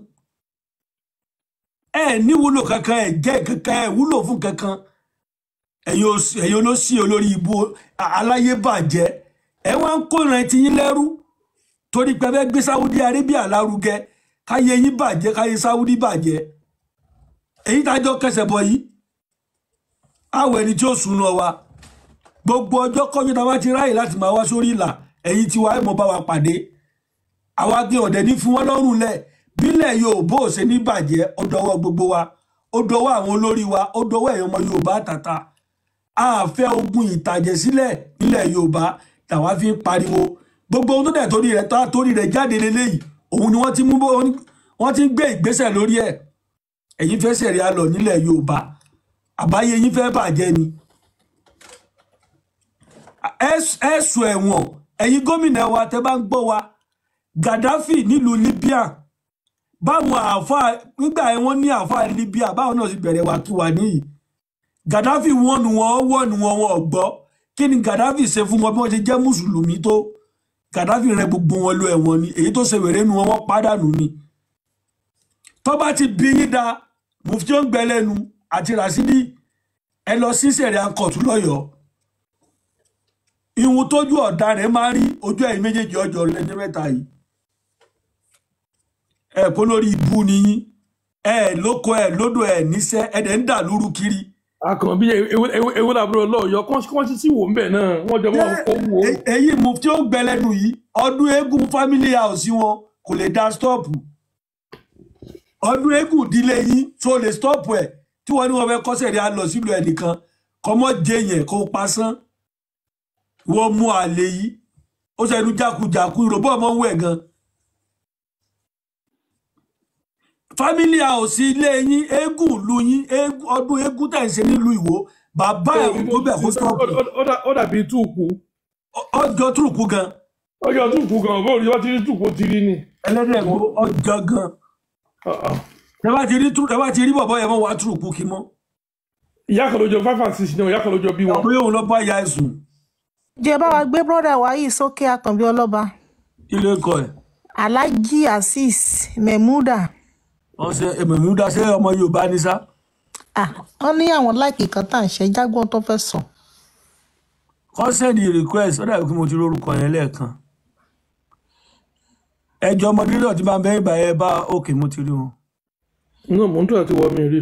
ẹ ní wúlò kankan ẹ jẹ́ kankan ẹ wúlò fún kankan ẹ̀yin olóṣì olórí ibú aláyé bàjẹ́ ẹ wá ń kó ìrántí yín lẹ́rú torí pé fẹ́ gbé Saudi Arabia lárugẹ káyé yín bàjẹ́ káyé Saudi bàjẹ́ èyí tájọ́ kẹsẹ̀ bọ̀ yìí àwọ̀ ẹni tí ó sùn lọ wa gbogbo ọjọ́ kọ́jọ́ tá a bá ti ráyè láti máa wá sórí ìlà ẹ̀yin tiwa ẹ̀ mọ́ bá wa pàdé àwa gbé ọ̀dẹ̀ ní fún wọn lọ́rùn lẹ̀ bílẹ̀ Yorùbá ò ṣe ní bàjẹ́ ó dọwọ́ gbogbo wa ó dọwọ́ àwọn olórí wa ó dọwọ́ ẹ̀yàn ọmọ Yorùbá tàtà a fẹ́ ogun ìtàjẹ̀ sílẹ̀ nílẹ̀ Yorùbá làwa fi ń pariwo gbogbo ohun tó dẹ̀ torí rẹ̀ jáde lélẹ́yìí òun ni wọ́n ti ń gbé ìgbésẹ̀ lórí ẹ̀ ẹ̀yin fẹ́ Sharia lọ nílẹ̀ Yorùbá àbáyé yín fẹ́ bàjẹ́ ni ẹ̀sùn ẹ̀wọ̀n ẹ̀yin gómìnà wa tẹ́ bá ń gbọ́ wa Gaddafi nílùú Libya báwọn àáfàá nígbà yẹn wọ́n ní àáfàá Libya báwọn náà sì bẹ̀rẹ̀ wàkíwà níyì Gaddafi wọ́nu wọn ọ̀gbọ́ kí ni Gaddafi ṣe fún wọn bí wọ́n ṣe jẹ́ mùsùlùmí tó Gaddafi rẹ gbogbo wọn lọ ẹ̀wọ̀n ni èyí tó ṣe wèrè nu wọn pàdánù ni tó bá ti bí yín da mufti ó ń gbẹ lẹ́nu àti Rasidi ẹ lọ sí Sharia court lọ́yọ̀ọ́ ìhun tójú ọ̀dà rẹ̀ máa rí ojú ẹ̀yin méjèèjì ọjọ́ lẹ́jọ́ mẹ́ta yìí ẹ kó lórí ibú ni yín ẹ lóko ẹ lódò ẹ níṣẹ́ ẹ dẹ̀ ń dà lúrú kiri. Àkànbí ewu làbúrò lọ́ọ̀yọ́ kọ́ńtì sí wò ń bẹ̀ náà wọ́n jọ wọ́n kó wò. èyí mufti ó ń gbẹ lẹ́nu yìí ọdún eégún family house wọn kò lè dá stop ọdún eégún ìdílé yín tó lè stop ẹ tí wọ́n ní wọ́n fẹ́ kọ́ Sharia lọ sílùú ẹnìkan kọ́mọ́ jẹ yẹn kó pasán wọ́n mú àlè yìí ó ṣẹnu jákujàku ìròbó ọmọ wẹ̀ gan family house ilé yín eégún ìlú yín ọdún eégún tẹ̀ ń ṣe nílùú Ìwó bàbá ẹ̀ tó bẹ̀ kó stop. Ó dàbí túùkù. ọjọ́ túùkù gan. ọjọ́ túùkù gan bó rí wọ́n ti rí túùkù ti rí ni. ẹlẹ́dẹ̀ kó ọjọ́ gan. ẹ bá ti rí bọ̀bọ̀ yẹn mọ́ wá túùkù kí mọ́. ìyá kan lójó 5 and 6 náà ìyá kan lójó bí wọn. ọ̀pọ̀ yóò lọ bá ìyá ẹ̀sùn. jẹ́ bá wa gbé brọ́dà wa yìí sókè Àkànbí ọlọ́ba. ilé ẹ̀kọ́ ẹ̀. Alhaji Azeez Memuda. wọ́n ṣe Memuda ṣe ọmọ Yorùbá ní sá. wọ́n ní àwọn láìkì kan tá à ń ṣe jágbọ́n tó fẹ́ sọ. wọ́n send request ó dàbí kí mo ti lórúkọ yẹn lẹ́ẹ̀kan. ẹjọ́ ọmọdé náà ti máa bẹ́ẹ̀ bá ẹ bá òkè mo ti rí wọn. náà mò ń tọ́ àti wọ́n mi rí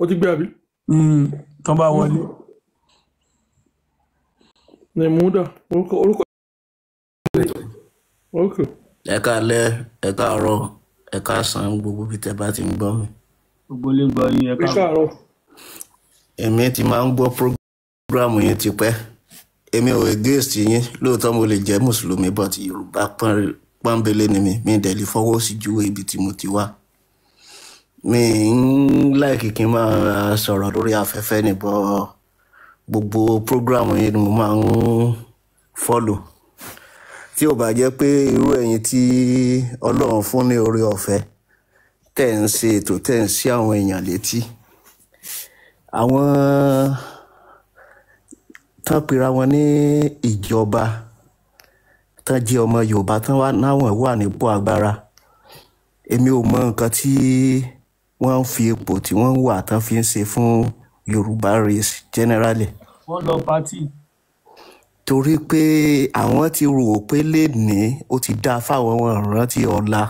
o ti gbé àbí. tán bá wọlé. Memuda orúkọ. ẹ káalẹ́ ẹ káàárọ̀ ẹ káàsán gbogbo bí tẹ́ bá ti ń gbọ́ mi. gbogbo lè gbọ́ yín ẹ káàárọ̀. èmi ti máa ń gbọ́ prógrámù yẹn tipẹ́ èmi ò against yín lóòótọ́ mo lè jẹ́ mùsùlùmí but Yorùbá pọ́nbélé ni mi dẹ̀ lè fọwọ́ sí júwe ibi tí mo ti wá. mi ń láìkì kí n máa sọ̀rọ̀ lórí afẹ́fẹ́ nìbọ̀ gbogbo prógrámù yẹn ni mo máa ń follow tí ò bá jẹ́ pé irú ẹ̀yin tí Ọlọ́run fún ní oore ọ̀fẹ́ tẹ̀ ń ṣe ètò tẹ̀ ń sí àwọn èèyàn létí àwọn tán pera wọn ní ìjọba tán jẹ́ ọmọ Yorùbá tán náwọn wà nípò agbára èmi ò mọ nǹkan tí wọ́n ń fi ipò tí wọ́n wà tán fi ń ṣe fún Yorùbá race generally. wọ́n lọ pátì. torí pé àwọn ti rò pé lénìí ó ti dá fáwọn wọn rántí ọ̀la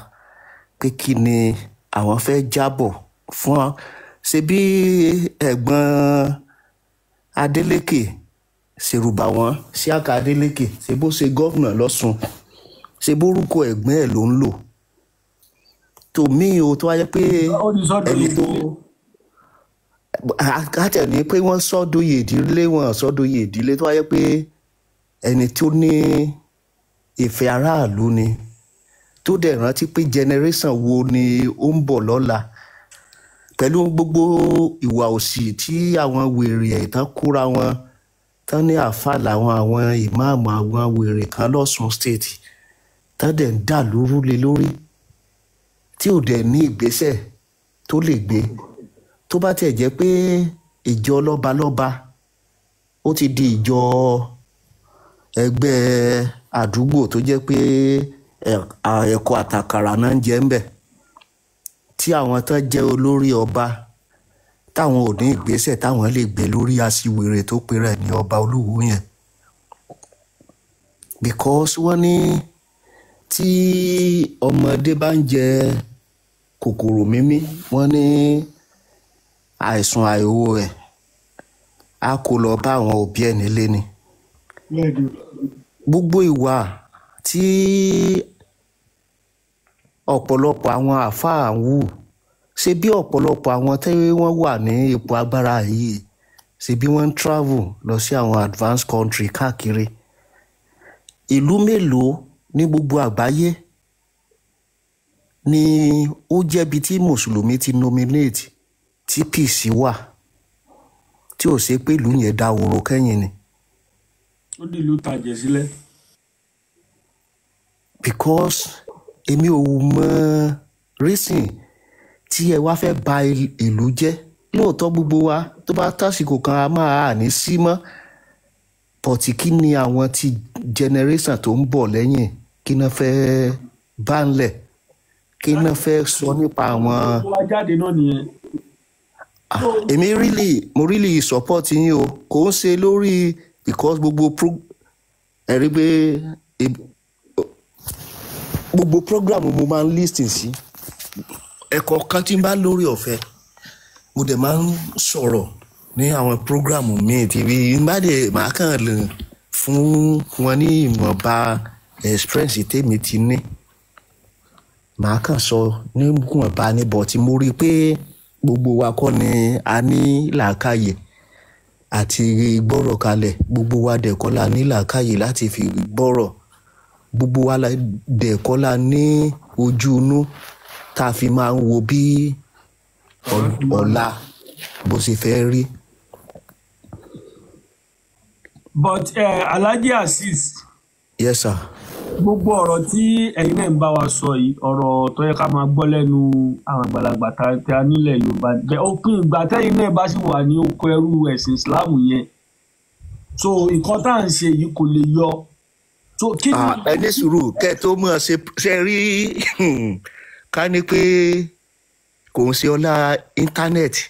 pé kí ni àwọn fẹ́ jábọ̀ fún ṣe bí ẹ̀gbọ́n Adeleke ṣèrùbà wọn Síàkà Adeleke ṣe bó ṣe gọ́vnà lọ́sùn ṣe bórúkọ ẹ̀gbọ́n ẹ̀ ló ń lò tòmí o tó wáyé pé ẹni tó àtẹ̀lé pé wọ́n sọ́dọ̀yè ìdílé wọn sọ́dọ̀yè ìdílé tó wáyé pé ẹni tó ní ìfẹ́ aráàlú ni tó dẹ̀ rántí pé generation wo ni ó ń bọ̀ lọ́la pẹ̀lú gbogbo ìwà òṣì tí àwọn wèrè ẹ̀tàn kóra wọn tán ní àfà làwọn àwọn ìmáàmù àwọn wèrè kan lọ́sùn state tán dẹ̀ ń dà lóru lé lórí tí ò dẹ̀ ní ìgbésẹ̀ tó lè gbé tó bá tẹ̀ jẹ́ pé ìjọ lọ́balọ́ba ó ti di ìjọ ẹgbẹ́ àdúgbò tó jẹ́ pé ẹ̀kọ́ àtàkàrà náà ń jẹ ń bẹ̀ tí àwọn tán jẹ́ olórí ọba táwọn ò ní ìgbésẹ̀ táwọn lè gbé lórí aṣiwèrè tó pera ní ọba Olúwo yẹn because wọ́n ní tí ọmọdé bá ń jẹ kòkòrò mímí wọ́n ní àìsùn àìwò rẹ̀ á kó lọ bá àwọn òbí ẹ̀ nílé ni. Gbogbo ìwà tí ọ̀pọ̀lọpọ̀ àwọn àáfàá ń wù ṣe bí ọ̀pọ̀lọpọ̀ àwọn tí wọ́n wà ní ipò agbára yìí ṣe bí wọ́n ń travel lọ sí àwọn advanced country káàkiri. Ìlú mélòó ní gbogbo àgbáyé ni ó jẹ́bi tí mùsùlùmí ti nominate tí peace wà tí ò ṣe pé ìlú yẹn dáwòrò kẹ́yìn ni. Ó di ìlú tàjẹ̀ sílẹ̀. Because èmi ò mọ reason tí ẹ wá fẹ́ ba ìlú jẹ́. Lóòótọ́ gbogbo wa tó bá tásìkò kan a máa ní sí mọ́, pọ̀tì kí ni àwọn ti generation tó ń bọ̀ lẹ́yìn kí náà fẹ́ bá ń lẹ̀, kí náà fẹ́ sọ nípa àwọn. Wá jáde náà nìyẹn. Èmi mo really support yín o, kò ń ṣe lórí because ẹ̀rí pé gbogbo program mo máa ń listen sí. Ẹ̀kọ́ kan tí ń bá lórí ọ̀fẹ́ mo dẹ̀ máa ń sọ̀rọ̀ ní àwọn program míì tí máa kàn lè fún wọn ní ìmọ̀ba experience tèmi ti ní. Màá kàn sọ níwọ̀nba níbọ̀ tí mo rí pé gbogbo wa kọ́ ni a ní làákàyè àti gbọ́rọ̀ kalẹ̀, gbogbo wa dẹ̀ kọ́ la ní làákàyè láti fi gbọ́rọ̀, gbogbo wa dẹ̀ kọ́ la ní ojú inú tá a fi máa ń wo bí ọ̀la bó ṣe fẹ́ rí. But Alhaji Azeez. Yes sir. Gbogbo ọ̀rọ̀ tí ẹ̀yin náà ń bá wa sọ yìí, ọ̀rọ̀ tó yẹ ká máa gbọ́ lẹ́nu àwọn àgbàlagbà tá a nílẹ̀ Yorùbá. Òpin ìgbà tẹ́yin náà bá sì wà ní oko ẹrú ẹ̀sìn Islam yẹn, so nǹkan tá à ń ṣe yìí kò lè yọ. Ẹni sùúrù kẹ́ tó mọ̀ ṣe rí ká ní pé kò ń ṣe ọlá íńtánẹ́ẹ̀tì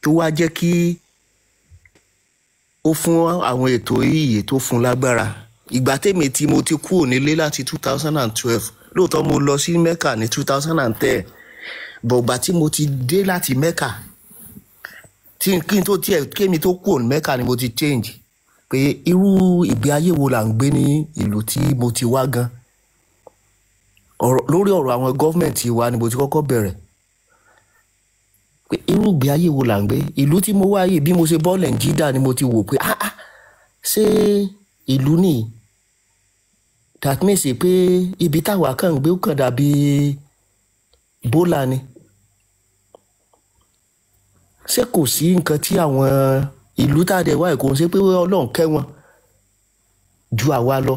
tó wá jẹ́ kí ó fún àwọn ètò yìí tó fún lágbára. Ìgbà tèmi tí mo ti kúrò nílé láti 2012, lóòótọ́ mo lọ sí Mecca ní 2010, but ìgbà tí mo ti dé láti Mecca kí n tó tiẹ̀ kémi tó kúrò ní Mecca ni mo ti change pé irú ìgbé ayé wo là ń gbé ní ìlú tí mo ti wá gan. Lórí ọ̀rọ̀ àwọn gọ́ọ̀mẹ̀ntì wa ni mo ti kọ́kọ́ bẹ̀rẹ̀ pé irú ìgbé ayé wo là ń gbé. Ìlú tí mo wá yìí bí mo ṣe bọ́ Nàìjíríà ni mo ti wò pé ṣé ìlú nìyí, that means pé ibi táwa kàn ń gbé ó kàn dàbí bólà ni. Ṣé kò sí nǹkan tí àwọn ìlú tá a dẹ̀ wá kò ń ṣe pé Ọlọ́run kẹ́ wọn ju àwa lọ.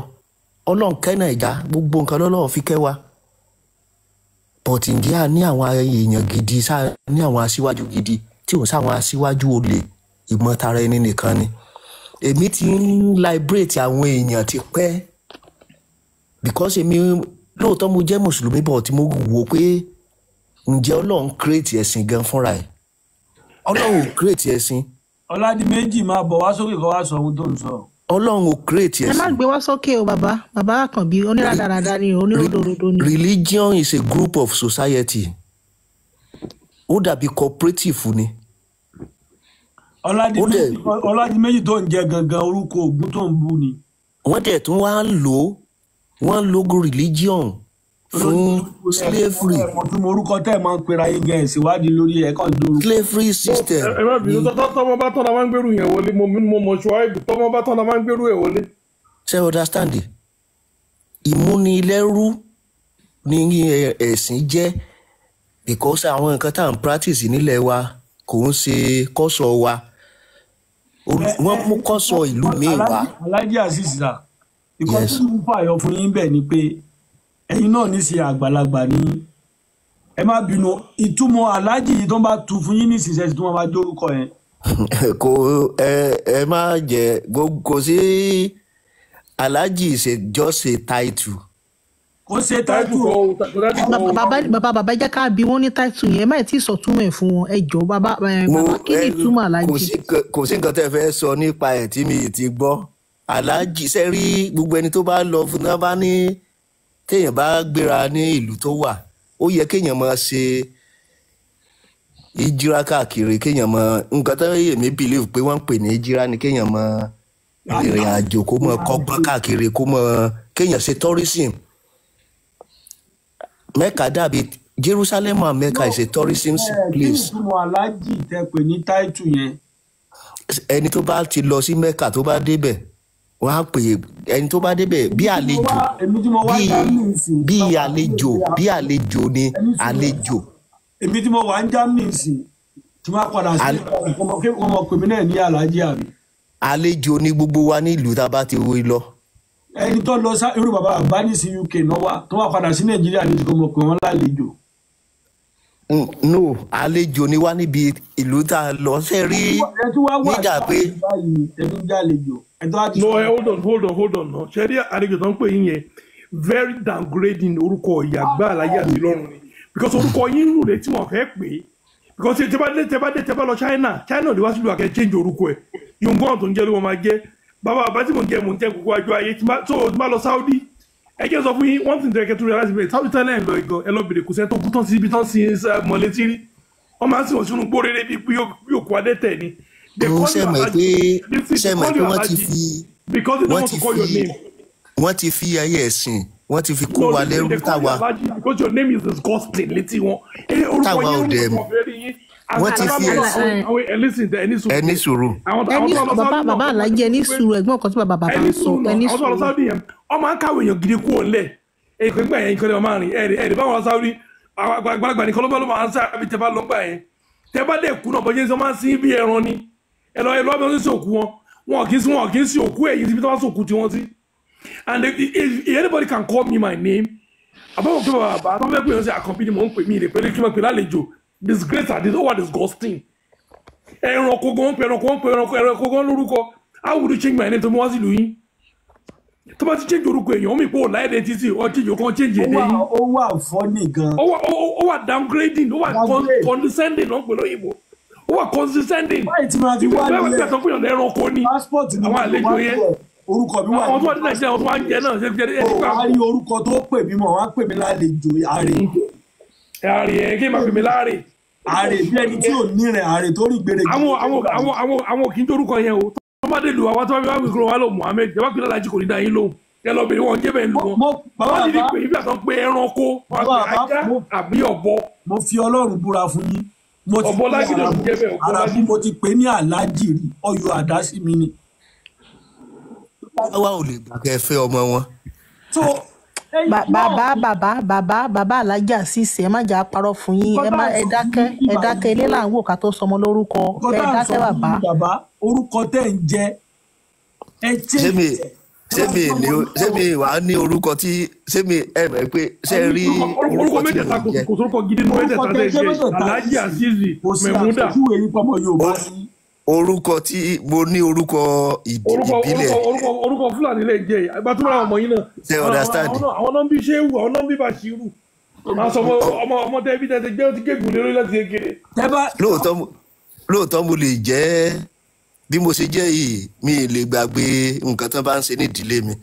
Ọlọ́run kẹ́ Nàìjà, gbogbo nǹkan lọ́lọ́run fi kẹ́ wa. But ǹjẹ́ a ní àwọn èèyàn gidi, ní àwọn aṣíwájú gidi tí ò sáwọn aṣíwájú olè ìmọ̀tara ẹni nìkan ni. Èmi ti ń liberate àwọn èèyàn ti pẹ́ because èmi lóòótọ́ mo jẹ́ mùsùlùmí bọ̀ tí mo wò pé ǹjẹ́ Ọlọ́run create ẹ̀sìn gan fúnra ẹ̀. Ọlọ́run ò create ẹ̀sìn. Ọládìméjì máa bọ̀ wá sókè kó wá sọ ohun tó ń sọ. Ọlọ́run ò create ẹ̀sìn. Ẹ má gbé wá sókè o bàbá Àkànbí oníràdàràdà ni oníròdòdò ni. Religion is a group of society. Ó dàbí cooperative ni. Ọládìméjì tó ń jẹ gangan orúkọ Ògún tó ń bú ni. Wọ́n dẹ̀ tún wọ́n lo religion fún slavery. Mo orúkọ tẹ́ ẹ̀ máa ń pera yín gan ìṣèwádìí lórí ẹ̀kọ́ ìdórúkọ. Slavery system. Ẹ má bínú tọ́mọ bá tọ́na máa ń gbèrú yẹn wọlé, mo mọ̀ ṣùgbọ́n tọ́mọ bá tọ́na máa ń gbèrú ẹ̀ wọlé. Ṣé understand? Ìmúnilẹ́rú ni ẹ̀sìn jẹ́ because àwọn nǹkan tá à ń practice nílẹ̀ wa kò ń ṣe kọ́sọ̀ wa. Wọ́n mú kọ́sọ̀ ìlú míì wá. Alhaji Azeez rà ìkọ́ tí mo fàyọ fún yín bẹ́ẹ̀ ni pé ẹ̀yin náà ní ṣe àgbàlagbà ní ẹ má bínú ìtumọ̀ Alhaji yìí tó ń bá tu fún yín ní ìsinsẹ́ tí wọ́n máa dórúkọ yẹn. Kò ẹ má jẹ kò sí Alhaji ṣe just a title. Kò ṣe title o. Bàbá jẹ́ ká bí wọ́n ní title yẹn má tí ì sọ̀túnmọ̀ ẹ̀ fún wọn ẹ jọ bàbá kí ni ìtumọ̀ Alhaji. Kò sí nǹkan tẹ́ fẹ́ sọ nípa ẹ̀ tí mi ti gbọ́. Alhaji ṣe rí gbogbo ẹni tó bá lọ fún náà bá ní téèyàn bá gbéra ní ìlú tó wà ó yẹ kéèyàn máa ṣe ìjírá káàkiri kéèyàn mọ nǹkan tó yẹ mí believe pé wọ́n ń pè ní ìjírá ni kéèyàn mọ ìrìn àjò kó mọ kọ́gbọ́n káàkiri kó mọ kéèyàn ṣe tourism. Mecca dàbí Jerusalem and Mecca is a tourism place. kí ni ìtumọ̀ aláàjì tẹ pè ní táìtù yẹn. Ẹni tó bá ti lọ sí Mecca tó bá débẹ̀ wọ́n á pè ẹni tó bá débẹ̀ bí àlejò bí àlejò ni àlejò. Èmi tí mo wà ń Germany sí tí wọ́n padà sí ọmọ pèmí náà ní aláàjì àbí. Àlejò ni gbogbo wa nílùú tá a bá ti wí lọ. Ẹni tó lọ sá irú bàbá àgbáni sí UK náà wá tó wà padà sí Nàìjíríà ní ìdíkọ̀ ọmọ pè wọ́n lálejò. No, àlejò ni wá níbi ìlú tá a lọ ṣe rí nígbà pé. No, hold on. No. Sharia àlejò tó ń pè yín yẹn very downgrading orúkọ ìyàgbá àlàyé àti Ìlọrin ni because orúkọ yín rù lé tí wọ́n fẹ́ pè é because tẹ́ bá lọ China lè wá sílùú àkẹ́ change orúkọ ẹ̀ yòǹgàn tó ń jẹ́ ló wọ́n máa jẹ́ bàbá bàbá tí mò ń jẹ́ kókó àjọ ayé tí má lọ Saudi ẹ jẹ́ sọ fún yín one thing tó yẹ kẹ́ tó realize pé Saudi tẹ́lẹ̀ ń lọ ìgàn ẹ lọ bèrè kò sẹ́ tó kú tán sí ibi tán sí mọ̀lẹ́tì rí wọ́n máa ń sìn wọ́n sínú gbó rere bí òkú adẹ́tẹ̀ ni. sẹ́mọ̀ pé wọ́n ti fi ayé ẹ̀sìn wọ́n ti fi kó wa lẹ́rú táwa. because your name is disgusting létí wọn. táwa ò dẹ̀ wọ́n ti fi ẹni sùúrù. bàbá alájẹ ẹni sùúrù ẹ̀gbọ́n kan tí bàbá ń sọ ẹni sùúrù. ọmọ àkàwé èèyàn gidi kú ọ̀lẹ̀ èkó ìgbà yẹn ìkọlẹ̀ ọmọ àrìn ẹ̀rì báwọn Saudi àgbàlagbà nìkan ló máa ń sá àbí tẹ́ bá lọ gbà yẹn tẹ́ bá dẹ̀ kú náà bọ́jẹ́ sọ máa ń sin bí ẹran ni ẹlọ́ bí wọ́n sì òkú wọn kì í sí òkú èyí tí wọ́n sòkú tí wọ́n sí. And if anybody can call me my name àbáwọ̀ pé bàbá tó fẹ́ pè é ṣe àkànbí ni mò ń pè mí rè pé kí n máa pè lálejò disgrace at this over disgusting ẹranko gan lórúkọ how would you change my name tó mú wá sílùú yín tó bá ti change orúkọ èèyàn ó mì pé ò láyé dé títí ọ change ọkàn change èdè yín. ó wà funny gan. ó wà downgrading ó wà condescending náà pẹ̀lú òyìnbó ó wà condescending. báyìí tí màá fi wá nílẹ̀ bẹ́ẹ̀ tó pèyàn lẹ́ranko ni àwọn àlejò yẹn orúkọ mi wà àwọn tó wà ní Nàìjíríà àwọn tó wà ń jẹ náà ṣe fi jẹ ẹni pa. ó wá rí orúkọ tó pè mí mọ̀ wá pè mí lálejò àárẹ̀ ẹ̀ kí n máa pè mí láàrẹ̀. àárẹ̀ bí ẹni tí ò ní rẹ̀ àárẹ̀ tó rí gbèrè. àwọn kì í dorúkọ yẹn o tọ́mọdé lu àwọn tó wá wíkúrò wá lò Muhammed ẹ bá pè lálàjì kò ní dá yín lóhùn ẹ lọ bèrè wọn jẹ́ bẹ́ẹ̀ lu wọn. wọ́n ti di pé ibi àtọ́ pé ẹranko wọn pè ajá àbí ọ̀bọ. mo fi Ọlọ́run búra fún yín. ọ̀bọ lágídé ló jẹ́ bẹ́ẹ̀. ara bí mo ti pè ní aláàjì rí ọyọ àdásí mi ni. wá ò lè gbà kẹ́ fẹ́ ọmọ wọn. bàbá alájà sísè ẹ má jà parọ́ fún yín ẹ dákẹ́ ilé là ń wò ká tó sọmọ lórúkọ ẹ dákẹ́ bàbá. orúkọ tẹ́ ń jẹ ẹ jẹ́. sẹ́mi wà á ní orúkọ tí sẹ́mi ẹ mọ̀ pé ṣe rí orúkọ mẹ́tẹ̀ẹ̀ta kò sórúkọ gidi ní mẹ́tẹ̀ẹ̀ta tẹ́ jẹ́ Alhaji Azeez Memuda. orúkọ tí mo ní orúkọ ìbílẹ̀. orúkọ Fúlàní lè jẹ ìgbàtúmọ̀ àwọn ọmọ yín náà. ṣe understand. àwọn náà ń bí Ṣéwù àwọn náà ń bí Bàṣírù. máa sọ ọmọ tẹ́bí tẹ́tẹ́ gbé ó ti gégùn lórí láti kékeré. lóòótọ́ mo lè jẹ́ bí mo ṣe jẹ́ yìí mi lè gbàgbé nǹkan tán bá ń ṣe ní ìdílé mi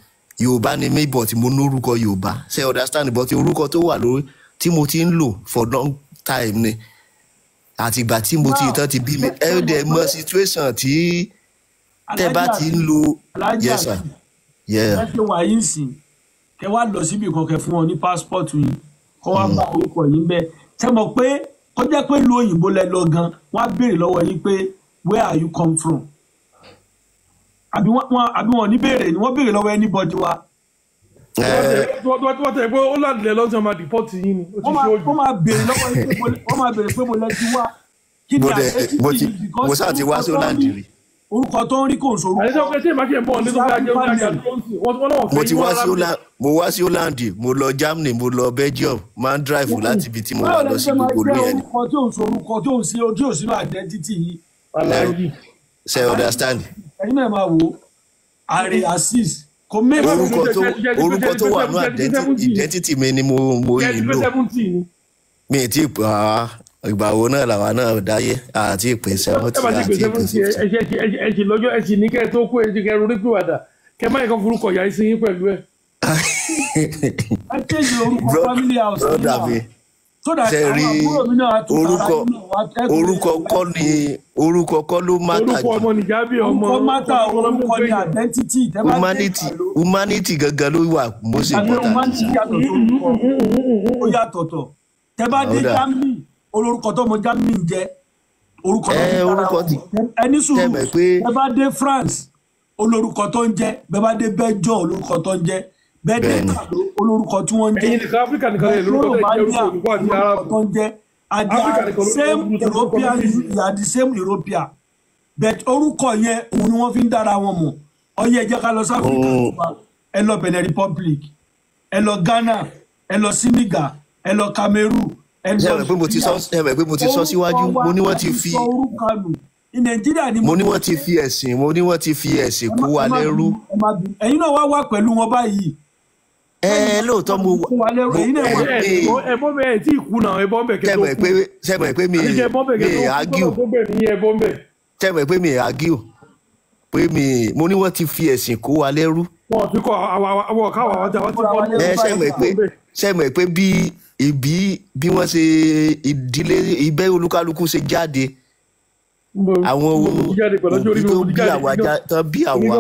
Yorùbá ni mí but mo ní orúkọ Yorùbá ṣe understand but orúkọ tó wà lórí tí mo ti ń lò for long time ni àtìgbà tí mo ti tán ti bí mi ẹ dẹ̀ mọ situation tí tẹ́ bá ti ń lo yes sir. ẹ ṣe wà yín sìn kẹ wá lọ síbi kan kẹ fún wọn ní passport yín kọ wá bá orúkọ yín bẹ́ẹ̀ ṣe mọ̀ pé kọjá pé lu òyìnbó lẹ lọ gan wọ́n á béèrè lọ́wọ́ yín pé where are you come from àbí wọn ní béèrè ni wọ́n béèrè lọ́wọ́ anybody wa. wọ́n tẹ̀ pé ó ládìlẹ̀ lọ́sàn máa dìpọ́tì yín ni ó ti ṣe ojú. wọ́n máa béèrè lọ́wọ́ yín pé wọ́n máa béèrè pé mo lẹ ti wá. mo sáà ti wá sí Holland rí. orúkọ tó ń rí kò ń sorúkọ. àyẹ̀sọ́ pé tí èèmà kì í bọ̀ nínú bí ajẹ́ oúnjẹ àti oúnjẹ wọ́n náà fẹ́ yín wọ́n mo wá sí Holland mo lọ Germany mo lọ Belgium máa ń drive láti ibi tí mo wà lọ sí gbogbo orí ẹni. orúkọ tí ò ń sorúkọ tí ò ń sí ojú òsínú identity yìí. ṣe understand. ẹ̀yin náà máa wò Ààrẹ Azeez kò mẹ́fà orúkọ tó wà ní identity mi ni mo yìí lò mi ì tí ì pa ìgbà wo náà làwa náà dáyé àti ìpè 70 àti ìpè 50. ẹ̀sìn lọ́jọ́ ẹ̀sìn ní kẹ́ ẹ tó kú ẹ̀sìn kẹ́ ẹ ronú pìwàdà kẹ́ máa kan forúkọ ìyá ìsìn yín pẹ̀lú ẹ̀. ẹ kéde orúkọ family house brother mi so that ṣe àwọn rí àbúrò mi náà á tún tara orúkọ nínú wa tẹ́kùn orúkọ kọ́ ló mátà orúkọ jù ọmọ nìjà bí ọmọ orúkọ mátà orúkọ ní identity tẹ́ bá dé humanity gangan ló wà most important. humanity yàtọ̀ tó orúkọ ó yàtọ̀tọ̀ tẹ́ bá dé Germany olórúkọ tó ọmọ Germany ń jẹ́ orúkọ tó ń dára ẹni sùúrù tẹ́ bá dé France olórúkọ tó ń jẹ́ bẹ́ẹ̀ bá dé Belgium olórúkọ tó ń jẹ́ bẹ́ẹ̀ dé olórúkọ tí wọ́n ń jẹ́ ẹ̀yin nìkan Áfíríkà nìkan lè lórúkọ tó ń jẹ́ and they are the same European they are the same European but orúkọ yẹn òun ni wọ́n fi ń dára wọn mọ̀ ọyẹ ẹ jẹ́ ká lọ sí Áfíríkà ẹ lọ Benin Republic ẹ lọ Ghana ẹ lọ Senegal ẹ lọ Cameroon ẹ lọ. ṣé ẹ pé mo ti sọ síwájú mo ní wọ́n ti fi Nàìjíríà ni mo ní wọ́n ti fi ẹ̀sìn kó wa lẹ́rú. ẹ̀yin náà wá pẹ̀lú wọn báyìí. Lóòótọ́ mo wà ẹ̀bọ́n bẹ́ẹ̀ tí ìkú náà ẹ̀bọ́n bẹ̀ kẹ́tọ́ sẹ́mọ̀ pé mi àgíò sẹ́mọ̀ pé mi àgíò pé mo ní wọ́n ti fi ẹ̀sìn kó wa lẹ́rú. wọ́n ti kọ́ àwọn káwọn àwọn tí wọ́n ti kọ́ sẹ́mọ̀ pé bí wọ́n ṣe ìdílé ibẹ̀ olúkálukú ṣe jáde àwọn tó bí àwa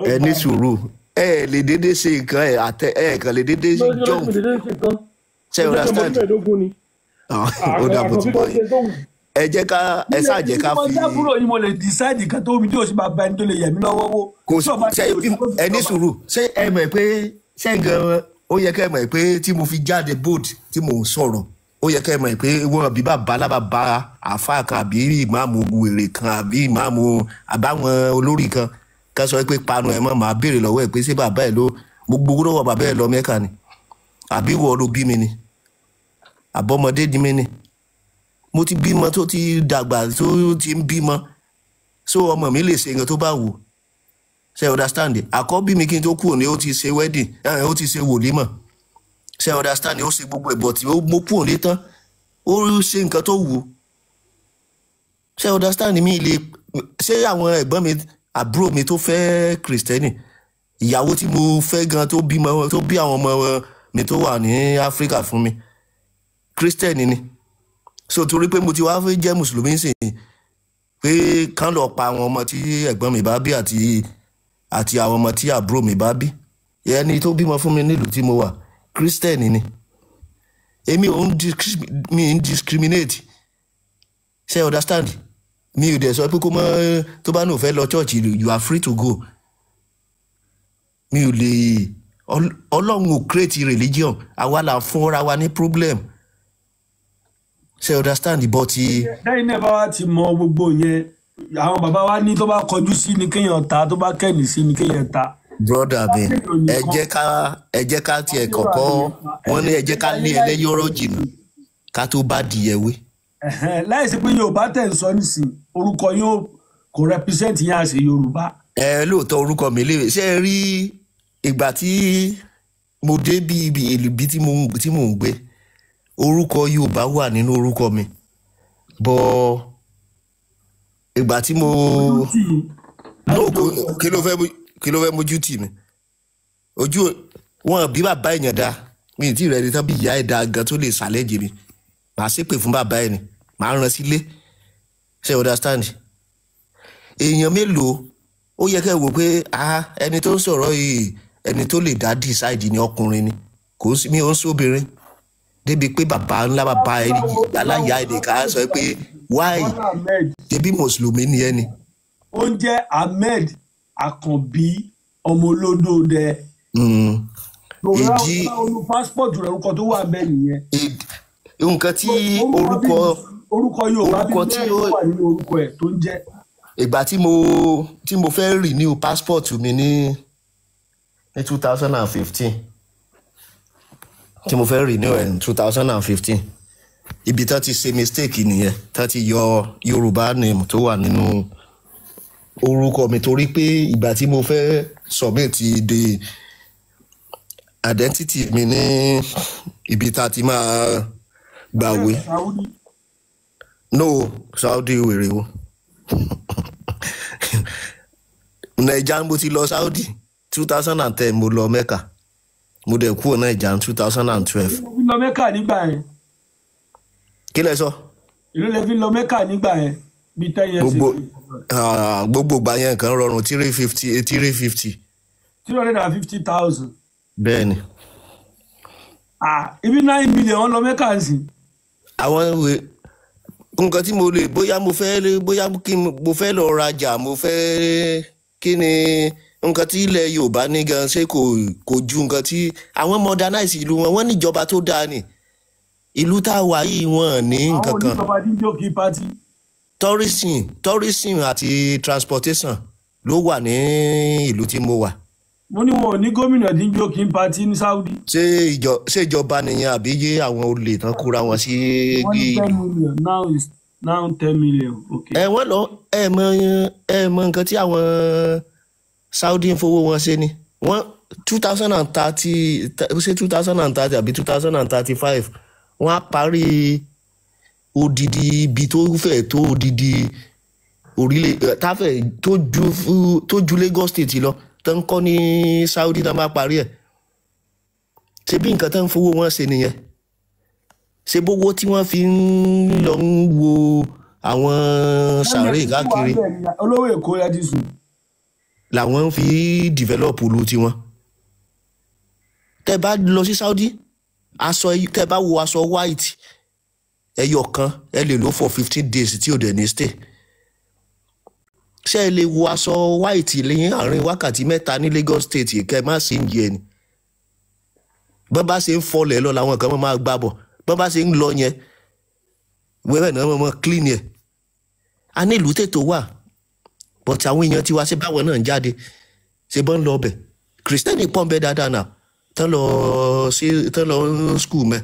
ẹ ní sùúrù ẹ lè dédé ṣe nǹkan ẹ kàn lè dédé jump ṣe understand ó dàbò tí bọ́ yìí ẹ jẹ́ ká ẹ ṣáà jẹ́ ká fi. ìmọ̀jábúrò ni mo lè decide kan tó mi tí o sì máa bá ẹni tó lè yẹ̀ mí lọ́wọ́ wò. kò ṣe ẹ ní sùúrù ṣé ẹ mọ̀ pé ṣé nǹkan ó yẹ kẹ́ ẹ mọ̀ pé tí mo fi jáde bold tí mò ń sọ̀rọ̀ ó yẹ kẹ́ ẹ mọ̀ pé wọ́n bí bàbá alábàbà àáfàá kan àbí ìmáàmù wèrè kan àbí ìmáàmù àbáwọn olórí kan ká sọ pé panu ẹ̀ mọ́ màá béèrè lọ́wọ́ ẹ̀ pé ṣé bàbá ẹ̀ ló gbogbo lọ́wọ́ bàbá ẹ̀ lọ Mẹ́kà ni àbí wọ́n ló bí mi ni àbọ̀mọdé di mi ni mo ti bímọ tó ti dàgbà tó ti ń bímọ so ọmọ mi lè ṣe nǹkan tó bá wù ṣe understand àkọ́bí mi kí n tó kúrò ní ó ti ṣe wedding ó ti ṣe wòlímọ̀ ṣe understand ó ṣe gbogbo ẹ̀bọ̀ tí mo kúrò ní tán ó ṣe nǹkan tó wù ṣe understand mi lè ṣé àwọn ẹ̀gbọ́n mi àbúrò mi tó fẹ́ kìrìsìtẹ́nì ìyàwó tí mo fẹ́ gan tó bí àwọn ọmọ mi tó wà ní Áfíríkà fún mi kìrìsìtẹ́nì ni so torí pé mo ti wá fẹ́ jẹ́ mùsùlùmí sìn pé kán lọ pa àwọn ọmọ tí ẹ̀gbọ́n mi bá bí àti àwọn ọmọ tí àbúrò mi bá bí ẹni tó bímọ fún mi nílùú tí mo wà kìrìsìtẹ́nì ni èmi ò ń discriminate ṣe understand mi ò dẹ̀ sọ pé kó mọ́ tó bá náà fẹ́ lọ church you are free to go mi ò lè ọlọ́run ò create religion àwa là fúnra wa ní problem ṣe understand but. lẹ́yìn náà bá wa ti mọ gbogbo yẹn àwọn bàbá wa ní tó bá kọjú sí ni kéèyàn ta tó bá kẹ́yìn sí ni kéèyàn ta. broda mi ẹ jẹ́ ká tiẹ̀ kọ́kọ́ wọ́n ní ẹ jẹ́ ká lé ẹlẹ́yọ̀rọ̀ jìnnà ká tó bá dìyẹ wé. láìsí pé Yorùbá tẹ̀ ń sọ nísìn orúkọ yóò kò represent yẹn àṣẹ Yorùbá. Lóòótọ́ orúkọ mi lè ṣe é rí ìgbà tí mo dé bí ìlú bí tí mò ń gbé orúkọ Yorùbá wà nínú orúkọ mi bọ́ ìgbà tí mo kí ló fẹ́ mójú tì mí ojú wọn bí bàbá èèyàn dá mi ì tí rẹ̀ ní tán bí ìyá ẹ̀ dá gan tó lè ṣàlẹ́jì mi màá ṣépè fún bàbá ẹ̀ ni màá rán sílé ṣe understand èèyàn mélòó ó yẹ kẹ́ wò pé ẹni tó ń sọ̀rọ̀ yìí ẹni tó lè dá decide ni ọkùnrin ni kò sí mi ò ń sóbìnrin débi pé bàbá ńlá bàbá ẹni aláya ẹni ká sọ pé why débi mùsùlùmí ni ẹni. ó ń jẹ́ Ahmed Àkànbí ọmọ olódòdẹ. ìdí olú passport rẹ̀ orúkọ tó wà bẹ́ẹ̀ nìyẹn. nǹkan tí orúkọ Yorùbá bí bẹ́ẹ̀ ló wà nínú orúkọ ẹ̀ tó ń jẹ́. ìgbà tí mo fẹ́ renew passport mi ní 2015 tí mo fẹ́ renew ẹ̀ ní 2015 ibi tán ti ṣe mistake nìyẹn tán ti yọ Yorùbá name tó wà nínú orúkọ mi torí pé ìgbà tí mo fẹ́ submit the identity mi ní ibi tá a ti máa gbàwé no Saudi wèrè o Naija mo ti lọ Saudi 2010 mo lọ Mecca mo dẹ̀ kúrò Naija 2012. ìlú lọ Mẹ́kà nígbà yẹn. Kí lẹ sọ? ìlú lè fi lọ Mẹ́kà nígbà yẹn bí 10 years ago. Gbogbo ìgbà yẹn kan rọrùn 350. 350,000. Bẹ́ẹ̀ni. Ibi 9 million wọ́n lọ Mẹ́kà sí. Àwọn ìwé nǹkan tí mo lè bóyá mo fẹ́ lọ rajà mo fẹ́ kí ni nǹkan tí ilẹ̀ Yorùbá ní gan ṣé kò ju nǹkan tí àwọn modernize ìlú wọn níjọba tó dáa ni ìlú tá a wà yìí wọn ní nǹkan kan. àwọn oníjọba díjọ́ kí pátí. tourism àti transportation ló wà ní ìlú tí mo wà. mo ní wọn ò ní gómìnà díjọ́ kí pátí ní Saudi. ṣé ìjọba nìyẹn àbí yé àwọn olè tán kóra wọn sí. wọ́n ní 10 million now 10 million. okay. Wọ́n lọ mọ nǹkan tí àwọn Saudi ń fowó wọn ṣe ni wọ́n 2030 àbí 2035 wọ́n á parí odidi ibi tó fẹ́ tó odidi orílẹ̀ táfẹ́ tó ju Lagos State lọ tó ń kọ́ ní Saudi náà máa parí ẹ̀ ṣe bí nǹkan tó ń fowó wọn ṣe nìyẹn ṣe bówó tí wọ́n fi ń lọ ń wo àwọn sàárè káàkiri olówó Èkó yá ti sùn làwọn fi develop ìlú tiwọn. Tẹ́ bá lọ sí Saudi tẹ́ bá wo aṣọ white ẹyọ kan ẹ lè lò for 15 days tí ò dẹ̀ ní stay. Ṣé ẹ lè wo aṣọ white lẹ́yìn àárín wákàtí 3 ní Lagos State kẹ́ má sí ń yẹ ni. Bọ́n bá ṣe ń fọlẹ̀ lọ làwọn kan máa gbá bọ̀ bọ́n bá ṣe ń lọ yẹn wẹ́rẹ́ náà wọ́n clean yẹn. A ní ìlú tètò wà but àwọn èèyàn tí wá ṣe báwọn náà ń jáde ṣe bọ́n lọ bẹ̀ Kristẹni pọ̀ ń bẹ dáadáa náà tán lọ school mẹ́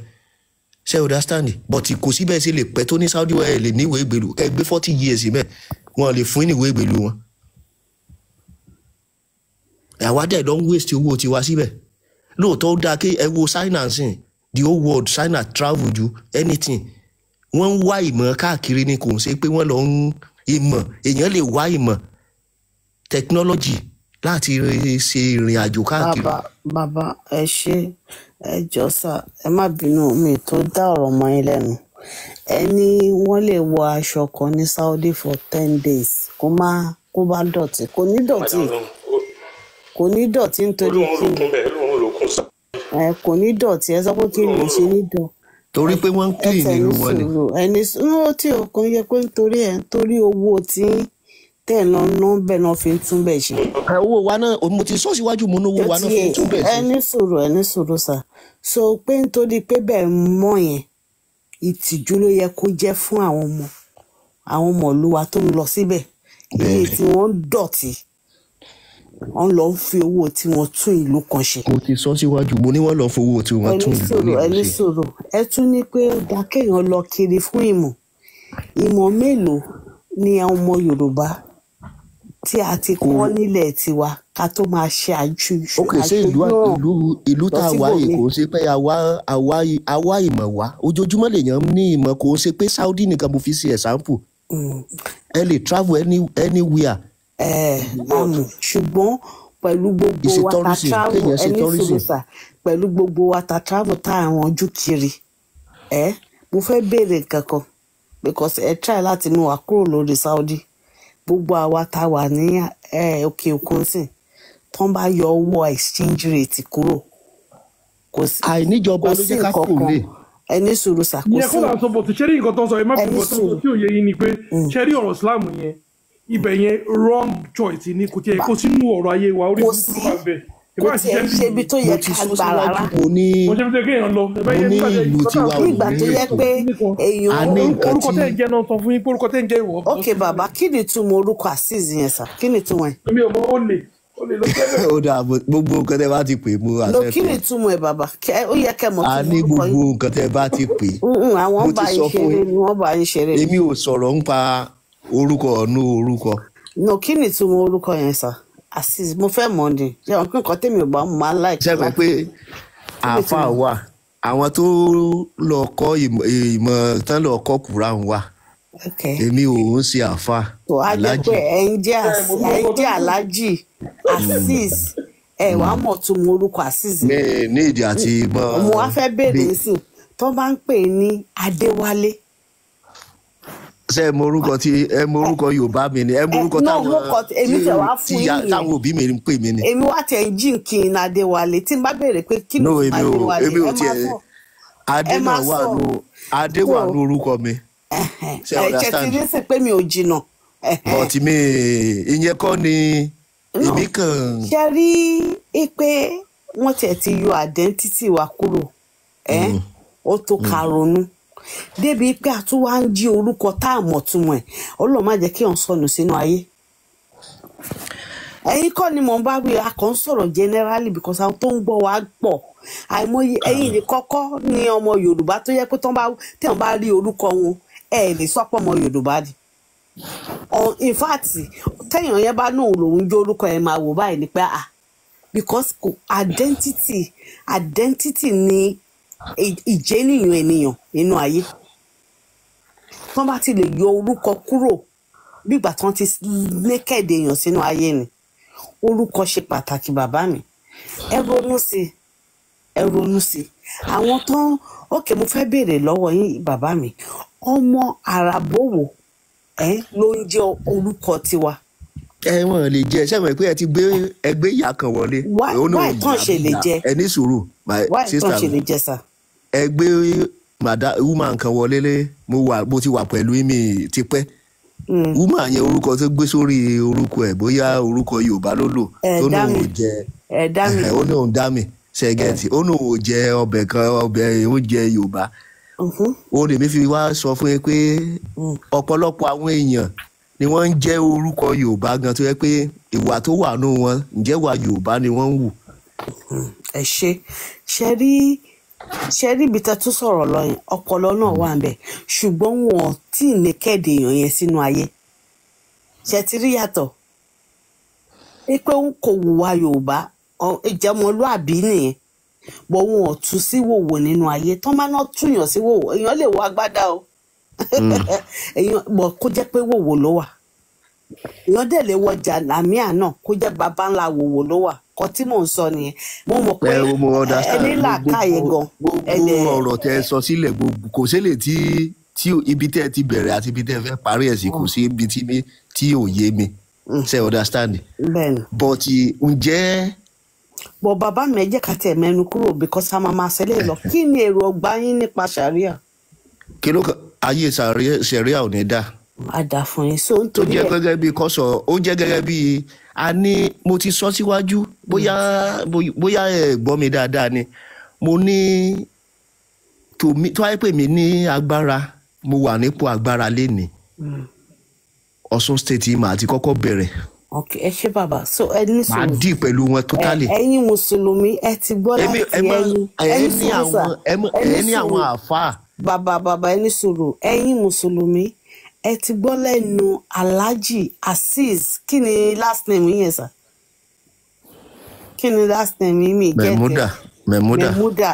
ṣe understand but kò síbẹ̀ ṣe lè pẹ́ tó ní Saudi wẹ̀ lè níwèé ìgbèlú ẹ gbé 40 years mẹ́ wọn lè fún ìníwèé ìgbèlú wọn. àwa dẹ̀ lọ ń waste owó tiwa síbẹ̀ lóòótọ́ ó dáa kí ẹ wo China sìn the whole world China travel ju anything wọ́n ń wá ìmọ̀ káàkiri ni kò ń ṣe pé wọ́n lọ ń ìmọ̀ èèyàn lè wá ìmọ̀ technology láti ṣe ìrìn àjò káàkiri. bàbá ẹ ṣe ẹ jọ̀ọ́ sà ẹ má bínú mi tó dá ọ̀rọ̀ mọ́ yín lẹ́nu ẹ ní wọ́n lè wọ aṣọ kan ní Saudi for 10 days kó bá dọ̀tí kò ní dọ̀tí nítorí kò ní dọ̀tí ẹ sọ pé kí ni ṣe ní dọ̀. torí pé wọ́n ń clean ìlú wọn ni. ẹni tí o kàn yẹ pé nítorí owó tí tẹ̀ lọ ná bẹ́ẹ̀ náà fi ń tún bẹ̀ ṣe. owó wa náà mo ti sọ síwájú mo ní owó wa náà fi ń tún bẹ̀ ṣe. ẹni sọ̀rọ̀ sà so pé nítorí pé bẹ́ẹ̀ mọ̀ yẹn ìtìjú ló yẹ kó jẹ́ fún àwọn ọmọ ìlúwa tó ń lọ síbẹ̀ iye tí wọ́n dọ̀tí wọ́n lọ fi owó tí wọ́n tún ìlú kan ṣe. mo ti sọ síwájú mo ní wọ́n lọ fowó tí wọ́n tún ìlú kan ṣe. ẹni sọ̀rọ̀ ẹ tún ní pé ó dá kéèyàn lọ kiri fún ìmọ̀ mélòó ni àwọn ọmọ Yorùbá tí a ti kọ́ nílẹ̀ tiwa ká tó máa ṣe àjù. ok ṣé ìlú tá a wá yìí kò ṣe pé àwa ìmọ̀ wá ojoojúmọ́ lèèyàn ní ìmọ̀ kò ṣe pé Saudi nìkan mo fi ṣe example ẹ lè travel anywhere. ṣùgbọ́n pẹ̀lú gbogbo wa ta travel ẹni sòròsà pẹ̀lú gbogbo wa ta travel tá àwọn ojú kiri mo fẹ́ béèrè kankan because ẹ try láti mú wa kúrò lórí Saudi gbogbo àwa tá wà ní òkè òkun sìn tán bá yọ owó exchange rate kúrò kò sí àìníjọba ló jẹ́ ká kò lè. ẹni sòròsà kò sí. ìyẹn kó là ń sọ bọ̀ tí ṣẹ́rí nǹkan tó ń sọ ẹ má fi nǹkan tó ń sọ tí ò yẹ yín ni pé ṣẹ́rí ọ̀rọ̀ Islam yẹn ibẹ̀ yẹn wrong choice ni kò tiẹ̀ kó sínú ọ̀rọ̀ ayé wa orí burúkú máa bẹ̀. kò tiẹ̀ ṣe ibi tó yẹ ká gbà rárá. mo ní ìlú tiwa ò ní nígbà tó yẹ pé èèyàn orúkọ tẹ́ ń jẹ́ náà sọ fún yín pé orúkọ tẹ́ ń jẹ́ ìwọ. ok bàbá kí ni túmọ̀ orúkọ Azeez yẹn sà kí ni túmọ̀ ẹ̀. mi ò mọ ó lè lọ sẹ́lẹ̀. ó dà gbogbo nǹkan tẹ́ bá ti pè mú àṣẹ. kí ni túmọ̀ ẹ̀ bàbá ó yẹ kẹ́ mọ̀ a ní gbogbo nǹkan tẹ́ bá ti pè. àwọn bá yín ṣeré ni wọ́n bá yín ṣeré. èmi ò sọ̀rọ̀ nípa orúkọ no kí ni túmọ̀ orúkọ yẹn sà Azeez mo fẹ́ mọ̀ ni ṣé wọn kí nǹkan tèmi ò bá mo máa ń láì. ṣé mo pé àáfàá wà àwọn tó lọ kọ́ ìmọ̀ tán lọ kọ́ Kùránì wà èmi ò ń ṣe àáfàá. tó a jẹ pé ẹ̀yin jẹ́ aláàjì Azeez ẹ wàá mọ̀ tún mú orúkọ Azeez ní ìdí àti mọ́. mo wá fẹ́ béèrè nísìn tó bá ń pè ní Adéwálé. ṣé ẹ mọ orúkọ Yorùbá mi ni ẹ mọ orúkọ táwọn òbí mi ń pè mí ni. èmi wá tẹ̀ ń jí kí n Adéwálé tí n bá béèrè pé kí ló fún Adéwálé ẹ máa sọ Adé wà ní orúkọ mi. ṣe ti ní sí pé mi ò jìnnà. bọ̀tí mi ìyẹn kọ́ ni èmi kàn. ṣe rí i pé wọ́n tẹ̀ ti yọ identity wa kúrò ó tó ká ronú débi pé a tún wá ń jí orúkọ tá a mọ̀ túmọ̀ ẹ̀ Ọlọ́run má jẹ́ kí wọ́n sọnù sínú ayé. ẹ̀yin kọ́ ni mò ń bá wí a kàn ń sọ̀rọ̀ generally because àwọn tó ń gbọ́ wa pọ̀ àìmọye ẹ̀yin ní kọ́kọ́ ní ọmọ Yorùbá tó yẹ pé téèyàn bá rí orúkọ wọn ẹ lè sọ pé ọmọ Yorùbá ni. In fact téèyàn yẹn bá náà lòun jó orúkọ ẹ máa wò báyìí ni pé because identity ni ìjẹ́nìyàn ènìyàn nínú ayé. wọ́n bá ti lè yọ orúkọ kúrò bí ìgbà tí wọ́n ti lékèdè èèyàn sínú ayé ni. orúkọ ṣe pàtàkì bàbá mi ẹ ronú sí àwọn tó ókè mo fẹ́ béèrè lọ́wọ́ yín bàbá mi ọmọ àràbòwò ló ń jẹ́ orúkọ tiwa. Wọ́n lè jẹ ṣé mo pé ẹ ti gbé ẹgbẹ́ ìyá kan wọlé. why tán ṣe lè jẹ ẹ ní sùúrù my sister why tán ṣe lè jẹ sà. ẹgbẹ́ woman kan wọlé mo ti wà pẹ̀lú mi tipẹ́. woman yẹn orúkọ tó gbé sórí orúkọ ẹ̀ bóyá orúkọ Yorùbá ló lò tó náà ò jẹ ó náà ń dá mi ṣẹ́gẹ̀tì ó náà ò jẹ ọbẹ̀ kan ọbẹ̀ oúnjẹ Yorùbá. ó lè mi fi wá sọ fún yín pé ọ̀pọ̀lọpọ̀ àwọn èèyàn ni wọ́n ń jẹ́ orúkọ Yorùbá gan tó yẹ pé ìwà tó wà nù wọn ǹjẹ́ wà Yorùbá ni wọ́n ń wù. ẹ ṣe rí ibi tá tún sọ̀rọ̀ lọ yẹn ọpọlọ náà wà ń bẹ̀ ṣùgbọ́n wọn tí ì ní kéde èèyàn yẹn sínú ayé ṣe ti rí yàtọ̀ pé ń kò wùwà Yorùbá ìjẹmọlúàbí nìyẹn bọ̀ wọn ò tú sí wòwò nínú ayé tán máa ná túyàn sí wòwò èèyàn lè wọ agbádá o èèyàn bọ̀ kó jẹ́ pé wòwò ló wà èèyàn dẹ̀ lè wọ jàlámíà náà kó jẹ́ bàbá ńlá wòwò ló wà kọ́ tí mò ń sọ nìyẹn mo mọ̀ pé ẹni làákàyè gan. gbogbo ọ̀rọ̀ tẹ́ sọ sílẹ̀ gbogbo kò sílẹ̀ tí ibi tẹ́ ti bẹ̀rẹ̀ àti ibi tẹ́ fẹ́ parí ẹ̀ sí kò sí ibi tí ò yé mi ṣe understand. bẹ́ẹ̀ni. but ǹjẹ́. bọ̀ bàbá mi ẹ jẹ́ ká tẹ̀ mẹ́nu kúrò because a máa ṣẹlẹ̀ lọ kí ni èrò ọgbà yín nípa Sharia. kí ló ayé Sharia ò ní dá. a dà fún yín so nítorí ẹ. ó jẹ́ gẹ́gẹ́ bí kọ́sọ̀ ó jẹ́ gẹ́gẹ́ bí mo ti sọ síwájú bóyá ẹ gbọ́ mi dáadáa ni mo ní tó wáyé pè mí ní agbára mo wà nípò agbára lénìí Ọ̀ṣun state yìí màá ti kọ́kọ́ bẹ̀rẹ̀. ok ẹ ṣé bàbá so ẹ ní sùúrù. màá dì pẹ̀lú wọn totally. ẹ̀yin mùsùlùmí ẹ ti gbọ́ láti ẹ̀yin ní àwọn àáfàá. bàbá ẹ ní sùúrù ẹ̀yin mùsùlùmí ẹ ti gbọ́ lẹ́nu Alhaji Azeez kí ni last name yẹn sà kí ni last name yìí mi gẹ́tẹ̀ Mẹ̀múdà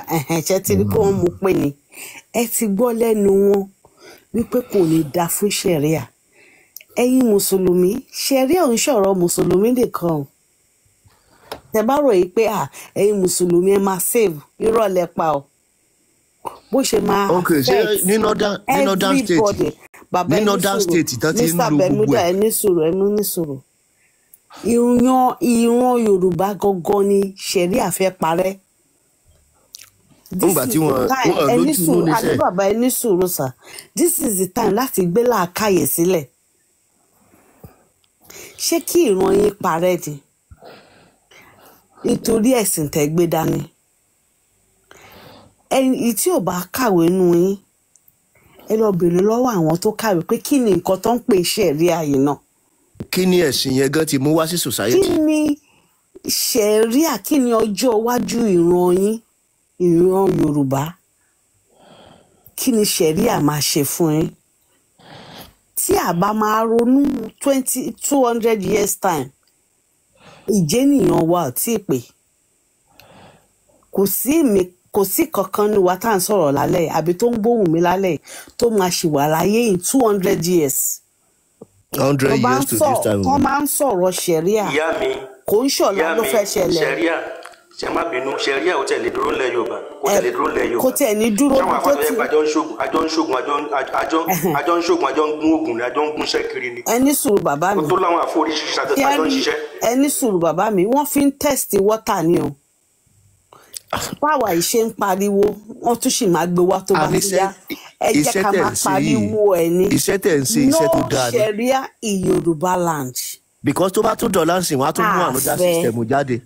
ṣe ti rí pé wọ́n mú pé ni ẹ ti gbọ́ lẹ́nu wọn wípé kò ní da fún Sharia ẹ̀yin mùsùlùmí Sharia ò ń ṣọ̀rọ̀ mùsùlùmí nìkan o tẹ́ bá rò yìí pé ẹ̀yin mùsùlùmí ẹ máa save irọ́ lẹ pa o bó ṣe máa affect everybody bàbá ní sùúrù Mr. Bermuda ẹ ní sùúrù ìran Yorùbá gangan ni Sharia fẹ́ parẹ́. nígbà tí wọ́n lójú ló ní sẹ́ẹ̀. bàbá ẹ ní sùúrù sà this is the time láti gbé làákàyè sílẹ̀ ṣé kí ìran yín parẹ́ ni nítorí ẹ̀sìn tẹ́ gbé dání ẹni tí ò bá kàwé nù yín ẹ lọ bèrè lọ́wọ́ àwọn tó kàwé pé kí ni nǹkan tó ń pè Sharia yìí náà. kí ni ẹ̀sìn yẹn gan ti mú wá sí society. kí ni Sharia kí ni ọjọ́ iwájú ìran yín ìran Yorùbá kí ni Sharia máa ṣe fún yín tí a bá máa ronú 200 years time ìjẹ́nìyàn wa ò tí ì pé kò sí kankan ní wa tá à ń sọ̀rọ̀ lálẹ́ àbí tó ń gbóhùn mi lálẹ́ tó máa ṣì wà láyé in 200 years. 100 years to this time. wọ́n máa ń sọ̀rọ̀ Sharia. ìyá mi kò ń ṣọ̀la ló fẹ́ ṣẹlẹ̀. Sharia ṣe má bínú Sharia ò tẹ̀lé dúró ńlẹ̀ Yorùbá kò tẹ̀lé dúró ńlẹ̀ Yorùbá kò tẹ̀ ní dúró ṣáwọn bí tó afọ́tò ti. ẹgbẹ́ àjọ ń ṣògùn àjọ ń gún oògùn àjọ ń gúnṣẹ́ kiri ni. ẹni sùúrù bàbá mi tó láwọn àfọ oríṣiríṣi àjọ ń ṣiṣẹ́. ẹni sùúrù bàbá mi wọ́n fi ń tẹ́sítì wọ́tà ni o báwa ìṣe ń pariwo wọ́n tún sì máa gbé wá tó bá ti yá ẹ jẹ́ ká máa pariwo ẹ̀ ní iṣẹ́ tẹ̀ ń ṣe iṣẹ́ tó dáa ni. no Sharia in Yorùbá land. because tó bá tún dọ̀là sí wọn á tún mú another system jáde.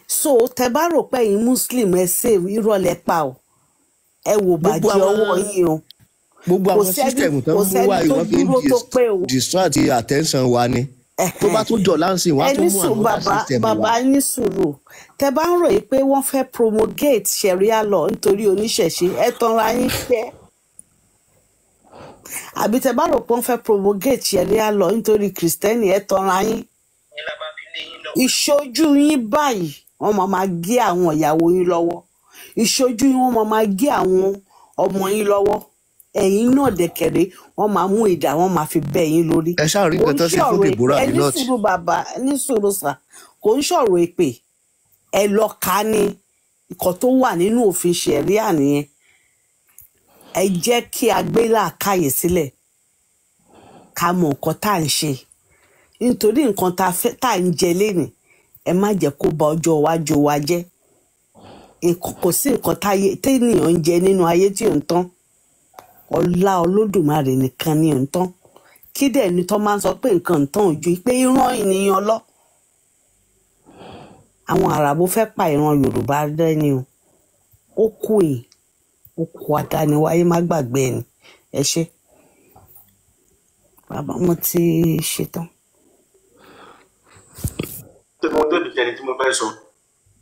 so tẹ bá rò pé yín Muslim ẹ ṣe ìrọ̀lẹ́ pa o ẹ wò bàjẹ́ ọwọ́ yín o. gbogbo àwọn system tó ń mú wá ìwọ́n fi ń distract attention wa ni. tó bá tún dọ̀là sí wọn á tún mú another system wa. bàbá ní sùúrù tẹ bá ń ròyìn pé wọ́n fẹ́ promulgate Sharia law nítorí oníṣẹ̀ṣe ẹ tanra yín pẹ́ àbí tẹ bá rò pé wọ́n fẹ́ promulgate Sharia law nítorí kìrìsìtẹ́nì ẹ tanra yín. ìṣojú yín báyìí wọ́n máa gé àwọn ìyàwó yín lọ́wọ́ ìṣojú yín wọ́n máa gé àwọn ọmọ yín lọ́wọ́ ẹ̀yin náà dẹ̀kẹ̀rẹ́ wọ́n máa mú ìdá wọ́n máa fi bẹ́ yín lórí. ẹ ṣáà rí nǹkan tó ṣe fún Deborah ní north. ẹni sùúrù bàbá ní sùúrù sà kò ń ṣọ̀rọ̀ èpè ẹ lọ ká ní nǹkan tó wà nínú òfin Sharia nìyẹn ẹ jẹ́ kí a gbé làákàyè sílẹ̀ ká mọ nǹkan tá à ń ṣe nítorí nǹkan tá à ń jẹ lénìí ẹ má jẹ́ kó ba ọjọ́ iwájú wa jẹ́ kò sí nǹkan téèyàn ń jẹ nínú ayé tí ò ń tán ọlá Olódùmarè nìkan ni ò ń tán kí dẹ̀ ni tó máa ń sọ pé nǹkan ń tán ojú pé ìran ènìyàn lọ àwọn àràbò fẹ́ pa ìran Yorùbá dẹ́ni o ó kú yìí ó kú àdániwáyé má gbàgbé ẹni ẹ ṣe bàbá mo ti ṣetán. tí mo tóbi jẹni tí mo fẹ́ sọ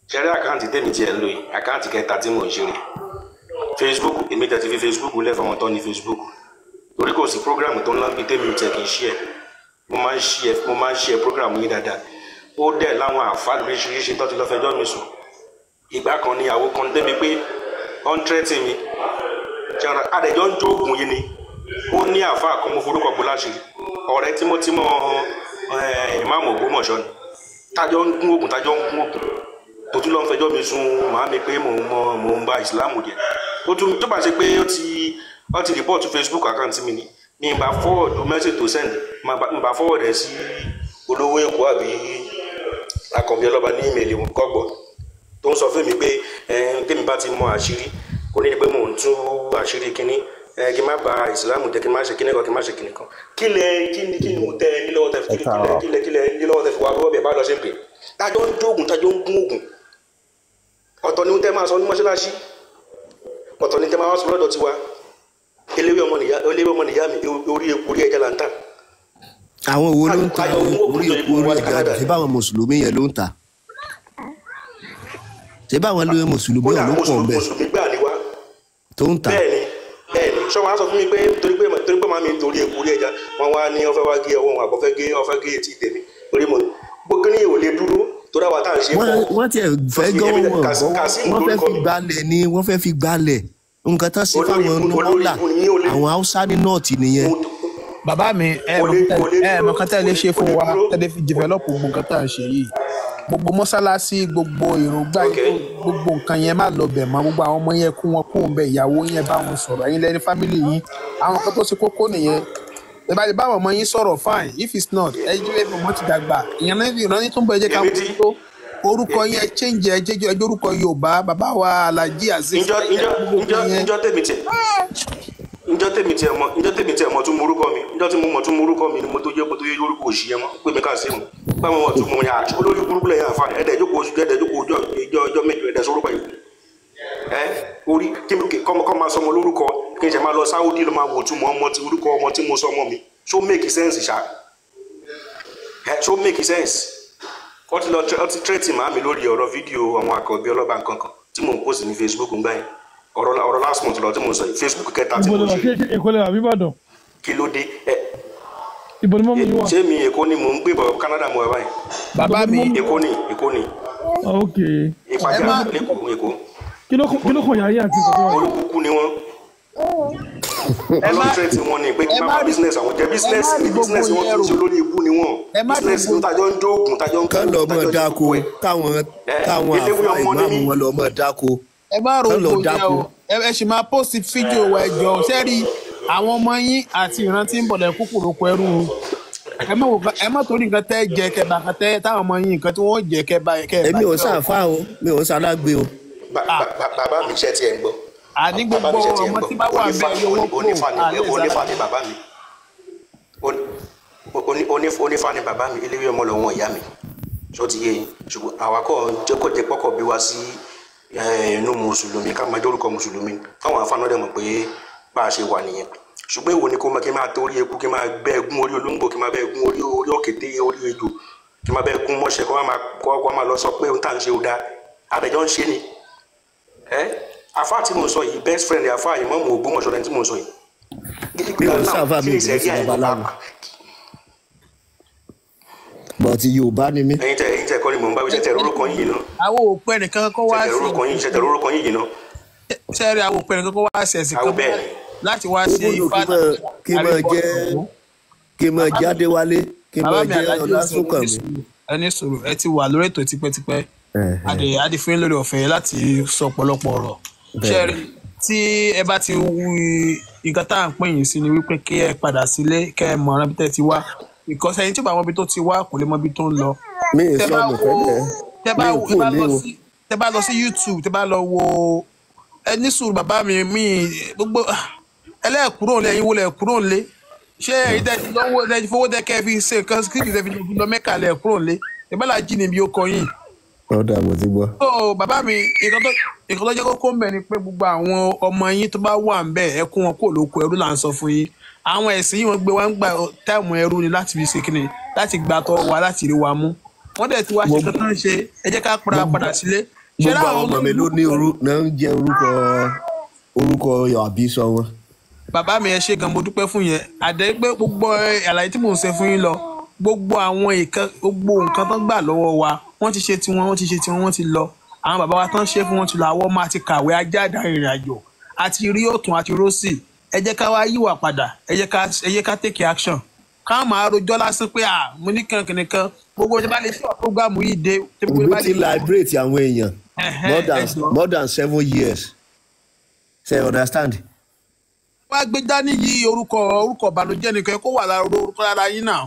Sharia àkáǹtì tèmi tiẹ̀ ń lò yìí àkáǹtì kẹta tí mò ń ṣe rè Facebook èmi tẹ̀ ti fi Facebook lẹ̀ fọwọ́n tán ní Facebook torí kò sí program tó ń lọ bí tèmi tẹ̀ kì í ṣe ẹ̀ mo máa ń ṣe program yìí dáadáa ó dẹ̀ láwọn àǹfààní oríṣiríṣi tó ti lọ fẹjọ́ mi sùn ìgbà kan ní àwọn kan débi pé ọ̀ntrẹ́tì mi adẹ̀jọ́ ń jó oògùn yìí ni ó ní àáfàá kan mo forúkọ bó láṣìírí ọ̀rẹ́ tímọ́tímọ́ ìmáàmù Ògbómọ̀ṣọ́ ni tájọ́ ń gún oògùn tó tún lọ ń fẹjọ́ mi sùn màá mi pé mò ń ba ìsìláàmù jẹ́ tó bá ṣe pé ó ti rìpọ́ọ̀tù Facebook account mi ni mi bá forward message to send mi bá forward ẹ̀ sí olówó Èkó àbí Akànbí Ọlọ́ba ní ìmẹ̀lì kọ́gbọ́ tó ń sọ fún mi pé tèmi bá ti mọ àṣírí kò ní pé mò ń tú àṣírí kínní kí n má ba ìsìlámù jẹ́ kí n má ṣe kínní kan kí n má ṣe kínní kan kí ni mo tẹ nílọ́wọ́ tẹ fi nílọ́wọ́ tẹ fi wá lọ́wọ́ bẹ̀ bá lọ ṣe ń pè tájọ́ ń dóògùn tájọ́ ń gún ògùn ọ̀tọ̀ ni tẹ́ máa sọ ní mọ́ṣáláṣí ọ̀tọ̀ ni tẹ́ máa sọ lọ́dọ̀ tiwa eléwé ọmọ nìyá mi orí ẹja là ń tà. àwọn wo ló ń ta orí ẹja ṣé báwọn mùsùlùmí yẹn ló ń ta ṣé báwọn lóye mùsùlùmí yẹn ló pọ̀ bẹ́ẹ̀ tó ń ta. bẹ́ẹ̀ni sọ́wọ́n á sọ fún mi pé torí pé màmí torí orí ẹja wọn wá ní ọfẹ́ wá gé ọwọ́ wọn àbọ̀fẹ́ gé etí tèmi torí mo gbogbo ní ìwòlè dúró torí àwọn táà ń ṣe pọ̀. wọ́n tiẹ̀ fẹ́ gán wọn wọ́n fẹ́ fi gbalẹ̀ ni wọ́n fẹ́ fi gbalẹ̀ nǹkan tán sí fáwọn nọ́ọ̀là àwọn haúsá ní nọ́ọ̀tì nìyẹn. bàbá mi mọ kan tẹ́ lè ṣe fún wa tẹ́lẹ̀ fi develop gbogbo nǹkan tá à ń ṣe yìí gbogbo mọ́sálásí gbogbo èròǹgbà gbogbo nǹkan yẹn má lọ bẹ̀ mọ́ gbogbo àwọn ọmọ yẹn kú wọn kú wọn bẹ̀ ìyàwó yẹn bá wọn sọ̀rọ̀ ẹ̀yin lẹ́ni fámìlì yín àwọn kan tó ṣe kókó nìyẹn ẹ bá lè bá àwọn ọmọ yín sọ̀rọ̀ fine if it's not ẹ jẹ́ ẹ̀fọ́ mọ́ ti dàgbà ìyẹn náà ìrànlẹ́ tó ń bọ̀ ẹ jẹ́ ká wọ́n tó orúkọ yẹn change ẹ jẹ́ orúkọ Yorùbá bàbá wa Alhaji Azeez njọ́ tèmi tiẹ̀ mọ̀ tún morúkọ mi njọ́ tí mo mọ̀ tún morúkọ mi ni mo tó yẹ orúkọ òṣì yẹn mọ́ pé mi kà sí mu báwọn mọ̀ tún mọ̀ yà àti olórí burúkú lẹ́yìn àǹfààní ẹ̀ẹ́dẹ̀ẹ́dẹ́gbò ọjọ́ mẹ́jọ ẹ̀dẹ̀ sórúkọ yìí orí kọ́ máa sọmọ lórúkọ kí n ṣe máa lọ Sáúdí ló máa wò tún mọ́ ọmọ tí orúkọ ọmọ tí mo sọ ọmọ mi so make sense ṣá so make sense ó ti tẹ́tì màámi lórí ọ̀rọ̀ fídíò àwọn Àkànbí Ọlọ́ba nǹkan kan tí mò ń post ní Facebook ń gbà yẹn ọ̀rọ̀ last month lọ tí mo sọ yìí Facebook kẹta tí mo ṣe. Èkó lè wà bíbàdàn. kí ló dé ibo ni mọ́ mi wà. ṣé mi Èkó ni mò ń gbé bọ̀ Canada mo wà báyìí. bàbá mi Èkó ni. ok. ìpàdé Èkó. kí ló kàn yà yín àti ìkọ̀tọ̀ wà. olùkúkú ni wọ́n ọlọ́tírẹ̀ tí wọ́n ní pé kí n má business àwọn jẹ́ business wọn kì í ṣe olórí ibú ni wọ́n business ní tajọ́ ń jó oògùn tajọ́ ń kọ́ kán lọ mọ dáko káwọn ìmáàmù wọn lọ mọ dáko. ẹ má ro ògbó yẹ o ẹ sì máa post fídíò wa ẹjọ sẹ́rí àwọn ọmọ yín àti ìrántí ń bọ̀lẹ̀ kúkúrú pẹ̀lú ẹ má torí nǹkan tẹ́ jẹ kẹba kan tẹ́ táwọn ọmọ yín nǹkan tí wọ́n jẹ kẹba. èmi ò sàfà o mi ò sàlágbé o. bàbá mi ṣe tiẹ̀ ń gbọ́. àní gbogbo ọmọ tí bá wà bẹ́ẹ̀ yóò wọ́n kúrò onífà ni bàbá mi onífà ni bàbá mi eléwé ọmọ lọ́wọ́ ìyá mi ṣó ti yé yín ṣùgbọ́n àwakọ̀ jẹ́kọ̀jẹ́ pọ́kọ̀ bí wá sí inú mùsùlùmí ká máa jórúkọ mùsùlùmí káwọn afáná dẹ̀ mọ̀ pé bá a ṣe wà nìyẹn ṣùgbọ́n èwo ni kí n máa torí eku kí n máa bẹ́ ẹgún orí olóńgbò kí n máa bẹ́ ẹgún orí òkété orí ejò kí n máa bẹ́ ẹgún mọ́ṣẹ́ kó máa lọ sọ pé ohun tá à ń ṣe ò dáa àbẹ̀jọ́ ń ṣe ni àfáà tí mo sọ yìí best friend àfáà yìí mọ́ mo Ògbómọ̀ṣọ́ lẹ́ni tí mo sọ yìí. mi ò sáfà mi ò sí babaláwo bọ̀tí Yorùbá ni mí. ẹ̀yin tẹ kọ́ ni mò ń bá wí ṣẹ̀tẹ̀ orúkọ yìí náà. àwọn òpó ẹnìkan kọ́ wá sí ṣẹ̀tẹ̀ orúkọ yìí náà. sẹ́ẹ̀rì àwọn òpó ẹnìkan kọ́ wá sí ẹ̀sìn kan láti wá sí ifá. kí n mọ jáde wálé kí n mọ jẹ́ Ọlásùnkànmí. ẹni sọ̀rọ̀ ẹ ti wà lórí ètò tipẹ́tipẹ́ adé fún yín lórí ọ̀fẹ́ láti sọ ọ̀pọ̀lọpọ̀ ọ̀rọ̀ sẹ́ẹ̀rì tí ẹ bá ti wú nǹkan tá à ń pè yín sí ni wípé kí ẹ padà sílé kẹ́ ẹ mọ̀ ọ́n bí tẹ́ ti wá because ẹni tí bá wọn bí tó ti wá kò lè mọ bí tó ń lọ. mi ì sọ mi fẹ́lẹ̀ mi ò kú òní o. tẹ bá lọ sí YouTube tẹ bá lọ wo ẹni sùúrù bàbá mi gbogbo ẹlẹ́ẹ̀kúrò ńlẹ̀ ẹ̀yin wo lẹ́ẹ̀kúrò ńlẹ̀ ṣé ẹ̀yin tẹ́tí lọ́wọ́ tẹ́tí fowó tẹ́ kẹ́ fi ṣe nǹkan script tẹ́ fi lọ mẹ́ka lẹ́ẹ̀kúrò ńlẹ̀ ìbálà jí ni bí ó kọ yín. ọ̀dà mo ti gbọ́. so bàbá mi nǹkan tó jẹ́ kókó ń bẹ̀ ni pé gbogbo àwọn ọmọ yín tó bá wà ń bẹ̀ ẹ kó wọn kó lóko ẹrú là ń sọ fún yín àwọn ẹ̀sìn yìí wọ́n gbé wá ń gba táìmù ẹrú ni láti fi ṣe kíni láti gba tọ́ wa láti rí wa mú wọ́n dẹ̀ ti wá ṣe kankan ṣe ẹ jẹ́ ká padà sílé. gbogbo àwọn ọmọ mi ló ní náà ń jẹ orúkọ àbí sọ wọn. bàbá mi ẹ ṣe gan mo dúpẹ́ fún yẹn àdé pé gbogbo àlàyé tí mò ń ṣe fún yín lọ gbogbo àwọn nǹkan tó gbà lọ́wọ́ wa wọ́n ti ṣe tiwọn wọ́n ti lọ àwọn bàbá wa tán ṣe fún wọn ti lọ àwọn ọmọ àti kàwé ajáda ìrìn àjò àti rí ọ̀tún àti rósì ẹ jẹ́ ká wá yíwà padà ẹ jẹ́ ká take action ká máa rojọ́ lásán pé mo ní kankan gbogbo ìjọba lè ṣe ọ̀pọ̀gbàmù yìí dé. ìwé ti liberate àwọn èèyàn more than 7 years ṣe understand. wọ́n á gbé dání yí orúkọ ìbànújẹ́ nìkan kó wà lára orúkọ lára yín náà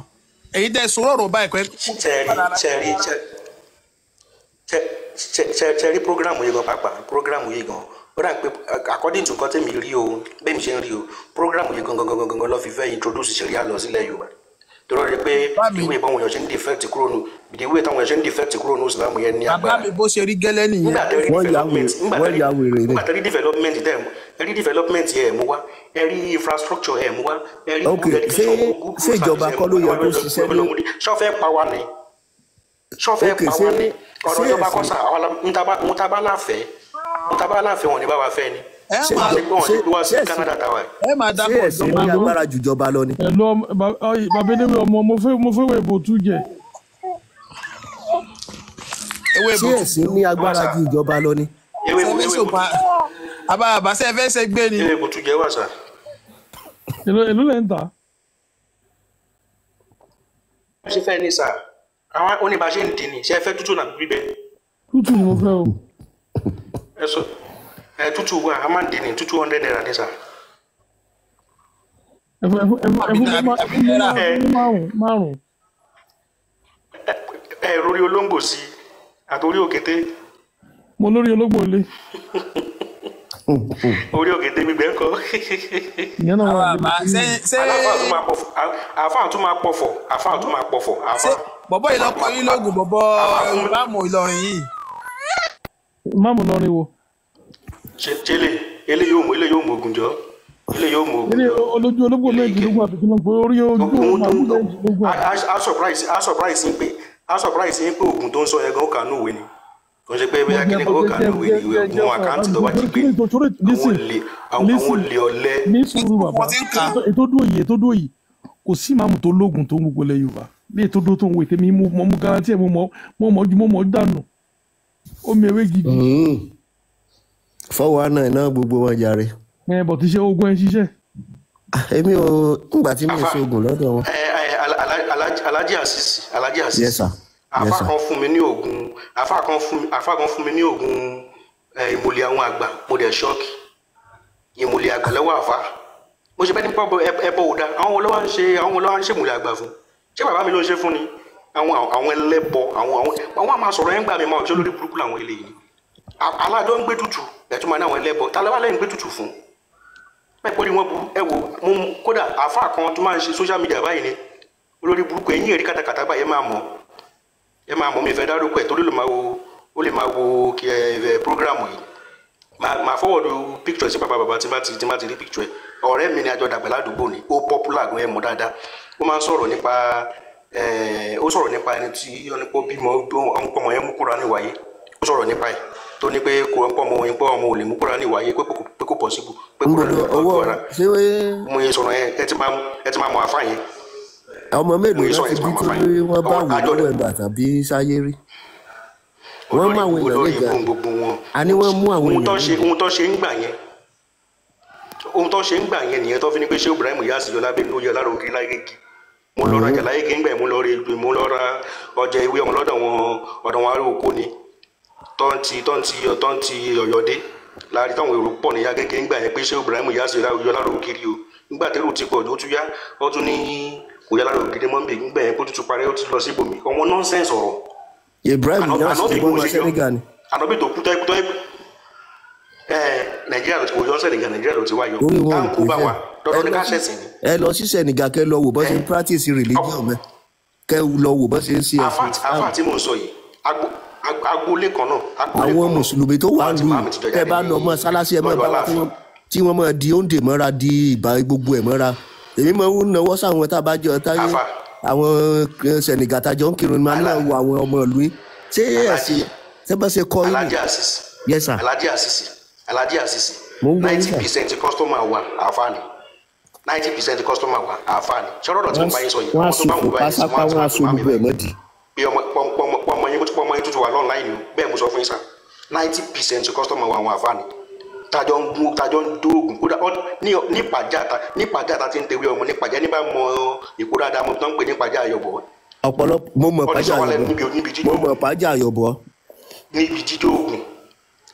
èyí tẹ́ sọ̀rọ̀ ọ̀rọ̀ báyìí kọ́ ṣẹ́rí programu yìí gan pàápàá programu yìí gan ó dà pé according to nǹkan tẹ́mi rí o bẹ́ẹ̀ mi ṣe ń rí o programu yìí gangan lọ́ fi fẹ́ introduce Sharia lọ sílẹ̀ Yorùbá torí pé ìwé ìbọn wọn yàn ṣe ń defect kúrò nù ìwé táwọn yàn ṣe ń defect kúrò nù Islam yẹn ní agbára. bàbá mi bó ṣe rí gẹ́lẹ́ nìyẹn. wọ́n ya wèrè ni. nígbà tẹ́rí development yẹn mú wá ẹ̀rí infrastructure yẹn mú wá ẹ̀rí good education ṣé ìjọba kọ́ ló yẹ kó ṣiṣẹ́ ní. ṣọ́fẹ́ pa wá ni ọ̀rọ̀ ìjọba kọ́sà mutaba láfẹ́ wọn ni bá wa fẹ́ ni. ẹ máa dábọ̀ ṣé ẹ̀sìn ní agbára jùjọba lọ ni. ẹ̀lú bàbá eléwé ọmọ mo fẹ́ wẹ̀ bò tún jẹ. ṣé ẹ̀sìn ní agbára ju ìjọba lọ ni. àbá ṣe fẹ́ ṣe gbé ni. ewé bò tún jẹ wà sá. èló lẹ́ ń tà. ṣé fẹ́ ní sà àwọn oníbàṣẹ ń dín ní ṣe fẹ́ tútù náà gbígbẹ. tútù ni mo fẹ́ o. tútù wa a máa ń dín ní 200 naira ní sà. márùn. lórí olóńgbò sí àtòrí òkété. mo lórí olóńgbò lé. orí òkété gbígbẹ ńkọ. àfáà tún máa pọ̀fọ̀. bọ̀bọ̀ ìlọkọ yín lóògùn bọ̀bọ̀ ìbámu Ìlọrin yìí. máàmù lọrin wo. ṣẹlẹ̀ eléyìí yóò mọ ogun jọ. olójú olóńgbò méjìlélógún àti kìlọ̀ orí ojú méjìlélógún. a surprise yín pé oògùn tó ń sọ yẹn gan ó kà ní òwe ni kò ṣe pé bóyá kíní kò kà ní òwe ni ìwé oògùn àkáǹtì tó bá ti gbé àwọn olè ọ̀lẹ. ní sùúrù bàbá ètò dúró yìí kò sí màmú tó lóògùn tó ń gbogbo ilẹ̀ Yorùbá bí ètò dúró tó ń wò tèmi mo mú garanti ẹ̀ mo mọ̀ dànù ó mi ewé gidi. 419 náà gbogbo wọn jàre. bọ̀ tí ṣe ogun ẹ ṣiṣẹ́. èmi ò ńgbà tí mi ò ṣe oògùn lọ́dọ̀ wọn. Alhaji Asisi yes sir. àfà kan fún mi ní oògùn àfà kan fún mi ní oògùn ìmùlẹ̀ àwọn àgbà mo dẹ̀ ṣọ́ọ̀kì ìmùlẹ̀ àgbà lọ́wọ́ àfà mo ṣe bẹ́ẹ̀ ní pọ́ọ̀bù ẹbọ òda àwọn olówó ń ṣe ìmùlẹ̀ àgbà fún ṣé bàbá mi ló ń ṣe fún ni àwọn ẹlẹ́bọ àwọn àmà sọ̀rọ̀ ẹ̀ ń gbà mí máa ṣe lórí burúkú làwọn eléyìí aládọ́ ń gbé tutù ẹ̀tún máa ní àwọn ẹlẹ́bọ tálẹ́wà lẹ́yìn gbé tutù fún pẹ́pọ́ ni wọ́n bu ẹ wò mo kódà àfà kan tó máa ń ṣe social media báyìí ni olórí burúkú ẹ̀yìn ẹ̀rí kàtàkàtà báyìí ẹ máa mọ̀ mi fẹ́ dárúkọ ẹ̀ torí ó lè máa wo program yìí máa fọwọ́dù picture sí bàbá tí má ti rí picture ẹ̀ ọ̀rẹ́ mi ni àjọ dàgbà ládùúgbò ni ó popular gan ẹ̀ mọ̀ dáadáa ó máa ń sọ̀rọ̀ nípa ẹni tí ọ̀nìpọ̀ bímọ ọmọ yẹn mú kúrò níwáyé ó sọ̀rọ̀ nípa ẹ̀ tó ní pé kò ń pọ̀ ọmọ yẹn pọ̀ ọmọ ò lè mú kúrò níwáyé pé kò possible pé kúrò níwáyé mo yẹn sọ̀rọ̀ yẹn ẹ ti máa mọ àfáà yẹn. ọmọ mélòó láti bí tó rí wọn bá wù lọ́wọ́ ẹ̀gbà tàbí sáyé rí wọ́n mú àwọn èèyàn lẹ́gà àní wọ́n mú àwọn èèyàn lẹ́gà. ohun tó ṣe ń gbà yẹn nìyẹn tó fi ní pé ṣé Ibrahim yá sí yọlá bẹ́ẹ̀ ló yẹ lára ògiri láyégi mo lọ rajà láyégi ńgbà mo lọ ra ọjà ìwé ọmọ lọ́dọ̀ wọn ará oko ni tọ́ǹtì ọ̀yọ́dé láàrin táwọn èrò pọ̀ ní yagẹ́gẹ́ ńgbà yẹn pé ṣé Ibrahim yá sí yọ lára ògiri o ńgbà tẹ́rù ti pọ̀ ó tún yá ó tún ní kò yá lára ògiri mọ́ nbẹ̀ ńgbà yẹn kó tuntun parẹ́ ó ti lọ sí ibòmí ọmọ nọ́ńsẹ̀nsì ọ̀rọ̀. Ibrahim yá sí ìbọn wọn Senegal ni. ànọ́bì tó kú tọ́ Nàìjíríà ló ti wọ́n Senegal Nàìjíríà ló ti wáyọ káńkó bá wa dọ́dọ́ ní ká ṣẹ̀sìn ni. ẹ lọ sí Senegal kẹ lọ wò bọ́ ṣe ń practice religion mẹ́ kẹ lọ wò bọ́ ṣe ń ṣe ẹ̀sìn. àfáà tí mò ń sọ yìí agboolé kan náà. àwọn mùsùlùmí tó wà lù ẹ bá lọ mọ sálásí ẹ mọ bá wa tí wọ́n mọ di oúnjẹ mọ́ra di ìbá gbogbo ẹ̀ mọ́ra èmi máa ń náwó sáwọn tá a bá jọ táyé àwọn Senegal tájọ ń kírun máa ń náà wo àwọn ọmọ ìlú yìí ṣé ẹ̀sìn ṣé bá ṣe kọ́ yín. Yes sir. Alhaji Asisi 90% customer wa àfààní 90% customer wa àfààní ṣọlọ́dọ̀ tí mo bá yín sọ yìí wọ́n á sùn fún pásápá wọ́n á sùn gbogbo ẹ̀ mọ́dì. bí ọmọ yín tuntun wà lọ́nláìnì bẹ́ẹ̀ mo sọ fún yín sá 90% customer wa àwọn àfààní tajọ ń dóògùn kódà ní pàjáta tí ń tewé ọmọ ní pàjá ní bá mọ ìkó dáadáa mo tán ń pè ní pàjá àyọ̀bọ̀. ọ̀pọ̀lọpọ̀ mo mọ̀ pàjá àyọ̀bọ̀.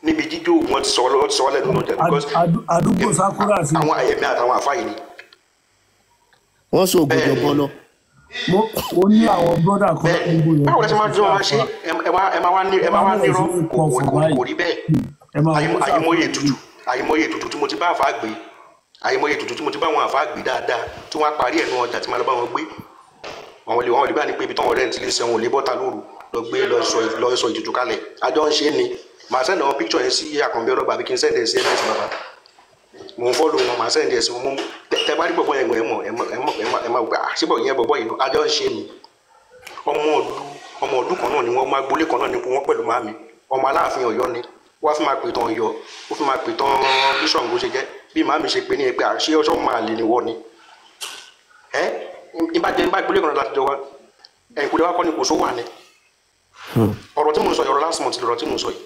níbi jíjó wọn ti sọ lẹ́nu náà jẹ because àdúgbò sakura sí. àwọn àyẹ̀mí àtàwọn àfáà ni. wọ́n sọ ògùn jọ̀bọ lọ. mo ní àwọn brọ́dà kan gbogbo yẹn. báwo lẹ ṣe máa jọ máa ṣe ẹ máa wá nírọ́ kò rí bẹ́ẹ̀ àyèmọye ètùtù tí mo ti bá àfáà gbé àyèmọye ètùtù tí mo ti bá àwọn àfáà gbé dáadáa tí wọ́n á parí ẹ̀nu ọjà tí máa lọ bá wọn gbé àwọn lè bá ní pé ibi táwọn ọ̀rẹ́ ti lè sẹ́wọ̀n lè bọ́ta lóru lọ gbé lọ sọ ìtùtù kalẹ̀ àjọ ń ṣe ni màá sẹ́ndì àwọn píkítọ̀ yẹn sí àkànbí ọlọ́gbà àbí kí n sẹ́ndì ẹ̀ sí ms bàbá mò ń fọ́lù wọn màá sẹ́ndì ẹ̀ sí wọn tẹ bá rí bọ̀bọ̀ yẹn ẹ mọ̀ gbà síbọ̀ yẹn bọ̀bọ̀ yìí àjọ ń ṣe ni ọmọ ọdún kan náà ni wọ́n máa gbólé kan náà ní wọ́n pẹ̀lú màmí ọmọ Aláàfin Ọ̀yọ́ ni wọ́n fi máa pè tán Ọ̀yọ́ ó fi máa pè tán bíṣọ̀n bó ṣe jẹ́ bí màmí ṣe pè ní ẹgbẹ́ àṣé ọjọ́ máa lè ní wọ́n ni ìbàjẹ́ gbólé kan náà láti jọ wá ẹ̀yìn kúlẹ̀ wá kọ́ ni kò sówà ni ọ̀rọ̀ tí mo sọ ọ̀rọ̀ last month lọ̀rọ̀ tí mo sọ yìí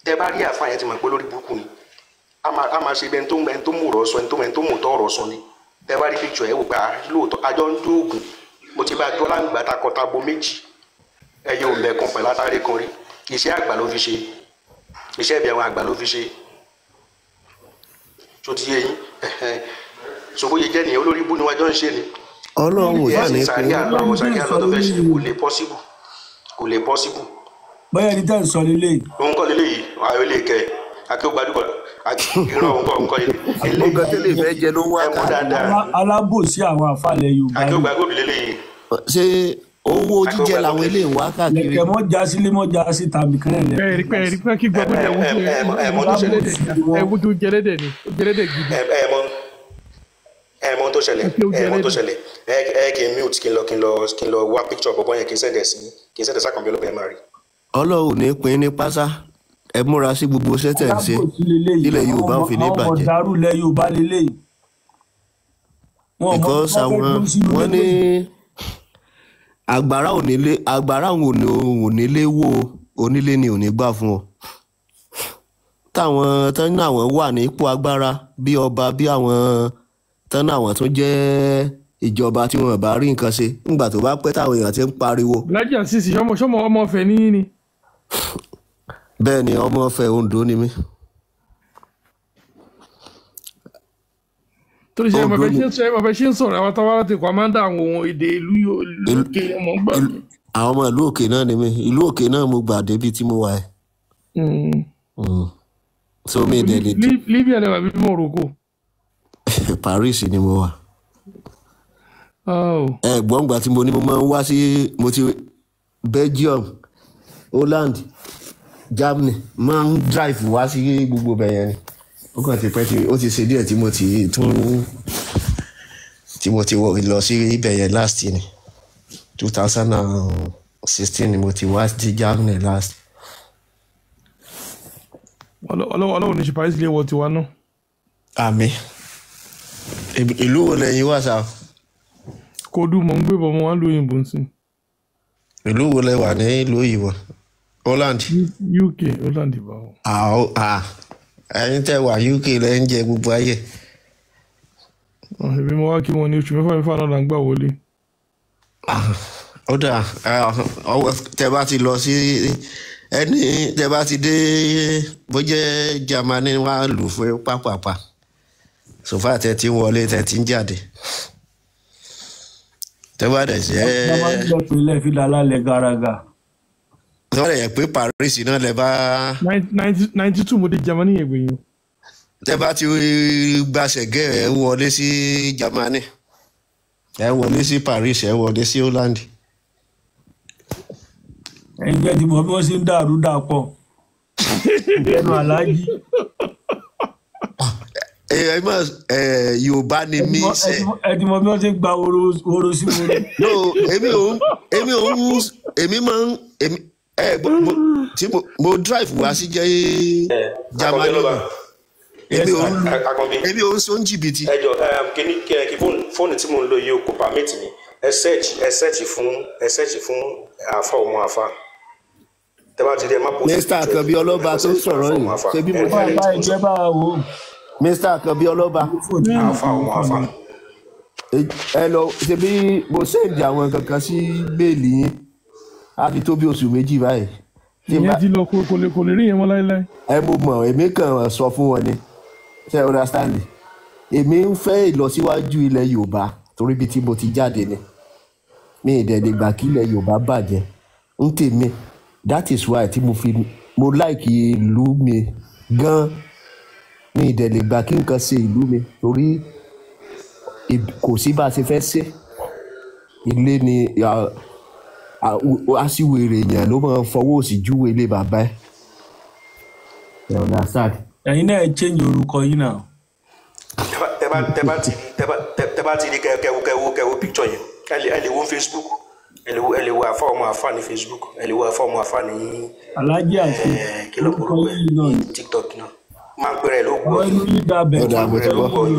tẹ bá rí àfáà yẹn ti mọ̀ pé lórí burúkú ni a máa ṣe bẹ́ẹ̀ tó mú ọ̀rọ̀ sọ ẹni tó mú tọ́ ọ̀rọ̀ sọ ni tẹ bá rí picture ẹ̀ wò pé lóòótọ́ àjọ ń dóògùn mo ti bá jọ láǹgbà takọtabo méjì ẹyẹ ò lẹ́ẹ̀kan pẹ̀lú atáré kan rí iṣẹ́ àgbà ló fi ṣe iṣẹ́ ìbí àwọn àgbà ló fi ṣe tó ti yé yín ṣòbóye jẹ́ nìyẹn olórí ibú ni wájọ́ ń ṣe ni Ọlọ́run ò yà ní pé kò lè possible. bẹ́ẹ̀ ni tẹ́ ń sọ lélẹ̀. òun kọ́ lélẹ̀ yìí ayọ̀ lè kẹ́ akéwàdúgbò ìran òun kọ́ lélẹ̀. àgbọ̀ngàn tẹ́lẹ̀ fẹ́ jẹ ló wá ká. alábòsí àwọn àfàlẹ̀ Yorùbá. akéwàdúgbò lélẹ̀ yìí. ṣé owó jíjẹ làwọn ilé ń wá káàkiri. lẹ̀kẹ̀ mọ́ já sílé mọ́ já sí tàbí kan ẹ̀ lẹ́kẹ̀. ẹ̀rí pé kí gbọ́ bóyá ewu tó jẹlẹ́dẹ̀ ni jẹlẹ́dẹ̀ gidi. ẹ̀mọ́ tó ṣẹlẹ̀ kí n mute kí n lọ wá picture bọ̀bọ̀ yẹn kí n sẹ́ndẹ̀ sákànbí ọlọ́pàá ẹ̀ máa rí. Ọlọ́run ní pín ní pásá ẹ múra sí gbogbo sẹ́tẹ̀ ń ṣe ilẹ̀ Yorùbá ò fi ní bàjẹ́. àwọn ọmọ dàrú ilẹ̀ Yorùbá lélẹ̀. because wọ́n ní àgbàrá ònílé wò onílé ni ò ní gbà fún ọ táwọn tán ní àwọn wà ní ipò agbára bí ọba bí àwọn tán ní àwọn tó jẹ́ ìjọba tí wọn bá rí nǹkan ṣe nígbà tó bá pẹ́ táwọn èèyàn ti ń pariwo. Lájí àṣìṣe ṣọmọ ọmọ ọ̀fẹ́ ní ni. bẹ́ẹ̀ ni ọmọ ọ̀fẹ́ Oǹdó ni mí. torí ṣe ẹmọ fẹ́ ṣe ń sọ̀rọ̀ àwọn táwa láti kọ́ máa ń dá àwọn ohun èdè ìlú òkè ọmọ gbà mí. àwọn ọmọ ìlú òkè náà ni mí ìlú òkè náà mo gbà débi tí mo wà ẹ́. so mi dẹ̀ lè. Libya lẹ́wà bí Morocco. Paris ni mo wà. Gbọ́ngbà tí mo ní mo máa ń wá sí mo ti Belgium Holland Germany máa ń drive wá sí gbogbo bẹ̀yẹn ni ó kàn ti pẹ́ tí ó ti ṣe díẹ̀ tí mo ti lọ sí ibẹ̀ yẹn last ni 2016 ni mo ti wá sí Germany last. Ọlọ́run ní ṣe Paris lè wọ tiwa náà. Àmín. Ìlú wo lẹ́yìn wá sá? Kodu mo ń gbé bọ̀ mo wá lóyìnbó sí. Ìlú wo lẹ wà ní ìlú òyìnbó? Holland. UK Holland báwo. Ẹ̀yin tẹ́ wà UK lẹ́ ń jẹ gbogbo ayé. Èmi mo wá kí wọn ní oṣù mẹ́fà náà là ń gbà wọlé. Ó dà tẹ́ bá ti lọ sí tẹ́ bá ti dé bó jẹ́ Germany wá lù fún pápápá sòfà tẹ́ ti ń wọlé tẹ́ ti ń jáde. Tẹ́ bá dẹ̀ jẹ́. Ọmọ ìjọ ìpínlẹ̀ fi lálẹ́ garaga. Tẹ́ bá dẹ̀ yẹ pé Paris náà lẹ bá. 92 mo dé Germany yẹn gbẹ̀yìn. Tẹ́ bá ti gbàṣẹ gẹ́ ẹ wọlé sí Germany ẹ wọlé sí Paris ẹ wọlé sí Holland. Ẹ̀yin jẹ́ ti mọ̀ bí wọ́n ṣe ń dàrú dàpọ̀ ẹnu aláàjì. Yorùbá ni mí ṣe. Ẹ ti mọ̀ bí wọ́n ṣe ń gba woro sí woro. No èmi máa ń tí mo drive wá sí Germany èmi ò ń sọ ń jìbìtì. ẹ jọ kí fóònù tí mo ń lò yìí kò permit mi ẹ search fún àfa ọmọ àfa tẹ́bá ti rí ẹ má post. Mr. Akabi Ọlọ́ba tó sọ̀rọ̀ yìí ṣe bí mo fẹ́ bá ẹgbẹ́ bá wò. Mr. Akabi Ọlọ́ba àfa ọmọ àfa. ẹ lọ ṣe bí mo sẹ́ǹdì àwọn kankan sí méèlì yín á fi tó bí oṣù méjì báyìí. ìyẹn ti lọ kò lè rí yẹn mọ́ láéláé. ẹ mo mọ̀ èmi kàn sọ fún wọn ni ṣe understand èmi ń fẹ́ ìlọsíwájú ilẹ̀ Yorùbá torí bí tí mo ti jáde ni mi ì dẹ̀dẹ̀ gbà kí ilẹ̀ Yorùbá bàjẹ́ ń tèmi that is why tí mo like ìlú mi gan mi ì dẹ̀dẹ̀ gbà kí nǹkan ṣe ìlú mi torí kò sí bá a ṣe fẹ́ ṣe ilé ni aṣíwèrè èèyàn ló máa ń fọwọ́ òsì júwe ilé bàbá ẹ̀ ẹ̀ understand. Ẹ̀yin náà change orúkọ yín náà. tẹ́ bá ti rí kẹwo picture yẹn ẹ lè wo Facebook ẹ lè wo àfa ọmọ àfa ní Facebook ẹ lè wo àfa ọmọ àfa ní. Alájí àti orúkọ yìí náà TikTok náà máa ń pèrè ló gbọ́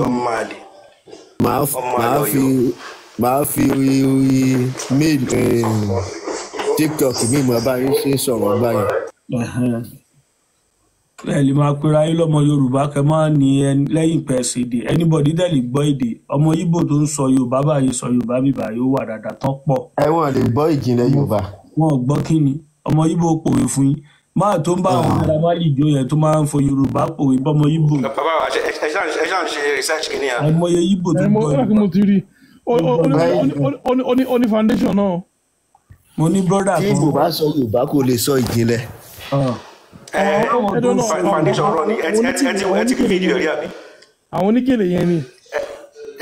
ọmọ àlè. màá fi mail TikTok mi mọ̀ báyìí ṣe sọ̀rọ̀ báyìí. ẹ lè máa pera yín lọ́mọ Yorùbá kẹ máa ní lẹ́yìn pẹ̀sì èdè anybody dẹ̀ lè gbọ́ èdè ọmọ Ìgbò tó ń sọ Yorùbá báyìí sọ Yorùbá bíbá yóò wà dáadáa tán pọ̀. Wọ́n lè gbọ́ ìjìnlẹ̀ Yorùbá. Wọn ò gbọ́ kí ni ọmọ Ìgbò pòwe fún yín máa tó ń bá àwọn ará máàlì jó yẹn tó máa ń fọ Yorùbá pòwe bọ́mọ Ìgbò. bàbá wa ẹ ṣáà ń ṣe research kìíní à. àìmọye Ìgbò tó gbọ́ Yorùbá. mo ti rí ó ní foundation náà. mo ní brother kan. tí Ìgbò bá sọ Yorùbá kò lè sọ ìjìnlẹ̀. Foundation rọ ni ẹ ti rí fídíò rí àbí. àwọn oníkèlè yẹn ni. ẹ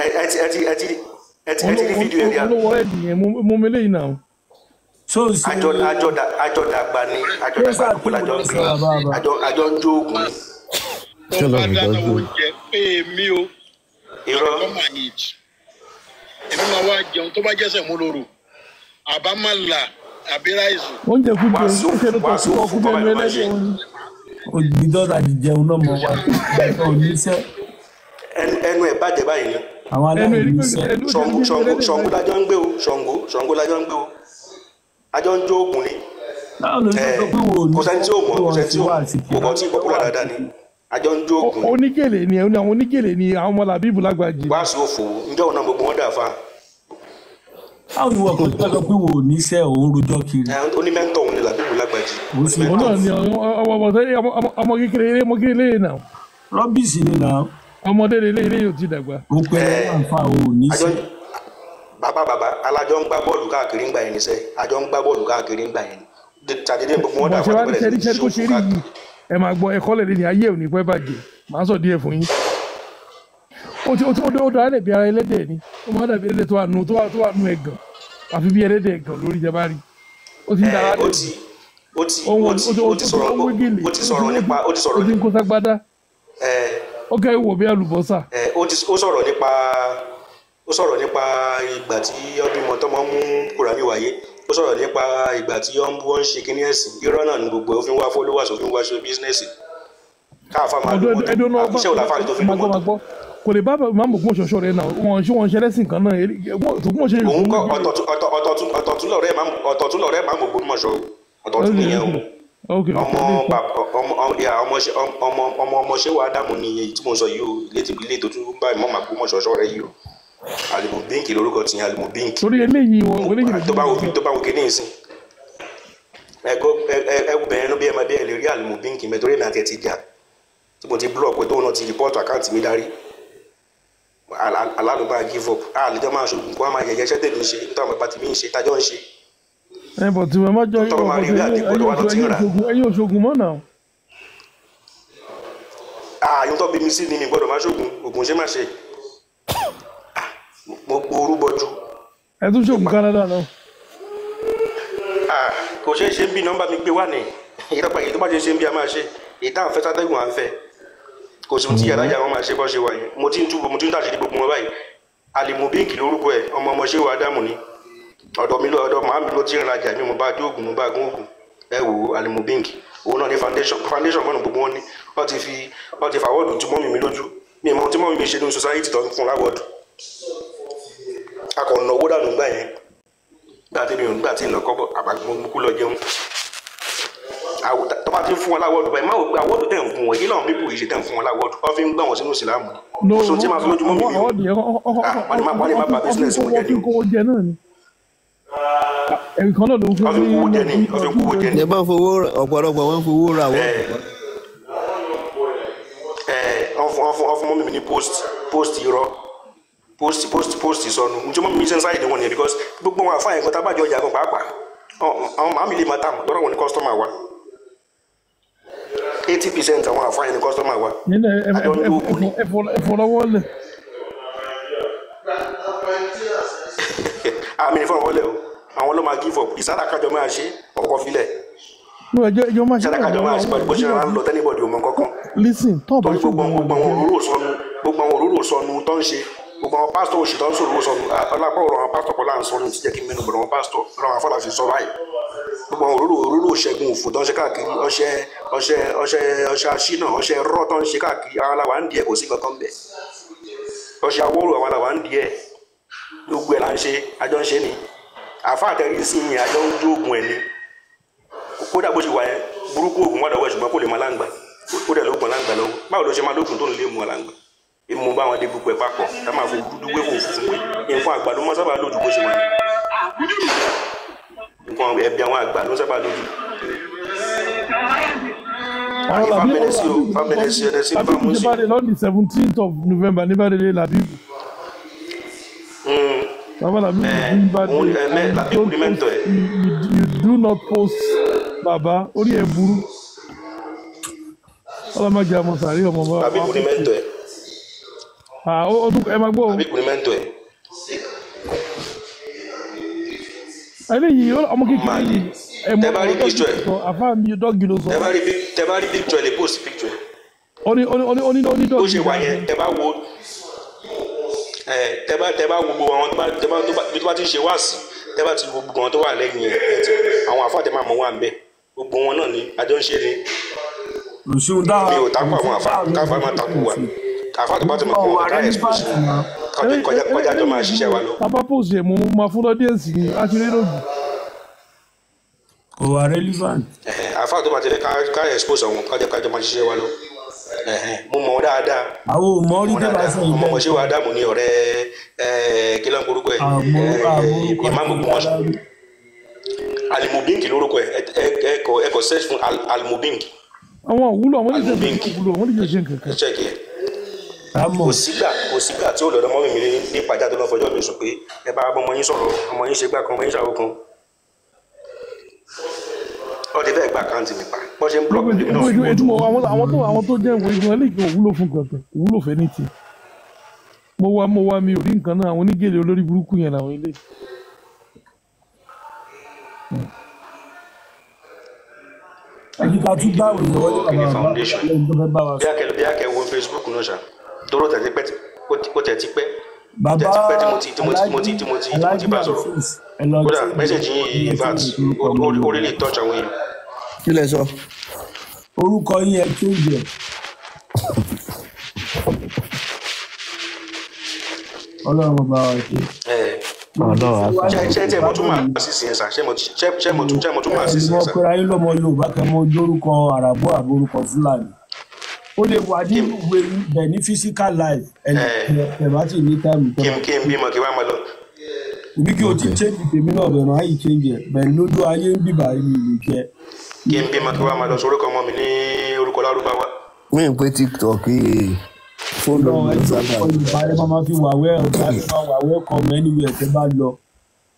ti rí fídíò rí àbí. olówó ẹ̀dì yẹn mo mẹ́lẹ̀ yìí náà. àjọdàgbà ni àjọ ń jó oògùn. tó bá dáná oúnjẹ pé èmi o irọ́ èmi máa wá jẹun tó bá jẹ́sẹ̀ mú lóru àbámàlà àbí ráìsì. oúnjẹ kú jẹ oúnjẹ tó tọ́ sí ọkùn bẹ́ẹ̀ ní ẹlẹ́dẹ̀ wọn. òjìdọ́ta ti jẹun náà mọ̀ wá ẹ̀ka oníṣẹ́. ẹnu ẹ̀ bàjẹ́ báyìí ni. àwọn aláìníṣẹ́. Ṣàngó lájọ ń gbé o Ṣàngó lájọ ń gbé o àjọ ń jó oògùn ni. báwo ló ń sọ pé wò ó ní kò sẹ́ni tí ó mọ̀ kò sẹ́ni tí ó mọ̀ kò kọ́ tí ìpọ́pùlà dáadáa ni. àjọ ń jókòó. Onígèlè ni àwọn onígèlè ni àwọn ọmọ làbíbù lágbàjì. Wá sí òfò ǹjọ́ ọ̀nà gbogbo wọn dà fa. Báwo ni wọ́n kò tó lọ pé wò ó níṣẹ́ òun rojọ́ kiri? Onímẹ́ńtọ̀ òun ni làbíbù lágbàjì. Òun náà ni ọmọ kékeré náà. Rọ́bìsì ni náà. Ọmọdé ilé yóò ti dàgbà. Ó pẹ́ àǹfà ò níṣẹ́. Bàbá alájọ ń gbá bọ́ọ̀lù káàkiri ńgbà yẹn níṣẹ́ àjọ ń gbá bọ́ọ̀lù káàkiri ńgbà yẹn. Tàdédé gbogbo wọn dà fún àgbẹ̀rẹ̀ sí ṣe rí yìí. Ẹ máa gbọ́ ẹ̀kọ́ lẹ̀ ní ayé òní pẹ́ bàjẹ́ màá sọ díẹ̀ fún yín. Ó dára dẹ̀ bí ara ẹlẹ́dẹ̀ ni ó máa dàbí ẹlẹ́dẹ̀ tó wà nù ẹ̀gàn àfi bí ẹlẹ́dẹ̀ ẹ̀gàn lórí ìjọba rí. Ó ti ń dára dẹ̀. Ó ti sọ̀rọ̀ nípa ó kẹ́ ìwò bí àlùbọ́sà. Ó sọ̀rọ̀ nípa ìgbà tí ọbímọ tọmọ mú Kùránì wáyé. Ó sọ̀rọ̀ nípa ìgbà tí wọ́n ń ṣe kíní ẹ̀sìn. Irọ́ náà ni gbogbo ó fi ń wá followers ó fi ń wá ṣe bísínẹ́sì. Káàfà máa lò wọ́n tó àbíṣẹ́ òlàfà tó fi lò wọ́n tó. Kò lè bá máàmù gbọ́n ṣọṣọ rẹ̀ náà wọ́n ṣe lẹ́sìn kan náà òun kọ́ ọ̀tọ̀tún lọ̀rẹ́ máàmù Ògbómọ̀ṣọ́ ọ̀tọ̀tún nìyẹn ọmọọṣẹ́ wa Ádámù ni èyí tí mo sọ yìí o ilé tó tún bá ìmọ̀ màgbó mọ̀ ṣọ̀ṣọ́ rẹ yìí o Alimobinki lórúkọ tìyẹn Alimobinki. torí eléyìí wọn eléyìí tó bá wo kéde ìsìn ẹgbẹ́ bẹ̀rẹ̀ ló bí ẹ máa bí ẹ lè rí Alimobinki mẹ́tọ́rí èmi àti ẹ ti jà tí mo ti block pé tóun náà ti report account mi darí alálùbá give up àlejò máa ṣògùn kó a máa yẹ̀yẹ́ ṣẹ́tẹ̀ mi ṣe nítorí àwọn pàtì mi ń ṣe tájọ́ ń ṣe. bọ̀ tí wọ́n má jọ ẹ̀yin òṣogùn mọ́ náà. ààyè tó bí mi sí ni mi gbọ́dọ̀ má ṣògùn ògùn ṣe má ṣe mo gbóorú bọ́jú. ẹ tún ṣògùn Canada náà. kò ṣeé ṣe ń bí nọ́mbà mi gbé wà ní ìdọ́gba èyí tó bá ṣe ṣe ń bí a máa ṣe èyí táwọn fẹ́ sátẹ́gùn à ń fẹ́ kò sí ti yàrá ìyá wọn máa ṣe bọ́ ṣe wà yẹn mo ti ń tàṣírí gbogbo wọn báyìí Alimobinki lórúkọ ẹ ọmọọṣẹ́ wa Ádámù ni ọ̀dọ̀ màámi ló ti ń rajà mi mo bá dé oògùn mo bá gún oògùn ẹ wò Alimobinki òun náà ní foundation mọ́nà gbogbo wọn ní wọ́n ti fàwọ́dù tí mọ́mì mi lójú mi mọ́ tí mọ́mì mi ṣe ní society tó ń fún láwọ́dù akọ̀nà owó dànù gbà yẹn gbà tí ìlọ́kọ́ bọ̀ àbágbọ́n kú lọ jẹun tó bá ti ń fún wọn láwọ́dù báyìí máa wò pé àwọ́dù tẹ̀ ń fún wọn yìí làwọn pípò yìí ṣe tẹ̀ ń fún wọn láwọ́dù wọ́n fi ń gbà wọn sínú ìsìlámù so tí máa fi lójú mọ́mì mi wọ́n ní má ba business wọn jẹ́ ni ẹ̀kan náà ló ń fún ní bá fowó ọ̀pọ̀lọpọ̀ wọn fowó ra wọ́n. wọ́n fún mọ́mí mi ní post irọ́ post ìsọnù njẹ́ mọ́mí mi ṣe ń sáyé wọn ni because gbogbo wọn àfáàyàn kan tábàjọ ọjà kan pàápàá àwọn màmí lè máa tà mọ́ lọ́rọ̀ wọn ní kọ́sítọ́mà wa 80% àwọn àfáàyàn ní kọ́sítọ́mà wa àjọ ń lóògùn ni. ẹ̀fọ́lọ́wọ́lẹ̀. àmì ìfọwọ́lẹ̀ o àwọn ló máa give up ìsára kájọ máa ṣe ọkọ̀ filẹ̀ ìsára kájọ máa ṣe pẹ̀lú bó ṣe rán lọ tẹ́nibọ̀dì òmò kankan torí gbogbo àwọn òróró sọnù tó ń ṣe gbogbo àwọn pásítọ̀ òṣì tó ń sọ̀rọ̀ sọnù ọlápọ̀ ọ̀rọ̀ àwọn pásítọ̀ kọ́lá ń sọ ní ti jẹ́ kí mẹ́nu bọ̀rọ̀ àwọn pásítọ̀ ọ̀rọ̀ àwọn afọ́lá fi sọ báyìí gbogbo àwọn òróró ṣẹ́gun òfò tó ń ṣe káàkiri ọṣẹ aṣínà ọṣẹ rọ́ tó ń ṣe káàkiri àwọn aláwa ń díẹ̀ kò sí kankan bẹ̀ ọṣẹ awóró àwọn aláwa ń díẹ̀ gbogbo ẹ̀ là ń ṣe àjọ ń ṣe ni àfáàtẹ̀rí sí yìí àjọ ń jó oògùn ẹ̀ ni kódà bó ṣe wà yẹn burúkú oògùn wà lọ́wọ́ ṣùgbọ́n kò lè máa láǹgbà ó dẹ̀ lóògùn láǹgbà lọ́wọ́ báwo ló ṣe máa lóògùn tó ń lé mu láǹgbà èmi bá wọn dé gbogbo ẹ̀ papọ̀ ká máa fò dúdú wé fò funfun pé nǹkan àgbà ló máa sábà lójú bó ṣe wà ní nǹkan ẹbí àwọn àgbà ló sábà lójú. fábẹ́lẹ́sì ẹ̀dẹ̀ sí bá mú sí. lọ́dún 17th of November níbàdàn làbíbù. You do not post baba orí ẹ burú ọlọmọdé amọsàrí ọmọ bá Habibu ni mẹ́ntọ̀ ẹ̀ ẹ máa gbọ́ Habibu ni mẹ́ntọ̀ ẹ̀ eléyìí ọmọ kékeré yìí tẹ́ bá rí picture ẹ̀ àfáà mi dọ́gì ló sọ tẹ́ bá rí picture ẹ̀ lè post picture ẹ̀ oní dọ́gì ó ṣe wà yẹn tẹ́ bá wo tẹ́ bá wo gbogbo àwọn tó bá ti ṣe wáàsí tẹ́ bá ti wo gbogbo àwọn tó wà lẹ́yìn ẹ̀ àwọn àfáà tẹ́ máa mọ̀ wà ń bẹ̀ gbogbo wọn náà ni àjọ ń ṣe ni mi ò takò àwọn àfáà káfá máa takò wà àfáà tó bá ti mọ̀ kó wọn ká expose kọjá tó máa ṣiṣẹ́ wa lọ. tábà pòsì ẹ̀ mo máa fún lọ́díẹ̀nsì ni aṣeré lòdì. kò wà relevant. àfáà tó bá ti fẹ́ ká expose àwọn kájọ máa ṣiṣẹ́ wa lọ mo mọ̀ dáadáa. àwọn ò mọ orí tẹ́ bá sọ ọmọ ṣé wàá dààmú ní ọ̀rẹ́ kí ló ń korúkọ ẹ̀ ìmáàmù Ògbómọ̀ṣọ́ alimobink lórúkọ ẹ̀ ẹ̀kọ́ search fún alimobink. àwọn òwúlò àwọn oníṣẹ́ òwúlò àwọn oníṣẹ́ kankan. ṣẹ́ẹ̀kì ẹ̀ kò sígbà tí ó lọ́dọ̀ mọ́ mi ní ìpàdé tó lọ́ fọjọ́ mi sùn pé ẹ bá ọmọ yín sọ̀rọ̀ ọmọ yín ṣe gbà kan ọmọ yín ṣàwó kan ọdẹ fẹ́ẹ́ gba àkáǹtì mi pa bọ́ ṣe ń blọọkì mi náà. àwọn tó jẹ́ ìwé ìgbìmọ̀ ẹlẹ́gbẹ̀ẹ́ òwúlò fún kankan òwúlò fẹ́ ní ti mo wá mi ò rí nǹkan náà àwọn onígèlè olórí burúkú yẹn làwọn ilé. àyíká tún bá òyìnbó wọlé bàbá wa bí akẹ́ wo Facebook náà ṣá tóró tẹ̀ ti pẹ́ bàbá tí mo ti bá sọ̀rọ̀ kódà mẹ́sẹ̀jì yìí vat orí lè tọ́jú àwọn èèyàn. kí lẹ sọ. orúkọ yín ẹ tó jẹ. ọlọ́run bá wa ṣe. ṣé tí mo tún máa sí sí ẹ sà ṣé mo tún máa sí sí ẹ sà. mo pera yín lọ́mọ Yorùbá kẹ́ mo dórúkọ àràbọ̀ àbórúkọ Fúlàní ó lè wà nínú ìwé ibẹ̀ ní physical life ẹ̀bá tí ní táìmù tó. kí n bímọ kí wàá máa lọ. ibi kí o ti change tèmi náà bẹ̀rẹ̀ máa yìí change ẹ̀ bẹ̀rẹ̀ lójú ayé ń bíbà ìlú ìlú jẹ́. kí n bímọ kí wàá máa lọ sórúkọ ọmọ mi ní orúkọ Lárúbáwá. mi ò pé TikTok yìí fóònù mi sábà. ìbára máa fi wàwẹ́ ọ̀gá máa wàwẹ́ kọ́ mọ anywhere tẹ́ bá lọ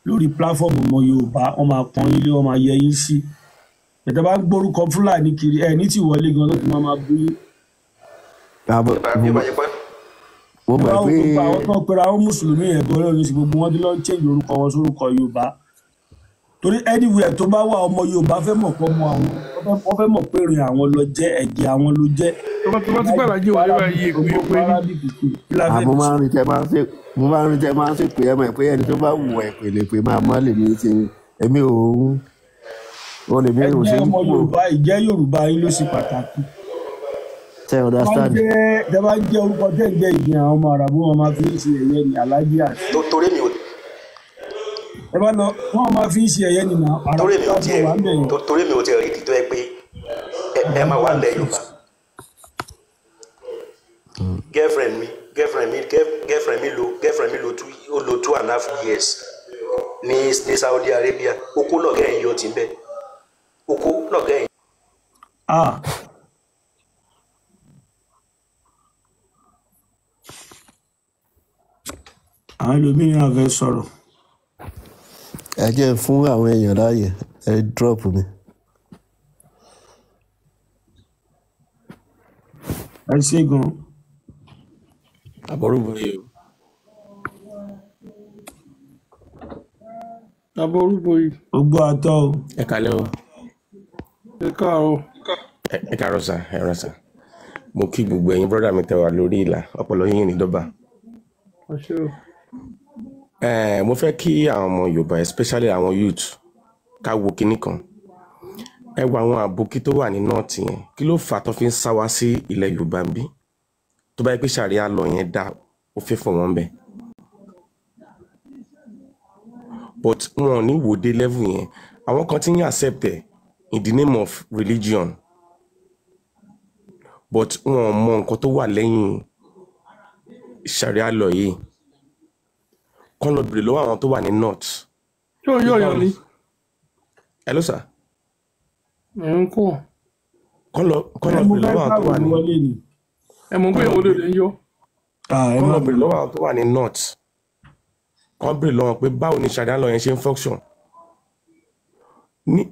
lórí platform ọmọ Yorùbá wọ́n máa pọ́n ilé wọ́n máa yẹ yín sí. ẹ̀tẹ́ bá ń gbórúkọ Fúlàní kiri ẹ̀ ní tí wọlé gan ló ti máa bú yín. mo mọ̀ pé àwọn tó ń pera àwọn mùsùlùmí yẹn gbọ́dọ̀ ní sí gbogbo wọn tí lọ́ọ́ ń change orúkọ wọn sórúkọ Yorùbá torí anywhere tó bá wà ọmọ Yorùbá fẹ́ mọ̀ pé ọmọ àwọn wọ́n fẹ́ mọ̀ pé rìn àwọn lọ jẹ́ ẹ̀jẹ̀ àwọn ló jẹ́. tó bá ti gbàgbà jí wọlé báyìí èkó yóò pé ní. mo máa ń rí tẹ máa ń ṣe pé ẹ mọ̀ pé ẹni tó bá wù ẹ̀ pèlè pé máa má lè ní ṣe èmi ò lè mi ò ṣe ń ọmọ Yorùbá ìjẹ́ Yorùbá yín ló ṣe pàtàkì. tẹ understand. tẹ bá jẹ́ orúkọ tẹ jẹ́ ìgbìn àwọn ọmọ àràbù wọn máa fi ń ṣe ẹ̀yẹ ní alájí àti. torí mi ò. ẹ bá lọ wọn máa fi ń ṣe ẹ̀yẹ nínú àràbù tó wà ń bẹ̀ yẹn. torí mi ò tiẹ̀ rí ìdí tó yẹ pé ẹ máa wà ń bẹ̀ Yorùbá. girlfriend mi lo 2.5 years ní Saudi Arabia okó lọ́gẹ́ ẹ̀yìn yóò ti ń bẹ̀ okó lọ́gẹ́ ẹ̀yìn. àwọn ẹlòmíràn fẹ́ sọ̀rọ̀. ẹ jẹ́ fún àwọn èèyàn láàyè ẹ drop mi. ẹ ṣe gan. àbọ̀rú bòye o. àbọ̀rú bòye. ó gbọ́ àtọ́ o. ẹ kálẹ́ o. ẹ káàárọ̀. ẹ káàárọ̀ sà ẹ rà sà mo kí gbogbo ẹ̀yin brọ́dà mi tẹ́ wà lórí ìlà ọpọlọ yín ní dọ́bà. mo fẹ́ kí àwọn ọmọ Yorùbá especially àwọn youth ká wo kinní kan ẹ wo àwọn àbòkí tó wà ní nọ́ọ̀tì yẹn kí ló fà tó fi ń sá wá sí ilẹ̀ Yorùbá ń bí tó bá yẹ pé Sharia lọ yẹn dá ó fẹ́ fún wọn bẹ́ẹ̀ but wọn ò ní wò dé level yẹn àwọn kan ti ń accept ẹ in the name of religion but wọn ò mọ nǹkan tó wà lẹ́yìn Sharia lọ yìí kán lọ bèrè lọ́wọ́ àwọn tó wà ní north. yóò ní. ẹ ló sà. ẹ ń kọ́. kán lọ bèrè lọ́wọ́ àwọn tó wà ní. ẹ mọ̀ pé ìwọlé rẹ̀ ń yọ. kán lọ bèrè lọ́wọ́ àwọn tó wà ní north. kán bèrè lọ́wọ́ pé báwo ni Sharia lọ yẹn ṣe ń function.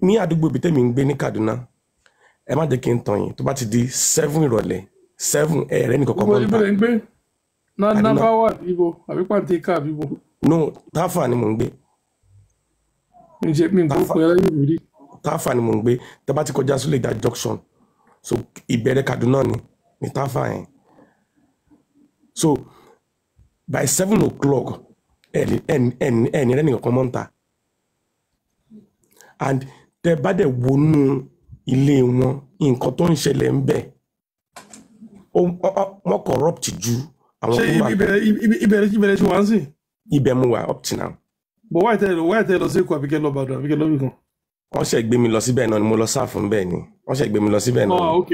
ní àdúgbò ibi tẹ́mi ń gbé ní Kaduna ẹ má jẹ́ kí n tàn yín tó bá ti di 7 ìrọ̀lẹ́ 7 ẹ̀rẹ́ ní kọ̀ọ̀kan mọ́ta. ibo ń gbé nàbà wà ibo àbí pàǹtíkà àbíbo. no Táfà ni mò ń gbé. ǹjẹ́ mi kò pẹ́ láyé lórí. Táfà ni mò ń gbé tẹ́ bá ti kọjá Suleja junction so ìbẹ̀rẹ̀ Kaduna ní Táfà yẹn so by 7 o'clock ẹni rẹ nìkan mọ́ta and tẹ́ bá dẹ̀ wọnú ilé wọn nǹkan tó ń ṣẹlẹ̀ ń bẹ̀ wọ́n corrupt ju àwọn tó wà. ibẹ̀rẹ̀ tí wọ́n ń sìn. ibẹ̀ mo wà up to now. but wáyé tẹ́ lọ sí Èkó àbíkẹ́ lọ Ìbàdàn àbíkẹ́ lọ́bì kan. wọ́n ṣe gbé mi lọ síbẹ̀ náà ni mo lọ sáà fún bẹ́ẹ̀ ni wọ́n ṣe gbé mi lọ síbẹ̀ náà. ok.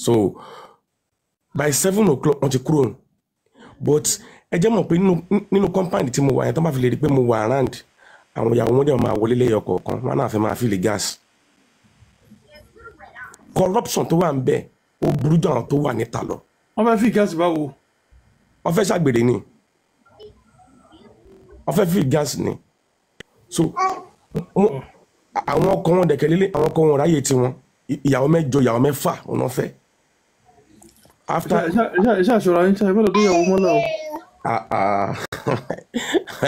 so by 7 o'clock wọ́n ti kúrò but ẹ jẹ́ mọ̀ pé nínú compound tí mo wà yẹn tó bá fi lè rí pé mo wà around àwọn ìyàwó wọn dẹ̀ máa wọlé lẹ́yọ kọ̀ọ̀kan wọn náà fẹ́ máa feel gas corruption tó wà ń bẹ̀ ó burú jù àwọn tó wà níta lọ. wọ́n fẹ́ feel gas báwo. wọ́n fẹ́ ṣàgbèrè ni wọ́n fẹ́ feel gas ni so àwọn ọkọ wọn dẹ̀kẹ́ lélẹ̀ àwọn ọkọ wọn ráyè tiwọn ìyàwó mẹ́jọ ìyàwó 6 ọ̀nà fẹ́. iṣẹ́ àṣọra yín ṣe ìbẹ̀rẹ̀ tó yàwó mọ́lá o.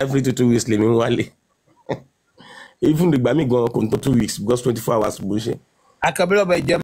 every 2 weeks lèmi ń wálé even ìgbà mi gan kò ní tó 2 weeks because 24 hours bó ṣe. akabẹ́rẹ́ ọba ìjẹun.